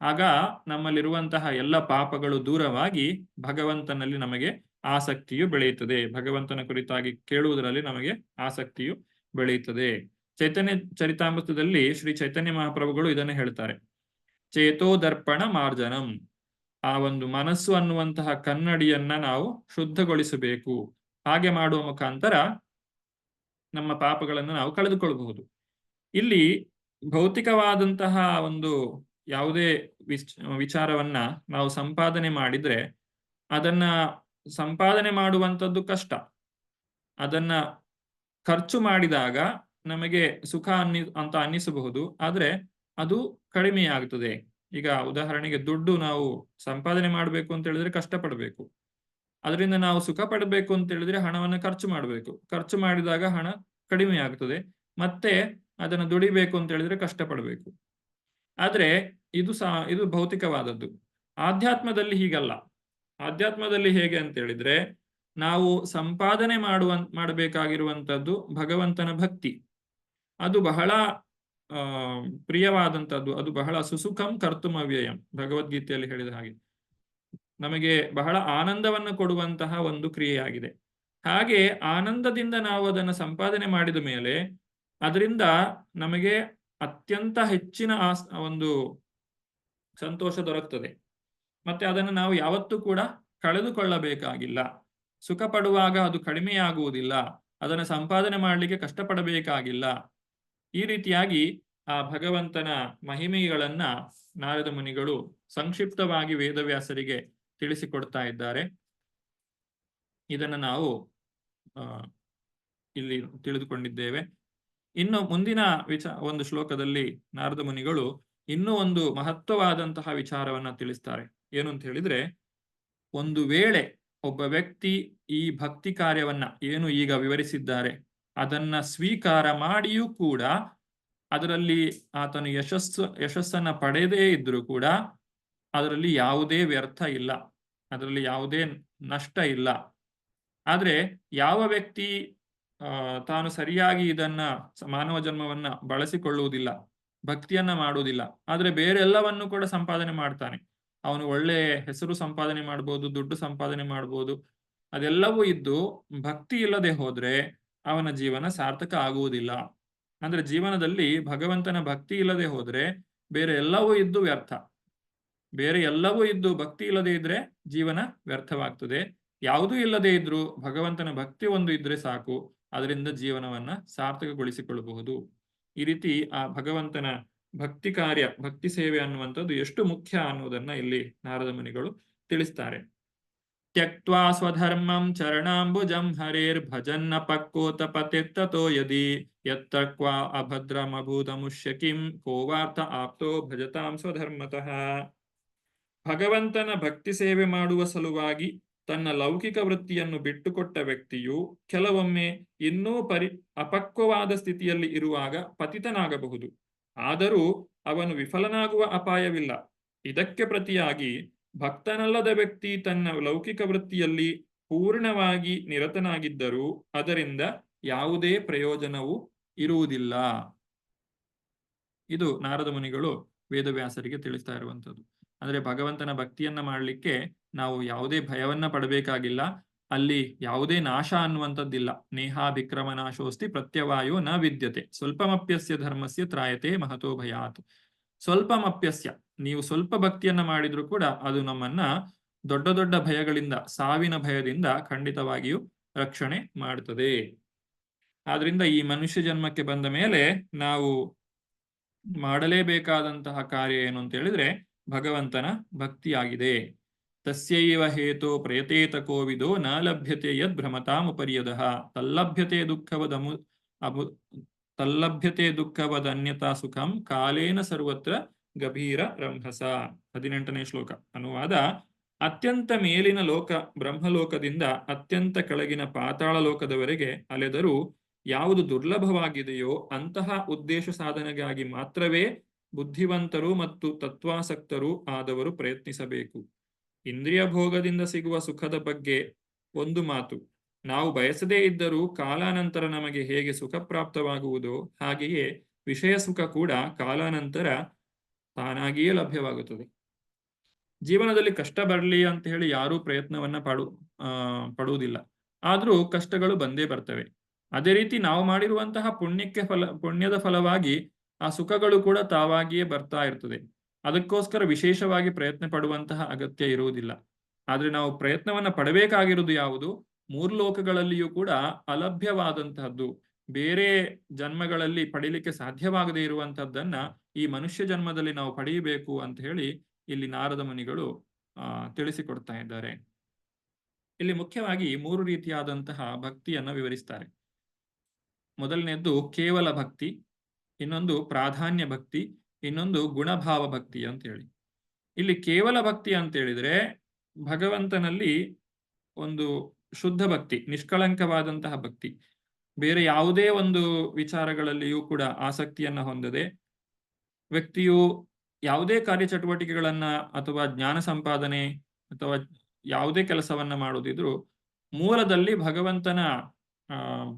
ಆಗ ನಮ್ಮಲ್ಲಿರುವಂತಹ ಎಲ್ಲ ಪಾಪಗಳು ದೂರವಾಗಿ ಭಗವಂತನಲ್ಲಿ ನಮಗೆ ಆಸಕ್ತಿಯು ಬೆಳೆಯುತ್ತದೆ. ಭಗವಂತನ ಕುರಿತಾಗಿ ಕೇಳುವುದರಲ್ಲಿ ನಮಗೆ ಆಸಕ್ತಿಯು ಬೆಳೆಯುತ್ತದೆ. ಚೈತನ್ಯ ಚರಿತಾಮೃತದಲ್ಲಿ ಶ್ರೀ ಚೈತನ್ಯ ಮಹಾಪ್ರಭುಗಳು ಇದನ್ನು ಹೇಳ್ತಾರೆ, ಚೇತೋದರ್ಪಣ ಮಾರ್ಜನಂ. ಆ ಒಂದು ಮನಸ್ಸು ಅನ್ನುವಂತಹ ಕನ್ನಡಿಯನ್ನ ನಾವು ಶುದ್ಧಗೊಳಿಸಬೇಕು. ಹಾಗೆ ಮಾಡುವ ಮುಖಾಂತರ ನಮ್ಮ ಪಾಪಗಳನ್ನು ನಾವು ಕಳೆದುಕೊಳ್ಳಬಹುದು. ಇಲ್ಲಿ ಭೌತಿಕವಾದಂತಹ ಒಂದು ಯಾವುದೇ ವಿಚಾರವನ್ನ ನಾವು ಸಂಪಾದನೆ ಮಾಡಿದ್ರೆ ಅದನ್ನ ಸಂಪಾದನೆ ಮಾಡುವಂಥದ್ದು ಕಷ್ಟ. ಅದನ್ನ ಖರ್ಚು ಮಾಡಿದಾಗ ನಮಗೆ ಸುಖ ಅಂತ ಅನ್ನಿಸಬಹುದು, ಆದ್ರೆ ಅದು ಕಡಿಮೆಯಾಗುತ್ತದೆ. ಈಗ ಉದಾಹರಣೆಗೆ ದುಡ್ಡು ನಾವು ಸಂಪಾದನೆ ಮಾಡಬೇಕು ಅಂತ ಹೇಳಿದ್ರೆ ಕಷ್ಟಪಡಬೇಕು. ಅದರಿಂದ ನಾವು ಸುಖ ಪಡಬೇಕು ಅಂತ ಹೇಳಿದ್ರೆ ಹಣವನ್ನು ಖರ್ಚು ಮಾಡಬೇಕು. ಖರ್ಚು ಮಾಡಿದಾಗ ಹಣ ಕಡಿಮೆ ಆಗ್ತದೆ, ಮತ್ತೆ ಅದನ್ನು ದುಡಿಬೇಕು ಅಂತ ಹೇಳಿದ್ರೆ ಕಷ್ಟಪಡಬೇಕು. ಆದ್ರೆ ಇದು ಭೌತಿಕವಾದದ್ದು. ಆಧ್ಯಾತ್ಮದಲ್ಲಿ ಹೀಗಲ್ಲ. ಆಧ್ಯಾತ್ಮದಲ್ಲಿ ಹೇಗೆ ಅಂತ ಹೇಳಿದ್ರೆ, ನಾವು ಸಂಪಾದನೆ ಮಾಡಬೇಕಾಗಿರುವಂತದ್ದು ಭಗವಂತನ ಭಕ್ತಿ. ಅದು ಬಹಳ ಪ್ರಿಯವಾದಂಥದ್ದು. ಅದು ಬಹಳ ಸುಸುಖಂ ಕರ್ತುಂ ಅವ್ಯಯಂ, ಭಗವದ್ಗೀತೆಯಲ್ಲಿ ಹೇಳಿದ ಹಾಗೆ ನಮಗೆ ಬಹಳ ಆನಂದವನ್ನು ಕೊಡುವಂತಹ ಒಂದು ಕ್ರಿಯೆಯಾಗಿದೆ. ಹಾಗೆ ಆನಂದದಿಂದ ನಾವು ಅದನ್ನು ಸಂಪಾದನೆ ಮಾಡಿದ ಮೇಲೆ ಅದರಿಂದ ನಮಗೆ ಅತ್ಯಂತ ಹೆಚ್ಚಿನ ಒಂದು ಸಂತೋಷ ದೊರಕುತ್ತದೆ. ಮತ್ತೆ ಅದನ್ನು ನಾವು ಯಾವತ್ತೂ ಕೂಡ ಕಳೆದುಕೊಳ್ಳಬೇಕಾಗಿಲ್ಲ. ಸುಖ ಪಡುವಾಗ ಅದು ಕಡಿಮೆಯಾಗುವುದಿಲ್ಲ. ಅದನ್ನು ಸಂಪಾದನೆ ಮಾಡಲಿಕ್ಕೆ ಕಷ್ಟಪಡಬೇಕಾಗಿಲ್ಲ. ಈ ರೀತಿಯಾಗಿ ಆ ಭಗವಂತನ ಮಹಿಮೆಗಳನ್ನ ನಾರದ ಮುನಿಗಳು ಸಂಕ್ಷಿಪ್ತವಾಗಿ ವೇದವ್ಯಾಸರಿಗೆ ತಿಳಿಸಿಕೊಡ್ತಾ ಇದ್ದಾರೆ. ಇದನ್ನು ನಾವು ಇಲ್ಲಿ ತಿಳಿದುಕೊಂಡಿದ್ದೇವೆ. ಇನ್ನು ಮುಂದಿನ ಒಂದು ಶ್ಲೋಕದಲ್ಲಿ ನಾರದ ಮುನಿಗಳು ಇನ್ನೂ ಒಂದು ಮಹತ್ವವಾದಂತಹ ವಿಚಾರವನ್ನ ತಿಳಿಸ್ತಾರೆ. ಏನು ಅಂತ ಹೇಳಿದ್ರೆ, ಒಂದು ವೇಳೆ ಒಬ್ಬ ವ್ಯಕ್ತಿ ಈ ಭಕ್ತಿ ಕಾರ್ಯವನ್ನ ಏನು ಈಗ ವಿವರಿಸಿದ್ದಾರೆ ಅದನ್ನ ಸ್ವೀಕಾರ ಮಾಡಿಯೂ ಕೂಡ ಅದರಲ್ಲಿ ಆತನು ಯಶಸ್ಸನ್ನ ಪಡೆದೇ ಇದ್ರೂ ಕೂಡ ಅದರಲ್ಲಿ ಯಾವುದೇ ವ್ಯರ್ಥ ಇಲ್ಲ, ಅದರಲ್ಲಿ ಯಾವುದೇ ನಷ್ಟ ಇಲ್ಲ. ಆದ್ರೆ ಯಾವ ವ್ಯಕ್ತಿ ತಾನು ಸರಿಯಾಗಿ ಇದನ್ನ ಮಾನವ ಜನ್ಮವನ್ನ ಬಳಸಿಕೊಳ್ಳುವುದಿಲ್ಲ, ಭಕ್ತಿಯನ್ನ ಮಾಡುವುದಿಲ್ಲ, ಆದ್ರೆ ಬೇರೆಲ್ಲವನ್ನು ಕೂಡ ಸಂಪಾದನೆ ಮಾಡ್ತಾನೆ, ಅವನು ಒಳ್ಳೆ ಹೆಸರು ಸಂಪಾದನೆ ಮಾಡ್ಬೋದು, ದುಡ್ಡು ಸಂಪಾದನೆ ಮಾಡ್ಬೋದು, ಅದೆಲ್ಲವೂ ಇದ್ದು ಭಕ್ತಿ ಇಲ್ಲದೆ ಹೋದ್ರೆ ಅವನ ಜೀವನ ಸಾರ್ಥಕ ಆಗುವುದಿಲ್ಲ. ಅಂದ್ರೆ ಜೀವನದಲ್ಲಿ ಭಗವಂತನ ಭಕ್ತಿ ಇಲ್ಲದೆ ಹೋದ್ರೆ ಬೇರೆ ಎಲ್ಲವೂ ಇದ್ದು ವ್ಯರ್ಥ. ಬೇರೆ ಎಲ್ಲವೂ ಇದ್ದು ಭಕ್ತಿ ಇಲ್ಲದೆ ಇದ್ರೆ ಜೀವನ ವ್ಯರ್ಥವಾಗ್ತದೆ. ಯಾವುದೂ ಇಲ್ಲದೆ ಇದ್ರೂ ಭಗವಂತನ ಭಕ್ತಿ ಒಂದು ಇದ್ರೆ ಸಾಕು, ಅದರಿಂದ ಜೀವನವನ್ನ ಸಾರ್ಥಕಗೊಳಿಸಿಕೊಳ್ಳಬಹುದು. ಈ ರೀತಿ ಆ ಭಗವಂತನ ಭಕ್ತಿ ಕಾರ್ಯ, ಭಕ್ತಿ ಸೇವೆ ಅನ್ನುವಂಥದ್ದು ಎಷ್ಟು ಮುಖ್ಯ ಅನ್ನುವುದನ್ನ ಇಲ್ಲಿ ನಾರದ ಮುನಿಗಳು ತಿಳಿಸ್ತಾರೆ. ತ್ಯಕ್ತ್ವಾ ಸ್ವಧರ್ಮಂ ಚರಣಾಂಬುಜಂ ಹರೇರ್ ಭಜನ್ನ ಪಕ್ಕೋತಪತೆತ್ತತೋ ಯದಿ ಯತ್ತಕ್ವಾ ಅಭದ್ರಮಭೂತಮುಷ್ಯ ಕಿಂ ಕೋವಾರ್ಥ ಆಪ್ತೋ ಭಜತಾಂ ಸ್ವಧರ್ಮತಃ. ಭಗವಂತನ ಭಕ್ತಿ ಸೇವೆ ಮಾಡುವ ಸಲುವಾಗಿ ತನ್ನ ಲೌಕಿಕ ವೃತ್ತಿಯನ್ನು ಬಿಟ್ಟುಕೊಟ್ಟ ವ್ಯಕ್ತಿಯು ಕೆಲವೊಮ್ಮೆ ಇನ್ನೂ ಅಪಕ್ವವಾದ ಸ್ಥಿತಿಯಲ್ಲಿ ಇರುವಾಗ ಪತಿತನಾಗಬಹುದು. ಆದರೂ ಅವನು ವಿಫಲನಾಗುವ ಅಪಾಯವಿಲ್ಲ. ಇದಕ್ಕೆ ಪ್ರತಿಯಾಗಿ ಭಕ್ತನಲ್ಲದ ವ್ಯಕ್ತಿ ತನ್ನ ಲೌಕಿಕ ವೃತ್ತಿಯಲ್ಲಿ ಪೂರ್ಣವಾಗಿ ನಿರತನಾಗಿದ್ದರೂ ಅದರಿಂದ ಯಾವುದೇ ಪ್ರಯೋಜನವೂ ಇರುವುದಿಲ್ಲ. ಇದು ನಾರದ ಮುನಿಗಳು ವೇದವ್ಯಾಸರಿಗೆ ತಿಳಿಸ್ತಾ ಇರುವಂಥದ್ದು. ಅಂದ್ರೆ ಭಗವಂತನ ಭಕ್ತಿಯನ್ನ ಮಾಡಲಿಕ್ಕೆ ನಾವು ಯಾವುದೇ ಭಯವನ್ನ ಪಡಬೇಕಾಗಿಲ್ಲ. ಅಲ್ಲಿ ಯಾವುದೇ ನಾಶ ಅನ್ನುವಂಥದ್ದಿಲ್ಲ. ನೇಹಾಭಿಕ್ರಮ ನಾಶೋಸ್ತಿ ಪ್ರತ್ಯವಾಯೋ ನ ವಿದ್ಯತೆ ಸ್ವಲ್ಪಮಪ್ಯಸ್ಯ ಧರ್ಮಸ್ಯ ತ್ರಾಯತೆ ಮಹತೋ ಭಯಾತ್. ಸ್ವಲ್ಪಮಪ್ಯಸ್ಯ, ನೀವು ಸ್ವಲ್ಪ ಭಕ್ತಿಯನ್ನ ಮಾಡಿದ್ರು ಕೂಡ ಅದು ನಮ್ಮನ್ನ ದೊಡ್ಡ ದೊಡ್ಡ ಭಯಗಳಿಂದ, ಸಾವಿನ ಭಯದಿಂದ ಖಂಡಿತವಾಗಿಯೂ ರಕ್ಷಣೆ ಮಾಡುತ್ತದೆ. ಆದ್ರಿಂದ ಈ ಮನುಷ್ಯ ಜನ್ಮಕ್ಕೆ ಬಂದ ಮೇಲೆ ನಾವು ಮಾಡಲೇಬೇಕಾದಂತಹ ಕಾರ್ಯ ಏನು ಅಂತ ಹೇಳಿದ್ರೆ ಭಗವಂತನ ಭಕ್ತಿಯಾಗಿದೆ. ತಸ್ಯೈವ ಹೇತೋ ಪ್ರಯತೇತ ಕೋವಿದೋ ನ ಲಭ್ಯತೆ ಯದ್ ಭ್ರಮತಾಮುಪರ್ಯದಃ ತಲ್ಲಭ್ಯತೆ ದುಃಖವದನ್ಯತಾ ಸುಖಂ ಕಾಲೇನ ಸರ್ವತ್ರ ಗಭೀರ ರಂಭಸ. 18ನೇ ಶ್ಲೋಕ ಅನುವಾದ. ಅತ್ಯಂತ ಮೇಲಿನ ಲೋಕ ಬ್ರಹ್ಮಲೋಕದಿಂದ ಅತ್ಯಂತ ಕೆಳಗಿನ ಪಾತಾಳ ಲೋಕದವರೆಗೆ ಅಲೆದರೂ ಯಾವುದು ದುರ್ಲಭವಾಗಿದೆಯೋ ಅಂತಹ ಉದ್ದೇಶ ಸಾಧನೆಗಾಗಿ ಮಾತ್ರವೇ ಬುದ್ಧಿವಂತರು ಮತ್ತು ತತ್ವಾಸಕ್ತರು ಆದವರು ಪ್ರಯತ್ನಿಸಬೇಕು. ಇಂದ್ರಿಯ ಭೋಗದಿಂದ ಸಿಗುವ ಸುಖದ ಬಗ್ಗೆ ಒಂದು ಮಾತು. ನಾವು ಬಯಸದೇ ಇದ್ದರೂ ಕಾಲಾನಂತರ ನಮಗೆ ಹೇಗೆ ಸುಖ ಪ್ರಾಪ್ತವಾಗುವುದೋ ಹಾಗೆಯೇ ವಿಷಯ ಸುಖ ಕೂಡ ಕಾಲಾನಂತರ ತಾನಾಗಿಯೇ ಲಭ್ಯವಾಗುತ್ತದೆ. ಜೀವನದಲ್ಲಿ ಕಷ್ಟ ಬರಲಿ ಅಂತ ಹೇಳಿ ಯಾರೂ ಪ್ರಯತ್ನವನ್ನ ಪಡುವುದಿಲ್ಲ. ಆದರೂ ಕಷ್ಟಗಳು ಬಂದೇ ಬರ್ತವೆ. ಅದೇ ರೀತಿ ನಾವು ಮಾಡಿರುವಂತಹ ಪುಣ್ಯದ ಫಲವಾಗಿ ಆ ಸುಖಗಳು ಕೂಡ ತಾವಾಗಿಯೇ ಬರ್ತಾ ಇರ್ತದೆ. ಅದಕ್ಕೋಸ್ಕರ ವಿಶೇಷವಾಗಿ ಪ್ರಯತ್ನ ಪಡುವಂತಹ ಅಗತ್ಯ ಇರುವುದಿಲ್ಲ. ಆದ್ರೆ ನಾವು ಪ್ರಯತ್ನವನ್ನ ಪಡಬೇಕಾಗಿರುವುದು ಯಾವುದು? ಮೂರು ಲೋಕಗಳಲ್ಲಿಯೂ ಕೂಡ ಅಲಭ್ಯವಾದಂತಹದ್ದು, ಬೇರೆ ಜನ್ಮಗಳಲ್ಲಿ ಪಡೀಲಿಕ್ಕೆ ಸಾಧ್ಯವಾಗದೇ ಇರುವಂತಹದ್ದನ್ನ ಈ ಮನುಷ್ಯ ಜನ್ಮದಲ್ಲಿ ನಾವು ಪಡೆಯಬೇಕು ಅಂತ ಹೇಳಿ ಇಲ್ಲಿ ನಾರದ ಮುನಿಗಳು ತಿಳಿಸಿಕೊಡ್ತಾ ಇದ್ದಾರೆ. ಇಲ್ಲಿ ಮುಖ್ಯವಾಗಿ 3 ರೀತಿಯಾದಂತಹ ಭಕ್ತಿಯನ್ನ ವಿವರಿಸ್ತಾರೆ. ಮೊದಲನೇದ್ದು ಕೇವಲ ಭಕ್ತಿ, ಇನ್ನೊಂದು ಪ್ರಾಧಾನ್ಯ ಭಕ್ತಿ, ಇನ್ನೊಂದು ಗುಣಭಾವ ಭಕ್ತಿ ಅಂತ ಹೇಳಿ. ಇಲ್ಲಿ ಕೇವಲ ಭಕ್ತಿ ಅಂತ ಹೇಳಿದ್ರೆ ಭಗವಂತನಲ್ಲಿ ಒಂದು ಶುದ್ಧ ಭಕ್ತಿ, ನಿಷ್ಕಳಂಕವಾದಂತಹ ಭಕ್ತಿ, ಬೇರೆ ಯಾವುದೇ ಒಂದು ವಿಚಾರಗಳಲ್ಲಿಯೂ ಕೂಡ ಆಸಕ್ತಿಯನ್ನ ಹೊಂದದೆ ವ್ಯಕ್ತಿಯು ಯಾವುದೇ ಕಾರ್ಯಚಟುವಟಿಕೆಗಳನ್ನ ಅಥವಾ ಜ್ಞಾನ ಸಂಪಾದನೆ ಅಥವಾ ಯಾವುದೇ ಕೆಲಸವನ್ನ ಮಾಡುವುದಿದ್ರು ಮೂಲದಲ್ಲಿ ಭಗವಂತನ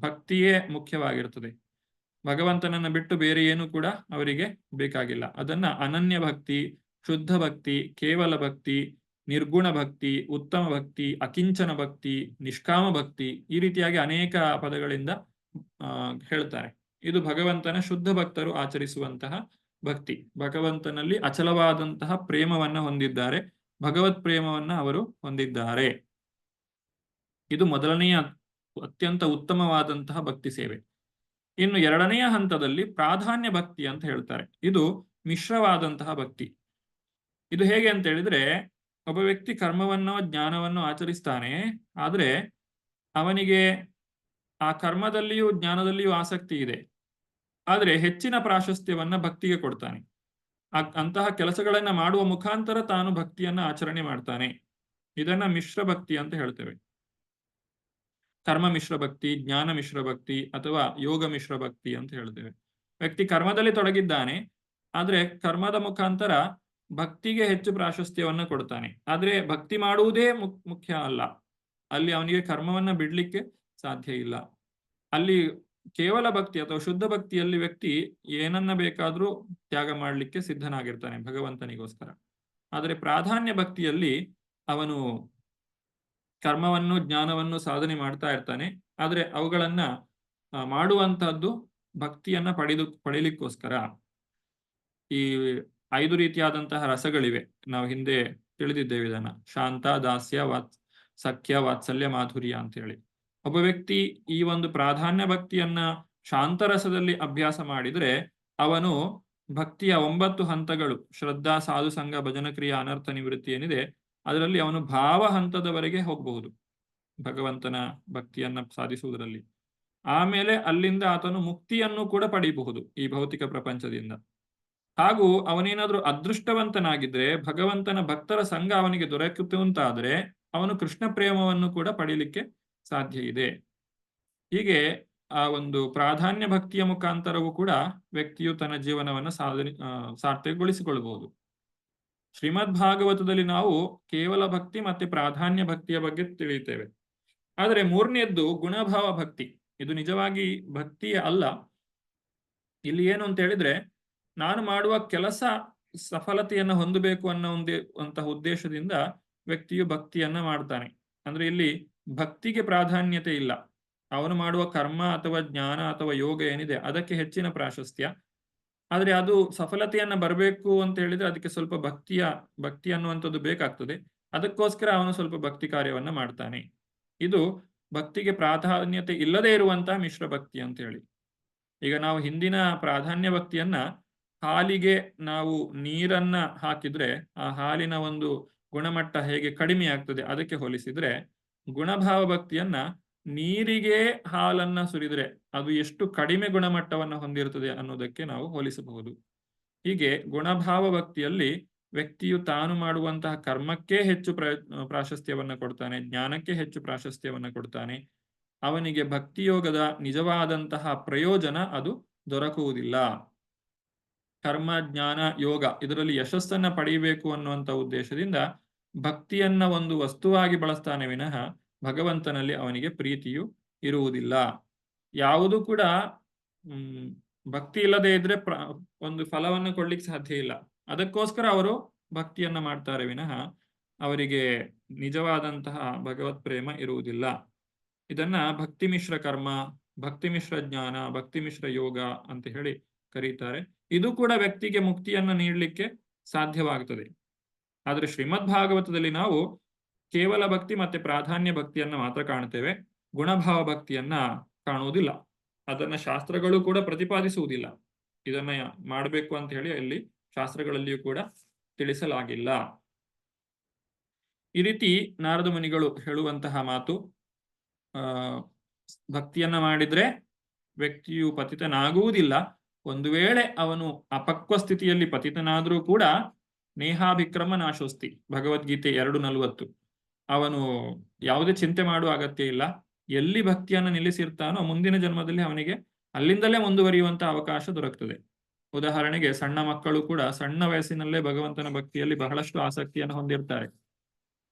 ಭಕ್ತಿಯೇ ಮುಖ್ಯವಾಗಿರುತ್ತದೆ. ಭಗವಂತನನ್ನ ಬಿಟ್ಟು ಬೇರೆ ಏನು ಕೂಡ ಅವರಿಗೆ ಬೇಕಾಗಿಲ್ಲ. ಅದನ್ನ ಅನನ್ಯ ಭಕ್ತಿ, ಶುದ್ಧ ಭಕ್ತಿ, ಕೇವಲ ಭಕ್ತಿ, ನಿರ್ಗುಣ ಭಕ್ತಿ, ಉತ್ತಮ ಭಕ್ತಿ, ಅಕಿಂಚನ ಭಕ್ತಿ, ನಿಷ್ಕಾಮ ಭಕ್ತಿ, ಈ ರೀತಿಯಾಗಿ ಅನೇಕ ಪದಗಳಿಂದ ಹೇಳ್ತಾರೆ. ಇದು ಭಗವಂತನ ಶುದ್ಧ ಭಕ್ತರು ಆಚರಿಸುವಂತಹ ಭಕ್ತಿ. ಭಗವಂತನಲ್ಲಿ ಅಚಲವಾದಂತಹ ಪ್ರೇಮವನ್ನ ಹೊಂದಿದ್ದಾರೆ, ಭಗವತ್ ಪ್ರೇಮವನ್ನ ಅವರು ಹೊಂದಿದ್ದಾರೆ. ಇದು ಮೊದಲನೆಯ ಅತ್ಯಂತ ಉತ್ತಮವಾದಂತಹ ಭಕ್ತಿ ಸೇವೆ. ಇನ್ನು ಎರಡನೆಯ ಹಂತದಲ್ಲಿ ಪ್ರಾಧಾನ್ಯ ಭಕ್ತಿ ಅಂತ ಹೇಳ್ತಾರೆ. ಇದು ಮಿಶ್ರವಾದಂತಹ ಭಕ್ತಿ. ಇದು ಹೇಗೆ ಅಂತ ಹೇಳಿದ್ರೆ, ಒಬ್ಬ ವ್ಯಕ್ತಿ ಕರ್ಮವನ್ನೋ ಜ್ಞಾನವನ್ನು ಆಚರಿಸ್ತಾನೆ, ಆದ್ರೆ ಅವನಿಗೆ ಆ ಕರ್ಮದಲ್ಲಿಯೂ ಜ್ಞಾನದಲ್ಲಿಯೂ ಆಸಕ್ತಿ ಇದೆ, ಆದ್ರೆ ಹೆಚ್ಚಿನ ಪ್ರಾಶಸ್ತ್ಯವನ್ನ ಭಕ್ತಿಗೆ ಕೊಡ್ತಾನೆ. ಅಂತಹ ಕೆಲಸಗಳನ್ನ ಮಾಡುವ ಮುಖಾಂತರ ತಾನು ಭಕ್ತಿಯನ್ನ ಆಚರಣೆ ಮಾಡ್ತಾನೆ. ಇದನ್ನ ಮಿಶ್ರ ಭಕ್ತಿ ಅಂತ ಹೇಳ್ತೇವೆ. ಕರ್ಮ ಮಿಶ್ರ ಭಕ್ತಿ, ಜ್ಞಾನ ಮಿಶ್ರ ಭಕ್ತಿ ಅಥವಾ ಯೋಗ ಮಿಶ್ರ ಭಕ್ತಿ ಅಂತ ಹೇಳ್ತೇವೆ. ವ್ಯಕ್ತಿ ಕರ್ಮದಲ್ಲಿ ತೊಡಗಿದ್ದಾನೆ, ಆದ್ರೆ ಕರ್ಮದ ಮುಖಾಂತರ ಭಕ್ತಿಗೆ ಹೆಚ್ಚು ಪ್ರಾಶಸ್ತ್ಯವನ್ನ ಕೊಡ್ತಾನೆ. ಆದ್ರೆ ಭಕ್ತಿ ಮಾಡುವುದೇ ಮುಖ್ಯ ಅಲ್ಲ, ಅಲ್ಲಿ ಅವನಿಗೆ ಕರ್ಮವನ್ನ ಬಿಡ್ಲಿಕ್ಕೆ ಸಾಧ್ಯ ಇಲ್ಲ. ಅಲ್ಲಿ ಕೇವಲ ಭಕ್ತಿ ಅಥವಾ ಶುದ್ಧ ಭಕ್ತಿಯಲ್ಲಿ ವ್ಯಕ್ತಿ ಏನನ್ನ ಬೇಕಾದ್ರೂ ತ್ಯಾಗ ಮಾಡಲಿಕ್ಕೆ ಸಿದ್ಧನಾಗಿರ್ತಾನೆ ಭಗವಂತನಿಗೋಸ್ಕರ. ಆದರೆ ಪ್ರಾಧಾನ್ಯ ಭಕ್ತಿಯಲ್ಲಿ ಅವನು ಕರ್ಮವನ್ನು ಜ್ಞಾನವನ್ನು ಸಾಧನೆ ಮಾಡ್ತಾ ಇರ್ತಾನೆ, ಆದ್ರೆ ಅವುಗಳನ್ನ ಮಾಡುವಂತಹದ್ದು ಭಕ್ತಿಯನ್ನ ಪಡೀಲಿಕ್ಕೋಸ್ಕರ. ಈ 5 ರೀತಿಯಾದಂತಹ ರಸಗಳಿವೆ, ನಾವು ಹಿಂದೆ ತಿಳಿದಿದ್ದೇವೆ ಇದನ್ನ. ಶಾಂತ, ದಾಸ್ಯ, ಸಖ್ಯ, ವಾತ್ಸಲ್ಯ, ಮಾಧುರ್ಯ ಅಂತ ಹೇಳಿ. ಒಬ್ಬ ವ್ಯಕ್ತಿ ಈ ಒಂದು ಪ್ರಾಧಾನ್ಯ ಭಕ್ತಿಯನ್ನ ಶಾಂತರಸದಲ್ಲಿ ಅಭ್ಯಾಸ ಮಾಡಿದ್ರೆ ಅವನು ಭಕ್ತಿಯ 9 ಹಂತಗಳು, ಶ್ರದ್ಧಾ, ಸಾಧು ಸಂಘ, ಭಜನ ಕ್ರಿಯೆ, ಅನರ್ಥ ನಿವೃತ್ತಿ ಏನಿದೆ, ಅದರಲ್ಲಿ ಅವನು ಭಾವ ಹಂತದವರೆಗೆ ಹೋಗಬಹುದು ಭಗವಂತನ ಭಕ್ತಿಯನ್ನ ಸಾಧಿಸುವುದರಲ್ಲಿ. ಆಮೇಲೆ ಅಲ್ಲಿಂದ ಆತನು ಮುಕ್ತಿಯನ್ನು ಕೂಡ ಪಡೆಯಬಹುದು ಈ ಭೌತಿಕ ಪ್ರಪಂಚದಿಂದ. ಹಾಗೂ ಅವನೇನಾದ್ರೂ ಅದೃಷ್ಟವಂತನಾಗಿದ್ರೆ ಭಗವಂತನ ಭಕ್ತರ ಸಂಘ ಅವನಿಗೆ ದೊರಕಿತು ಅಂತಾದ್ರೆ ಅವನು ಕೃಷ್ಣ ಪ್ರೇಮವನ್ನು ಕೂಡ ಪಡೀಲಿಕ್ಕೆ ಸಾಧ್ಯ ಇದೆ. ಹೀಗೆ ಆ ಒಂದು ಪ್ರಾಧಾನ್ಯ ಭಕ್ತಿಯ ಮುಖಾಂತರವೂ ಕೂಡ ವ್ಯಕ್ತಿಯು ತನ್ನ ಜೀವನವನ್ನು ಸಾರ್ಥಕಗೊಳಿಸಿಕೊಳ್ಳಬಹುದು. ಶ್ರೀಮದ್ ಭಾಗವತದಲ್ಲಿ ನಾವು ಕೇವಲ ಭಕ್ತಿ ಮತ್ತೆ ಪ್ರಾಧಾನ್ಯ ಭಕ್ತಿಯ ಬಗ್ಗೆ ತಿಳಿಯುತ್ತೇವೆ. ಆದರೆ 3ನೇದ್ದು ಗುಣಭಾವ ಭಕ್ತಿ. ಇದು ನಿಜವಾಗಿ ಭಕ್ತಿಯೇ ಅಲ್ಲ. ಇಲ್ಲಿ ಏನು ಅಂತ ಹೇಳಿದ್ರೆ, ನಾನು ಮಾಡುವ ಕೆಲಸ ಸಫಲತೆಯನ್ನು ಹೊಂದಬೇಕು ಅನ್ನುವಂತಹ ಉದ್ದೇಶದಿಂದ ವ್ಯಕ್ತಿಯು ಭಕ್ತಿಯನ್ನ ಮಾಡ್ತಾನೆ. ಅಂದ್ರೆ ಇಲ್ಲಿ ಭಕ್ತಿಗೆ ಪ್ರಾಧಾನ್ಯತೆ ಇಲ್ಲ. ಅವನು ಮಾಡುವ ಕರ್ಮ ಅಥವಾ ಜ್ಞಾನ ಅಥವಾ ಯೋಗ ಏನಿದೆ ಅದಕ್ಕೆ ಹೆಚ್ಚಿನ ಪ್ರಾಶಸ್ತ್ಯ. ಆದ್ರೆ ಅದು ಸಫಲತೆಯನ್ನ ಬರಬೇಕು ಅಂತ ಹೇಳಿದ್ರೆ ಅದಕ್ಕೆ ಸ್ವಲ್ಪ ಭಕ್ತಿ ಅನ್ನುವಂಥದ್ದು ಬೇಕಾಗ್ತದೆ. ಅದಕ್ಕೋಸ್ಕರ ಅವನು ಸ್ವಲ್ಪ ಭಕ್ತಿ ಕಾರ್ಯವನ್ನ ಮಾಡ್ತಾನೆ. ಇದು ಭಕ್ತಿಗೆ ಪ್ರಾಧಾನ್ಯತೆ ಇಲ್ಲದೆ ಇರುವಂತಹ ಮಿಶ್ರ ಭಕ್ತಿ ಅಂತ ಹೇಳಿ. ಈಗ ನಾವು ಹಿಂದಿನ ಪ್ರಾಧಾನ್ಯ ಭಕ್ತಿಯನ್ನ ಹಾಲಿಗೆ ನಾವು ನೀರನ್ನ ಹಾಕಿದ್ರೆ ಆ ಹಾಲಿನ ಒಂದು ಗುಣಮಟ್ಟ ಹೇಗೆ ಕಡಿಮೆ ಆಗ್ತದೆ ಅದಕ್ಕೆ ಹೋಲಿಸಿದ್ರೆ, ಗುಣಭಾವ ಭಕ್ತಿಯನ್ನ ನೀರಿಗೆ ಹಾಲನ್ನ ಸುರಿದ್ರೆ ಅದು ಎಷ್ಟು ಕಡಿಮೆ ಗುಣಮಟ್ಟವನ್ನು ಹೊಂದಿರುತ್ತದೆ ಅನ್ನೋದಕ್ಕೆ ನಾವು ಹೋಲಿಸಬಹುದು. ಹೀಗೆ ಗುಣಭಾವ ಭಕ್ತಿಯಲ್ಲಿ ವ್ಯಕ್ತಿಯು ತಾನು ಮಾಡುವಂತಹ ಕರ್ಮಕ್ಕೆ ಹೆಚ್ಚು ಪ್ರಾಶಸ್ತ್ಯವನ್ನ ಕೊಡ್ತಾನೆ, ಜ್ಞಾನಕ್ಕೆ ಹೆಚ್ಚು ಪ್ರಾಶಸ್ತ್ಯವನ್ನ ಕೊಡ್ತಾನೆ, ಅವನಿಗೆ ಭಕ್ತಿಯೋಗದ ನಿಜವಾದಂತಹ ಪ್ರಯೋಜನ ಅದು ದೊರಕುವುದಿಲ್ಲ. ಕರ್ಮ, ಜ್ಞಾನ, ಯೋಗ ಇದರಲ್ಲಿ ಯಶಸ್ಸನ್ನ ಪಡೆಯಬೇಕು ಅನ್ನುವಂಥ ಉದ್ದೇಶದಿಂದ ಭಕ್ತಿಯನ್ನ ಒಂದು ವಸ್ತುವಾಗಿ ಬಳಸ್ತಾನೆ ವಿನಃ ಭಗವಂತನಲ್ಲಿ ಅವನಿಗೆ ಪ್ರೀತಿಯು ಇರುವುದಿಲ್ಲ. ಯಾವುದು ಕೂಡ ಭಕ್ತಿ ಇಲ್ಲದೆ ಇದ್ರೆ ಒಂದು ಫಲವನ್ನು ಕೊಡ್ಲಿಕ್ಕೆ ಸಾಧ್ಯ ಇಲ್ಲ. ಅದಕ್ಕೋಸ್ಕರ ಅವರು ಭಕ್ತಿಯನ್ನ ಮಾಡ್ತಾರೆ ವಿನಃ ಅವರಿಗೆ ನಿಜವಾದಂತಹ ಭಗವತ್ ಪ್ರೇಮ ಇರುವುದಿಲ್ಲ. ಇದನ್ನ ಭಕ್ತಿ ಮಿಶ್ರ ಕರ್ಮ, ಭಕ್ತಿ ಮಿಶ್ರ ಜ್ಞಾನ, ಭಕ್ತಿ ಮಿಶ್ರ ಯೋಗ ಅಂತ ಹೇಳಿ ಕರೀತಾರೆ. ಇದು ಕೂಡ ವ್ಯಕ್ತಿಗೆ ಮುಕ್ತಿಯನ್ನ ನೀಡಲಿಕ್ಕೆ ಸಾಧ್ಯವಾಗುತ್ತದೆ. ಆದ್ರೆ ಶ್ರೀಮದ್ ಭಾಗವತದಲ್ಲಿ ನಾವು ಕೇವಲ ಭಕ್ತಿ ಮತ್ತೆ ಪ್ರಾಧಾನ್ಯ ಭಕ್ತಿಯನ್ನ ಮಾತ್ರ ಕಾಣ್ತೇವೆ, ಗುಣಭಾವ ಭಕ್ತಿಯನ್ನ ಕಾಣುವುದಿಲ್ಲ. ಅದನ್ನ ಶಾಸ್ತ್ರಗಳು ಕೂಡ ಪ್ರತಿಪಾದಿಸುವುದಿಲ್ಲ. ಇದನ್ನ ಮಾಡಬೇಕು ಅಂತ ಹೇಳಿ ಅಲ್ಲಿ ಶಾಸ್ತ್ರಗಳಲ್ಲಿಯೂ ಕೂಡ ತಿಳಿಸಲಾಗಿಲ್ಲ. ಈ ರೀತಿ ನಾರದ ಮುನಿಗಳು ಹೇಳುವಂತಹ ಮಾತು, ಭಕ್ತಿಯನ್ನ ಮಾಡಿದ್ರೆ ವ್ಯಕ್ತಿಯು ಪತಿತನಾಗುವುದಿಲ್ಲ. ಒಂದು ವೇಳೆ ಅವನು ಅಪಕ್ವ ಸ್ಥಿತಿಯಲ್ಲಿ ಪತಿತನಾದರೂ ಕೂಡ ನೇಹಾಭಿಕ್ರಮ ನಾಶೋಸ್ತಿ, ಭಗವದ್ಗೀತೆ 2:40. ಅವನು ಯಾವುದೇ ಚಿಂತೆ ಮಾಡುವ ಅಗತ್ಯ ಇಲ್ಲ. ಎಲ್ಲಿ ಭಕ್ತಿಯನ್ನು ನಿಲ್ಲಿಸಿರ್ತಾನೋ ಮುಂದಿನ ಜನ್ಮದಲ್ಲಿ ಅವನಿಗೆ ಅಲ್ಲಿಂದಲೇ ಮುಂದುವರಿಯುವಂತಹ ಅವಕಾಶ ದೊರಕುತ್ತದೆ. ಉದಾಹರಣೆಗೆ ಸಣ್ಣ ಮಕ್ಕಳು ಕೂಡ ಸಣ್ಣ ವಯಸ್ಸಿನಲ್ಲೇ ಭಗವಂತನ ಭಕ್ತಿಯಲ್ಲಿ ಬಹಳಷ್ಟು ಆಸಕ್ತಿಯನ್ನು ಹೊಂದಿರ್ತಾರೆ.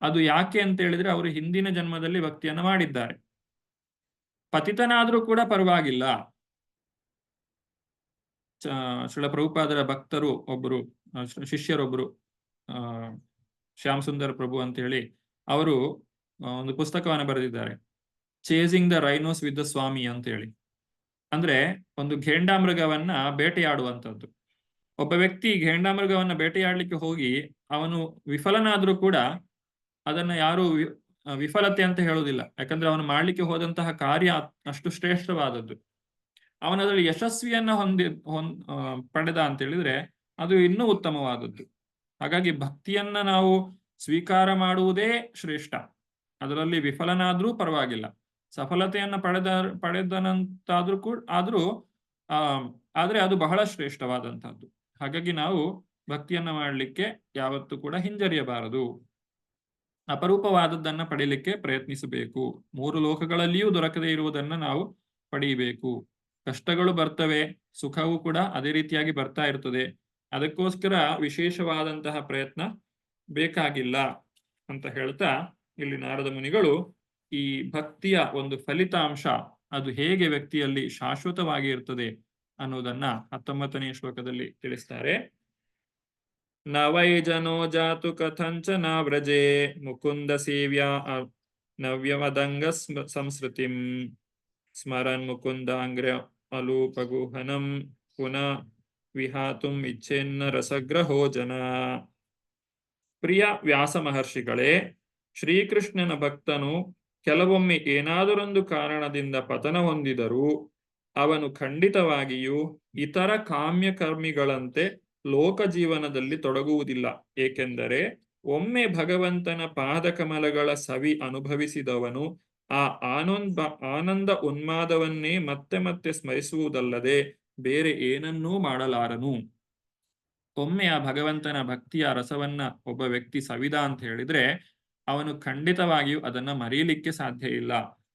ಅದು ಯಾಕೆ ಅಂತ ಹೇಳಿದ್ರೆ ಅವರು ಹಿಂದಿನ ಜನ್ಮದಲ್ಲಿ ಭಕ್ತಿಯನ್ನು ಮಾಡಿದ್ದಾರೆ. ಪತಿತನಾದ್ರೂ ಕೂಡ ಪರವಾಗಿಲ್ಲ. ಶ್ರೀಲ ಪ್ರಭುಪಾದರ ಭಕ್ತರು ಒಬ್ಬರು, ಶಿಷ್ಯರೊಬ್ಬರು, ಶ್ಯಾಮ್ ಸುಂದರ್ ಪ್ರಭು ಅಂತ ಹೇಳಿ, ಅವರು ಒಂದು ಪುಸ್ತಕವನ್ನು ಬರೆದಿದ್ದಾರೆ, chasing the rhinos with the Swami ಅಂತ ಹೇಳಿ. ಅಂದ್ರೆ ಒಂದು ಘೇಂಡಾಮೃಗವನ್ನ ಬೇಟೆಯಾಡುವಂಥದ್ದು. ಒಬ್ಬ ವ್ಯಕ್ತಿ ಘೇಂಡಾಮೃಗವನ್ನ ಬೇಟೆಯಾಡ್ಲಿಕ್ಕೆ ಹೋಗಿ ಅವನು ವಿಫಲನಾದ್ರೂ ಕೂಡ ಅದನ್ನ ಯಾರು ವಿಫಲತೆ ಅಂತ ಹೇಳುವುದಿಲ್ಲ. ಯಾಕಂದ್ರೆ ಅವನು ಮಾಡ್ಲಿಕ್ಕೆ ಹೋದಂತಹ ಕಾರ್ಯ ಅಷ್ಟು ಶ್ರೇಷ್ಠವಾದದ್ದು. ಅವನದ್ರಲ್ಲಿ ಯಶಸ್ವಿಯನ್ನ ಪಡೆದ ಅಂತ ಹೇಳಿದ್ರೆ ಅದು ಇನ್ನೂ ಉತ್ತಮವಾದದ್ದು. ಹಾಗಾಗಿ ಭಕ್ತಿಯನ್ನ ನಾವು ಸ್ವೀಕಾರ ಮಾಡುವುದೇ ಶ್ರೇಷ್ಠ. ಅದರಲ್ಲಿ ವಿಫಲನಾದ್ರೂ ಪರವಾಗಿಲ್ಲ, ಸಫಲತೆಯನ್ನ ಪಡೆದನಂತಾದ್ರೂ ಆದ್ರೆ ಅದು ಬಹಳ ಶ್ರೇಷ್ಠವಾದಂತಹದ್ದು. ಹಾಗಾಗಿ ನಾವು ಭಕ್ತಿಯನ್ನ ಮಾಡಲಿಕ್ಕೆ ಯಾವತ್ತೂ ಕೂಡ ಹಿಂಜರಿಯಬಾರದು. ಅಪರೂಪವಾದದ್ದನ್ನ ಪಡೀಲಿಕ್ಕೆ ಪ್ರಯತ್ನಿಸಬೇಕು. 3 ಲೋಕಗಳಲ್ಲಿಯೂ ದೊರಕದೇ ಇರುವುದನ್ನ ನಾವು ಪಡೆಯಬೇಕು. ಕಷ್ಟಗಳು ಬರ್ತವೆ, ಸುಖವೂ ಕೂಡ ಅದೇ ರೀತಿಯಾಗಿ ಬರ್ತಾ ಇರ್ತದೆ. ಅದಕ್ಕೋಸ್ಕರ ವಿಶೇಷವಾದಂತಹ ಪ್ರಯತ್ನ ಬೇಕಾಗಿಲ್ಲ ಅಂತ ಹೇಳ್ತಾ ಇಲ್ಲಿ ನಾರದ ಮುನಿಗಳು ಈ ಭಕ್ತಿಯ ಒಂದು ಫಲಿತಾಂಶ ಅದು ಹೇಗೆ ವ್ಯಕ್ತಿಯಲ್ಲಿ ಶಾಶ್ವತವಾಗಿ ಇರ್ತದೆ ಅನ್ನೋದನ್ನ 19ನೇ ಶ್ಲೋಕದಲ್ಲಿ ತಿಳಿಸ್ತಾರೆ. ನ ವೈ ಜನೋ ಜಾತು ಕಥಂಚನ ವ್ರಜೆ ಮುಕುಂದ ಸೇವ್ಯ ನವ್ಯವದಂಗ ಸಂಸ್ಕೃತಿಂ ಸ್ಮರನ್ ಮುಕುಂದಾಂಗ್ರ ಅಲೂಪಗುಹನಂ ಪುನಃ ವಿಹಾತುಂ ಇಚ್ಛೆನ್ನ ರಸಗ್ರಹೋ ಜನ. ಪ್ರಿಯ ವ್ಯಾಸ ಮಹರ್ಷಿಗಳೇ, ಶ್ರೀಕೃಷ್ಣನ ಭಕ್ತನು ಕೆಲವೊಮ್ಮೆ ಏನಾದರೊಂದು ಕಾರಣದಿಂದ ಪತನ ಹೊಂದಿದರೂ ಅವನು ಖಂಡಿತವಾಗಿಯೂ ಇತರ ಕಾಮ್ಯಕರ್ಮಿಗಳಂತೆ ಲೋಕ ಜೀವನದಲ್ಲಿ ತೊಡಗುವುದಿಲ್ಲ. ಏಕೆಂದರೆ ಒಮ್ಮೆ ಭಗವಂತನ ಪಾದಕಮಲಗಳ ಸವಿ ಅನುಭವಿಸಿದವನು ಆ ಆನಂದ ಉನ್ಮಾದವನ್ನೇ ಮತ್ತೆ ಮತ್ತೆ ಸ್ಮರಿಸುವುದಲ್ಲದೆ ಬೇರೆ ಏನನ್ನೂ ಮಾಡಲಾರನು. ಒಮ್ಮೆ ಆ ಭಗವಂತನ ಭಕ್ತಿಯ ರಸವನ್ನ ಒಬ್ಬ ವ್ಯಕ್ತಿ ಸವಿದ ಅಂತ ಹೇಳಿದ್ರೆ ಅವನು ಖಂಡಿತವಾಗಿಯೂ ಅದನ್ನ ಮರೆಯಲಿಕ್ಕೆ ಸಾಧ್ಯ ಇಲ್ಲ.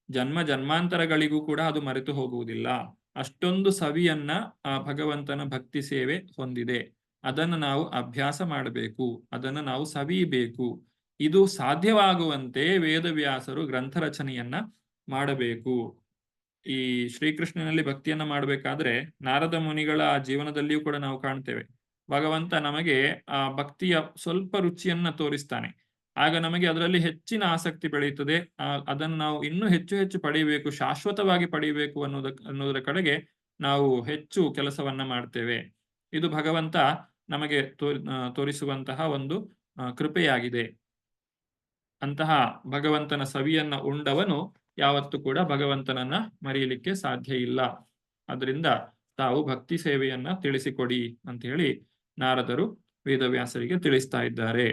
ಜನ್ಮ ಜನ್ಮಾಂತರಗಳಿಗೂ ಕೂಡ ಅದು ಮರೆತು ಹೋಗುವುದಿಲ್ಲ. ಅಷ್ಟೊಂದು ಸವಿಯನ್ನ ಆ ಭಗವಂತನ ಭಕ್ತಿ ಸೇವೆ ಹೊಂದಿದೆ. ಅದನ್ನು ನಾವು ಅಭ್ಯಾಸ ಮಾಡಬೇಕು, ಅದನ್ನು ನಾವು ಸವಿಯಬೇಕು. ಇದು ಸಾಧ್ಯವಾಗುವಂತೆ ವೇದವ್ಯಾಸರು ಗ್ರಂಥ ರಚನೆಯನ್ನ ಮಾಡಬೇಕು. ಈ ಶ್ರೀಕೃಷ್ಣನಲ್ಲಿ ಭಕ್ತಿಯನ್ನ ಮಾಡಬೇಕಾದ್ರೆ ನಾರದ ಮುನಿಗಳ ಜೀವನದಲ್ಲಿಯೂ ಕೂಡ ನಾವು ಕಾಣ್ತೇವೆ. ಭಗವಂತ ನಮಗೆ ಆ ಭಕ್ತಿಯ ಸ್ವಲ್ಪ ರುಚಿಯನ್ನ ತೋರಿಸ್ತಾನೆ. ಆಗ ನಮಗೆ ಅದರಲ್ಲಿ ಹೆಚ್ಚಿನ ಆಸಕ್ತಿ ಬೆಳೆಯುತ್ತದೆ. ಅದನ್ನು ನಾವು ಇನ್ನೂ ಹೆಚ್ಚು ಹೆಚ್ಚು ಪಡೆಯಬೇಕು, ಶಾಶ್ವತವಾಗಿ ಪಡೆಯಬೇಕು ಅನ್ನೋದರ ಕಡೆಗೆ ನಾವು ಹೆಚ್ಚು ಕೆಲಸವನ್ನ ಮಾಡ್ತೇವೆ. ಇದು ಭಗವಂತ ನಮಗೆ ತೋರಿಸುವಂತಹ ಒಂದು ಕೃಪೆಯಾಗಿದೆ. ಅಂತಹ ಭಗವಂತನ ಸವಿಯನ್ನ ಉಂಡವನು ಯಾವತ್ತೂ ಕೂಡ ಭಗವಂತನನ್ನ ಮರೆಯಲಿಕ್ಕೆ ಸಾಧ್ಯ ಇಲ್ಲ. ಅದರಿಂದ ತಾವು ಭಕ್ತಿ ಸೇವೆಯನ್ನ ತಿಳಿಸಿಕೊಡಿ ಅಂತ ಹೇಳಿ ನಾರದರು ವೇದವ್ಯಾಸರಿಗೆ ತಿಳಿಸ್ತಾ ಇದ್ದಾರೆ.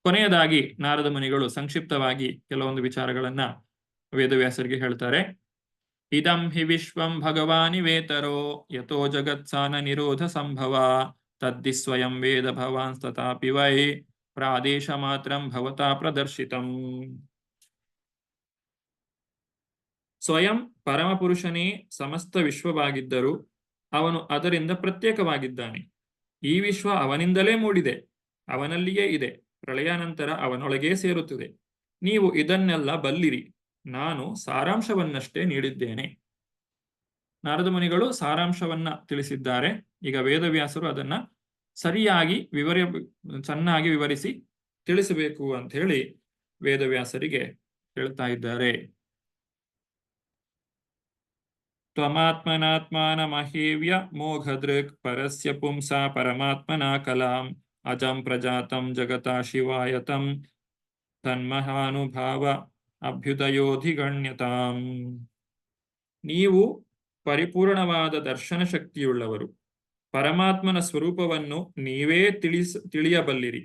ಕೊನೆಯದಾಗಿ ನಾರದ ಮುನಿಗಳು ಸಂಕ್ಷಿಪ್ತವಾಗಿ ಕೆಲವೊಂದು ವಿಚಾರಗಳನ್ನ ವೇದವ್ಯಾಸರಿಗೆ ಹೇಳ್ತಾರೆ. ಇದಂ ಹಿ ವಿಶ್ವಂ ಭಗವಾನಿ ವೇತರೋ ಯಥೋ ಜಗತ್ಸಾನ ನಿರೋಧ ಸಂಭವ ತದ್ದಿ ಸ್ವಯಂ ವೇದ ಭವಾನ್ ತಥಾಪಿ ವೈ ಪ್ರಾದೇಶ ಮಾತ್ರಂ ಭವತಾ ಪ್ರದರ್ಶಿತಂ. ಸ್ವಯಂ ಪರಮಪುರುಷನೇ ಸಮಸ್ತ ವಿಶ್ವವಾಗಿದ್ದರೂ ಅವನು ಅದರಿಂದ ಪ್ರತ್ಯೇಕವಾಗಿದ್ದಾನೆ. ಈ ವಿಶ್ವ ಅವನಿಂದಲೇ ಮೂಡಿದೆ, ಅವನಲ್ಲಿಯೇ ಇದೆ, ಪ್ರಳಯಾನಂತರ ಅವನೊಳಗೇ ಸೇರುತ್ತದೆ. ನೀವು ಇದನ್ನೆಲ್ಲ ಬಲ್ಲಿರಿ, ನಾನು ಸಾರಾಂಶವನ್ನಷ್ಟೇ ನೀಡಿದ್ದೇನೆ. ನಾರದ ಮುನಿಗಳು ಸಾರಾಂಶವನ್ನ ತಿಳಿಸಿದ್ದಾರೆ. ಈಗ ವೇದವ್ಯಾಸರು ಅದನ್ನ ಸರಿಯಾಗಿ ಚೆನ್ನಾಗಿ ವಿವರಿಸಿ ತಿಳಿಸಬೇಕು ಅಂತ ಹೇಳಿ ವೇದವ್ಯಾಸರಿಗೆ ಹೇಳ್ತಾ ಇದ್ದಾರೆ. ತ್ವಮಾತ್ಮನಾತ್ಮಾನ ಮಹೇವ್ಯ ಮೋಘದೃಕ್ ಪರಸ್ಯ ಪುಂಸಾ ಪರಮಾತ್ಮನ ಕಲಾಂ ಅಜಂ ಪ್ರಜಾತಂ ಜಗತಾ ಶಿವಾಯತಂ ತನ್ಮಹಾನುಭಾವ ಅಭ್ಯುದಯೋಧಿಗಣ್ಯತಾಂ. ನೀವು ಪರಿಪೂರ್ಣವಾದ ದರ್ಶನ ಶಕ್ತಿಯುಳ್ಳವರು. ಪರಮಾತ್ಮನ ಸ್ವರೂಪವನ್ನು ನೀವೇ ತಿಳಿಯಬಲ್ಲಿರಿ,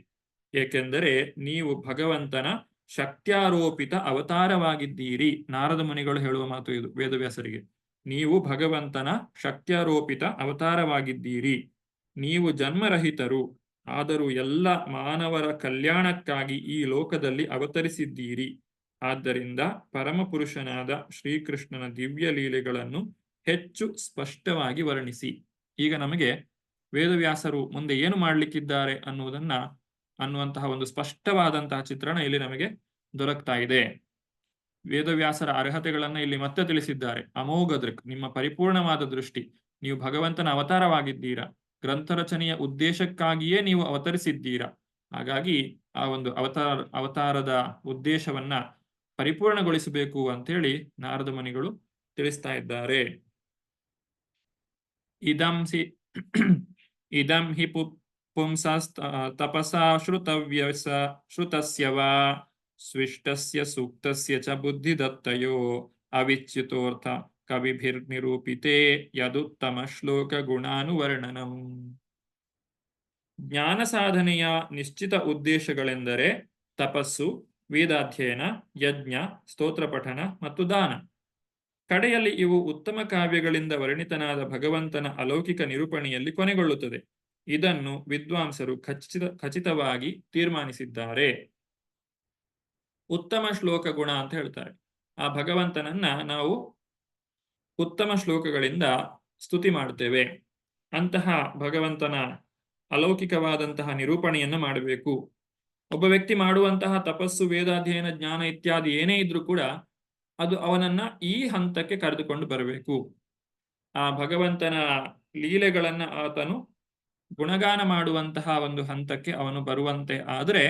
ಏಕೆಂದರೆ ನೀವು ಭಗವಂತನ ಶಕ್ತ್ಯಾರೋಪಿತ ಅವತಾರವಾಗಿದ್ದೀರಿ. ನಾರದ ಮುನಿಗಳು ಹೇಳುವ ಮಾತು ಇದು ವೇದವ್ಯಾಸರಿಗೆ. ನೀವು ಭಗವಂತನ ಶಕ್ತ್ಯಾರೋಪಿತ ಅವತಾರವಾಗಿದ್ದೀರಿ. ನೀವು ಜನ್ಮರಹಿತರು, ಆದರೂ ಎಲ್ಲ ಮಾನವರ ಕಲ್ಯಾಣಕ್ಕಾಗಿ ಈ ಲೋಕದಲ್ಲಿ ಅವತರಿಸಿದ್ದೀರಿ. ಆದ್ದರಿಂದ ಪರಮಪುರುಷನಾದ ಶ್ರೀಕೃಷ್ಣನ ದಿವ್ಯ ಲೀಲೆಗಳನ್ನು ಹೆಚ್ಚು ಸ್ಪಷ್ಟವಾಗಿ ವರ್ಣಿಸಿ. ಈಗ ನಮಗೆ ವೇದವ್ಯಾಸರು ಮುಂದೆ ಏನು ಮಾಡಲಿಕ್ಕಿದ್ದಾರೆ ಅನ್ನುವಂತಹ ಒಂದು ಸ್ಪಷ್ಟವಾದಂತಹ ಚಿತ್ರಣ ಇಲ್ಲಿ ನಮಗೆ ದೊರಕ್ತಾ ಇದೆ. ವೇದವ್ಯಾಸರ ಅರ್ಹತೆಗಳನ್ನ ಇಲ್ಲಿ ಮತ್ತೆ ತಿಳಿಸಿದ್ದಾರೆ. ಅಮೋಘ ದೃಕ್, ನಿಮ್ಮ ಪರಿಪೂರ್ಣವಾದ ದೃಷ್ಟಿ, ನೀವು ಭಗವಂತನ ಅವತಾರವಾಗಿದ್ದೀರಾ, ಗ್ರಂಥ ರಚನೆಯ ಉದ್ದೇಶಕ್ಕಾಗಿಯೇ ನೀವು ಅವತರಿಸಿದ್ದೀರಾ. ಹಾಗಾಗಿ ಆ ಒಂದು ಅವತಾರದ ಉದ್ದೇಶವನ್ನ ಪರಿಪೂರ್ಣಗೊಳಿಸಬೇಕು ಅಂತೇಳಿ ನಾರದ ಮುನಿಗಳು ತಿಳಿಸ್ತಾ ಇದ್ದಾರೆ. ಇದಂ ಹಿ ಪುಂಸಾಸ್ ತಪಸಾ ಶ್ರುತಸ್ಯ ವಾ ಸ್ವಿಷ್ಟಸ್ಯ ಸೂಕ್ತಸ್ಯ ಚ ಬುದ್ಧಿದತ್ತಯೋ ಅವಿಚ್ಯುತೋರ್ಥ ಕವಿಭಿರ್ನಿರೂಪಿತೇ ಯದುತ್ತಮ ಶ್ಲೋಕ ಗುಣಾನುವರ್ಣನಂ. ಜ್ಞಾನ ಸಾಧನೆಯ ನಿಶ್ಚಿತ ಉದ್ದೇಶಗಳೆಂದರೆ ತಪಸ್ಸು, ವೇದಾಧ್ಯಯನ, ಯಜ್ಞ, ಸ್ತೋತ್ರ ಪಠನ ಮತ್ತು ದಾನ. ಕಡೆಯಲ್ಲಿ ಇವು ಉತ್ತಮ ಕಾವ್ಯಗಳಿಂದ ವರ್ಣಿತನಾದ ಭಗವಂತನ ಅಲೌಕಿಕ ನಿರೂಪಣೆಯಲ್ಲಿ ಕೊನೆಗೊಳ್ಳುತ್ತದೆ. ಇದನ್ನು ವಿದ್ವಾಂಸರು ಖಚಿತವಾಗಿ ತೀರ್ಮಾನಿಸಿದ್ದಾರೆ. ಉತ್ತಮ ಶ್ಲೋಕ ಗುಣ ಅಂತ ಹೇಳ್ತಾರೆ. ಆ ಭಗವಂತನನ್ನ ನಾವು ಉತ್ತಮ ಶ್ಲೋಕಗಳಿಂದ ಸ್ತುತಿ ಮಾಡ್ತೇವೆ. ಅಂತಹ ಭಗವಂತನ ಅಲೌಕಿಕವಾದಂತಹ ನಿರೂಪಣೆಯನ್ನ ಮಾಡಬೇಕು. ಒಬ್ಬ ವ್ಯಕ್ತಿ ಮಾಡುವಂತಹ ತಪಸ್ಸು, ವೇದಾಧ್ಯಯನ, ಜ್ಞಾನ ಇತ್ಯಾದಿ ಏನೇ ಇದ್ರೂ ಕೂಡ ಅದು ಅವನನ್ನ ಈ ಹಂತಕ್ಕೆ ಕರೆದುಕೊಂಡು ಬರಬೇಕು. ಆ ಭಗವಂತನ ಲೀಲೆಗಳನ್ನ ಆತನು ಗುಣಗಾನ ಮಾಡುವಂತಹ ಒಂದು ಹಂತಕ್ಕೆ ಅವನು ಬರುವಂತೆ ಆದರೆ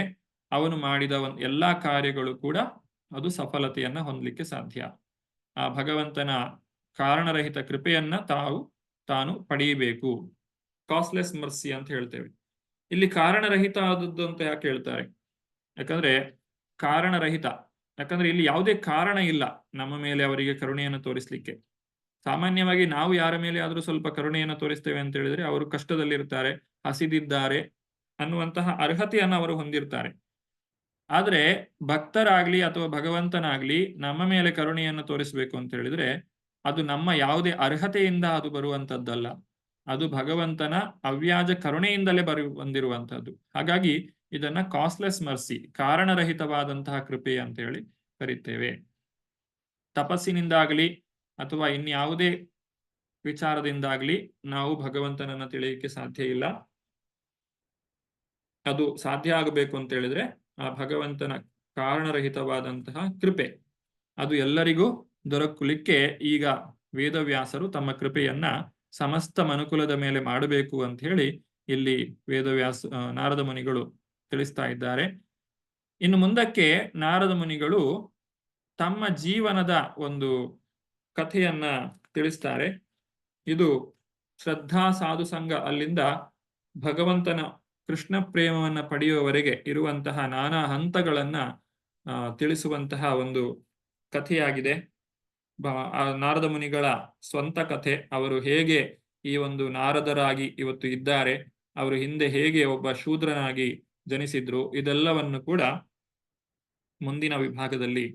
ಅವನು ಮಾಡಿದ ಎಲ್ಲಾ ಕಾರ್ಯಗಳು ಕೂಡ ಅದು ಸಫಲತೆಯನ್ನ ಹೊಂದಲಿಕ್ಕೆ ಸಾಧ್ಯ. ಆ ಭಗವಂತನ ಕಾರಣರಹಿತ ಕೃಪೆಯನ್ನ ತಾನು ಪಡೆಯಬೇಕು. ಕಾಸ್ಟ್ಲೆಸ್ ಮರ್ಸಿ ಅಂತ ಹೇಳ್ತೇವೆ. ಇಲ್ಲಿ ಕಾರಣರಹಿತ ಆದದ್ದು ಅಂತ ಯಾಕೆ ಹೇಳ್ತಾರೆ? ಯಾಕಂದ್ರೆ ಕಾರಣರಹಿತ, ಯಾಕಂದ್ರೆ ಇಲ್ಲಿ ಯಾವುದೇ ಕಾರಣ ಇಲ್ಲ ನಮ್ಮ ಮೇಲೆ ಅವರಿಗೆ ಕರುಣೆಯನ್ನು ತೋರಿಸ್ಲಿಕ್ಕೆ. ಸಾಮಾನ್ಯವಾಗಿ ನಾವು ಯಾರ ಮೇಲೆ ಆದ್ರೂ ಸ್ವಲ್ಪ ಕರುಣೆಯನ್ನು ತೋರಿಸ್ತೇವೆ ಅಂತ ಹೇಳಿದ್ರೆ ಅವರು ಕಷ್ಟದಲ್ಲಿರ್ತಾರೆ, ಹಸಿದಿದ್ದಾರೆ ಅನ್ನುವಂತಹ ಅರ್ಹತೆಯನ್ನು ಅವರು ಹೊಂದಿರ್ತಾರೆ. ಆದ್ರೆ ಭಕ್ತರಾಗ್ಲಿ ಅಥವಾ ಭಗವಂತನಾಗ್ಲಿ ನಮ್ಮ ಮೇಲೆ ಕರುಣೆಯನ್ನು ತೋರಿಸ್ಬೇಕು ಅಂತ ಹೇಳಿದ್ರೆ ಅದು ನಮ್ಮ ಯಾವುದೇ ಅರ್ಹತೆಯಿಂದ ಅದು ಬರುವಂತದ್ದಲ್ಲ. ಅದು ಭಗವಂತನ ಅವ್ಯಾಜ ಕರುಣೆಯಿಂದಲೇ ಬಂದಿರುವಂತಹದ್ದು. ಹಾಗಾಗಿ ಇದನ್ನ ಕಾಸ್ಟ್ಲೆಸ್ ಮರ್ಸಿ, ಕಾರಣರಹಿತವಾದಂತಹ ಕೃಪೆ ಅಂತ ಹೇಳಿ ಕರೀತೇವೆ. ತಪಸ್ಸಿನಿಂದಾಗಲಿ ಅಥವಾ ಇನ್ಯಾವುದೇ ವಿಚಾರದಿಂದಾಗ್ಲಿ ನಾವು ಭಗವಂತನನ್ನ ತಿಳಿಯಕ್ಕೆ ಸಾಧ್ಯ ಇಲ್ಲ. ಅದು ಸಾಧ್ಯ ಆಗಬೇಕು ಅಂತ ಹೇಳಿದ್ರೆ ಆ ಭಗವಂತನ ಕಾರಣರಹಿತವಾದಂತಹ ಕೃಪೆ ಅದು ಎಲ್ಲರಿಗೂ ದೊರಕಲಿಕ್ಕೆ ಈಗ ವೇದವ್ಯಾಸರು ತಮ್ಮ ಕೃಪೆಯನ್ನ ಸಮಸ್ತ ಮನುಕುಲದ ಮೇಲೆ ಮಾಡಬೇಕು ಅಂತ ಹೇಳಿ ಇಲ್ಲಿ ನಾರದ ಮುನಿಗಳು ತಿಳಿಸ್ತಾ ಇದ್ದಾರೆ. ಇನ್ನು ಮುಂದಕ್ಕೆ ನಾರದ ಮುನಿಗಳು ತಮ್ಮ ಜೀವನದ ಒಂದು ಕಥೆಯನ್ನ ತಿಳಿಸ್ತಾರೆ. ಇದು ಶ್ರದ್ಧಾ ಸಾಧು ಸಂಘ ಅಲ್ಲಿಂದ ಭಗವಂತನ ಕೃಷ್ಣ ಪ್ರೇಮವನ್ನ ಪಡೆಯುವವರೆಗೆ ಇರುವಂತಹ ನಾನಾ ಹಂತಗಳನ್ನ ತಿಳಿಸುವಂತಹ ಒಂದು ಕಥೆಯಾಗಿದೆ. ನಾರದ ಮುನಿಗಳ ಸ್ವಂತ ಕಥೆ, ಅವರು ಹೇಗೆ ಈ ಒಂದು ನಾರದರಾಗಿ ಇವತ್ತು ಇದ್ದಾರೆ, ಅವರು ಹಿಂದೆ ಹೇಗೆ ಒಬ್ಬ ಶೂದ್ರನಾಗಿ ಜನಿಸಿದ್ರು, ಇದೆಲ್ಲವನ್ನು ಕೂಡ ಮುಂದಿನ ವಿಭಾಗದಲ್ಲಿ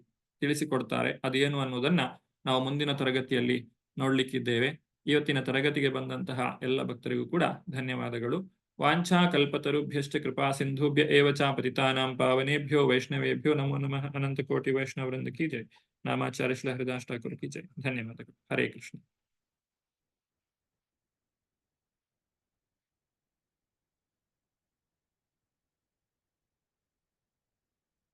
ತಿಳಿಸಿಕೊಡ್ತಾರೆ. ಅದೇನು ಅನ್ನೋದನ್ನ ನಾವು ಮುಂದಿನ ತರಗತಿಯಲ್ಲಿ ನೋಡ್ಲಿಕ್ಕಿದ್ದೇವೆ. ಇವತ್ತಿನ ತರಗತಿಗೆ ಬಂದಂತಹ ಎಲ್ಲ ಭಕ್ತರಿಗೂ ಕೂಡ ಧನ್ಯವಾದಗಳು. ವಾಂಛಾ ಕಲ್ಪತರುಭ್ಯಶ್ಚ ಕೃಪಾ ಸಿಂಧುಭ್ಯ ಏವ ಚ ಪತಿತಾನಾಂ ಪಾವನೇಭ್ಯೋ ವೈಷ್ಣವೇಭ್ಯೋ ನಮೋ ನಮಃ. ಅನಂತ ಕೋಟಿ ವೈಷ್ಣವವೃಂದ ಕಿ ಜೈ. ನಾಮಾಚಾರ್ಯ ಶ್ರೀ ಹರಿದಾಸ್ ಠಾಕೂರ್ ಕಿ ಜೈ. ಧನ್ಯವಾದಗಳು. ಹರೇ ಕೃಷ್ಣ.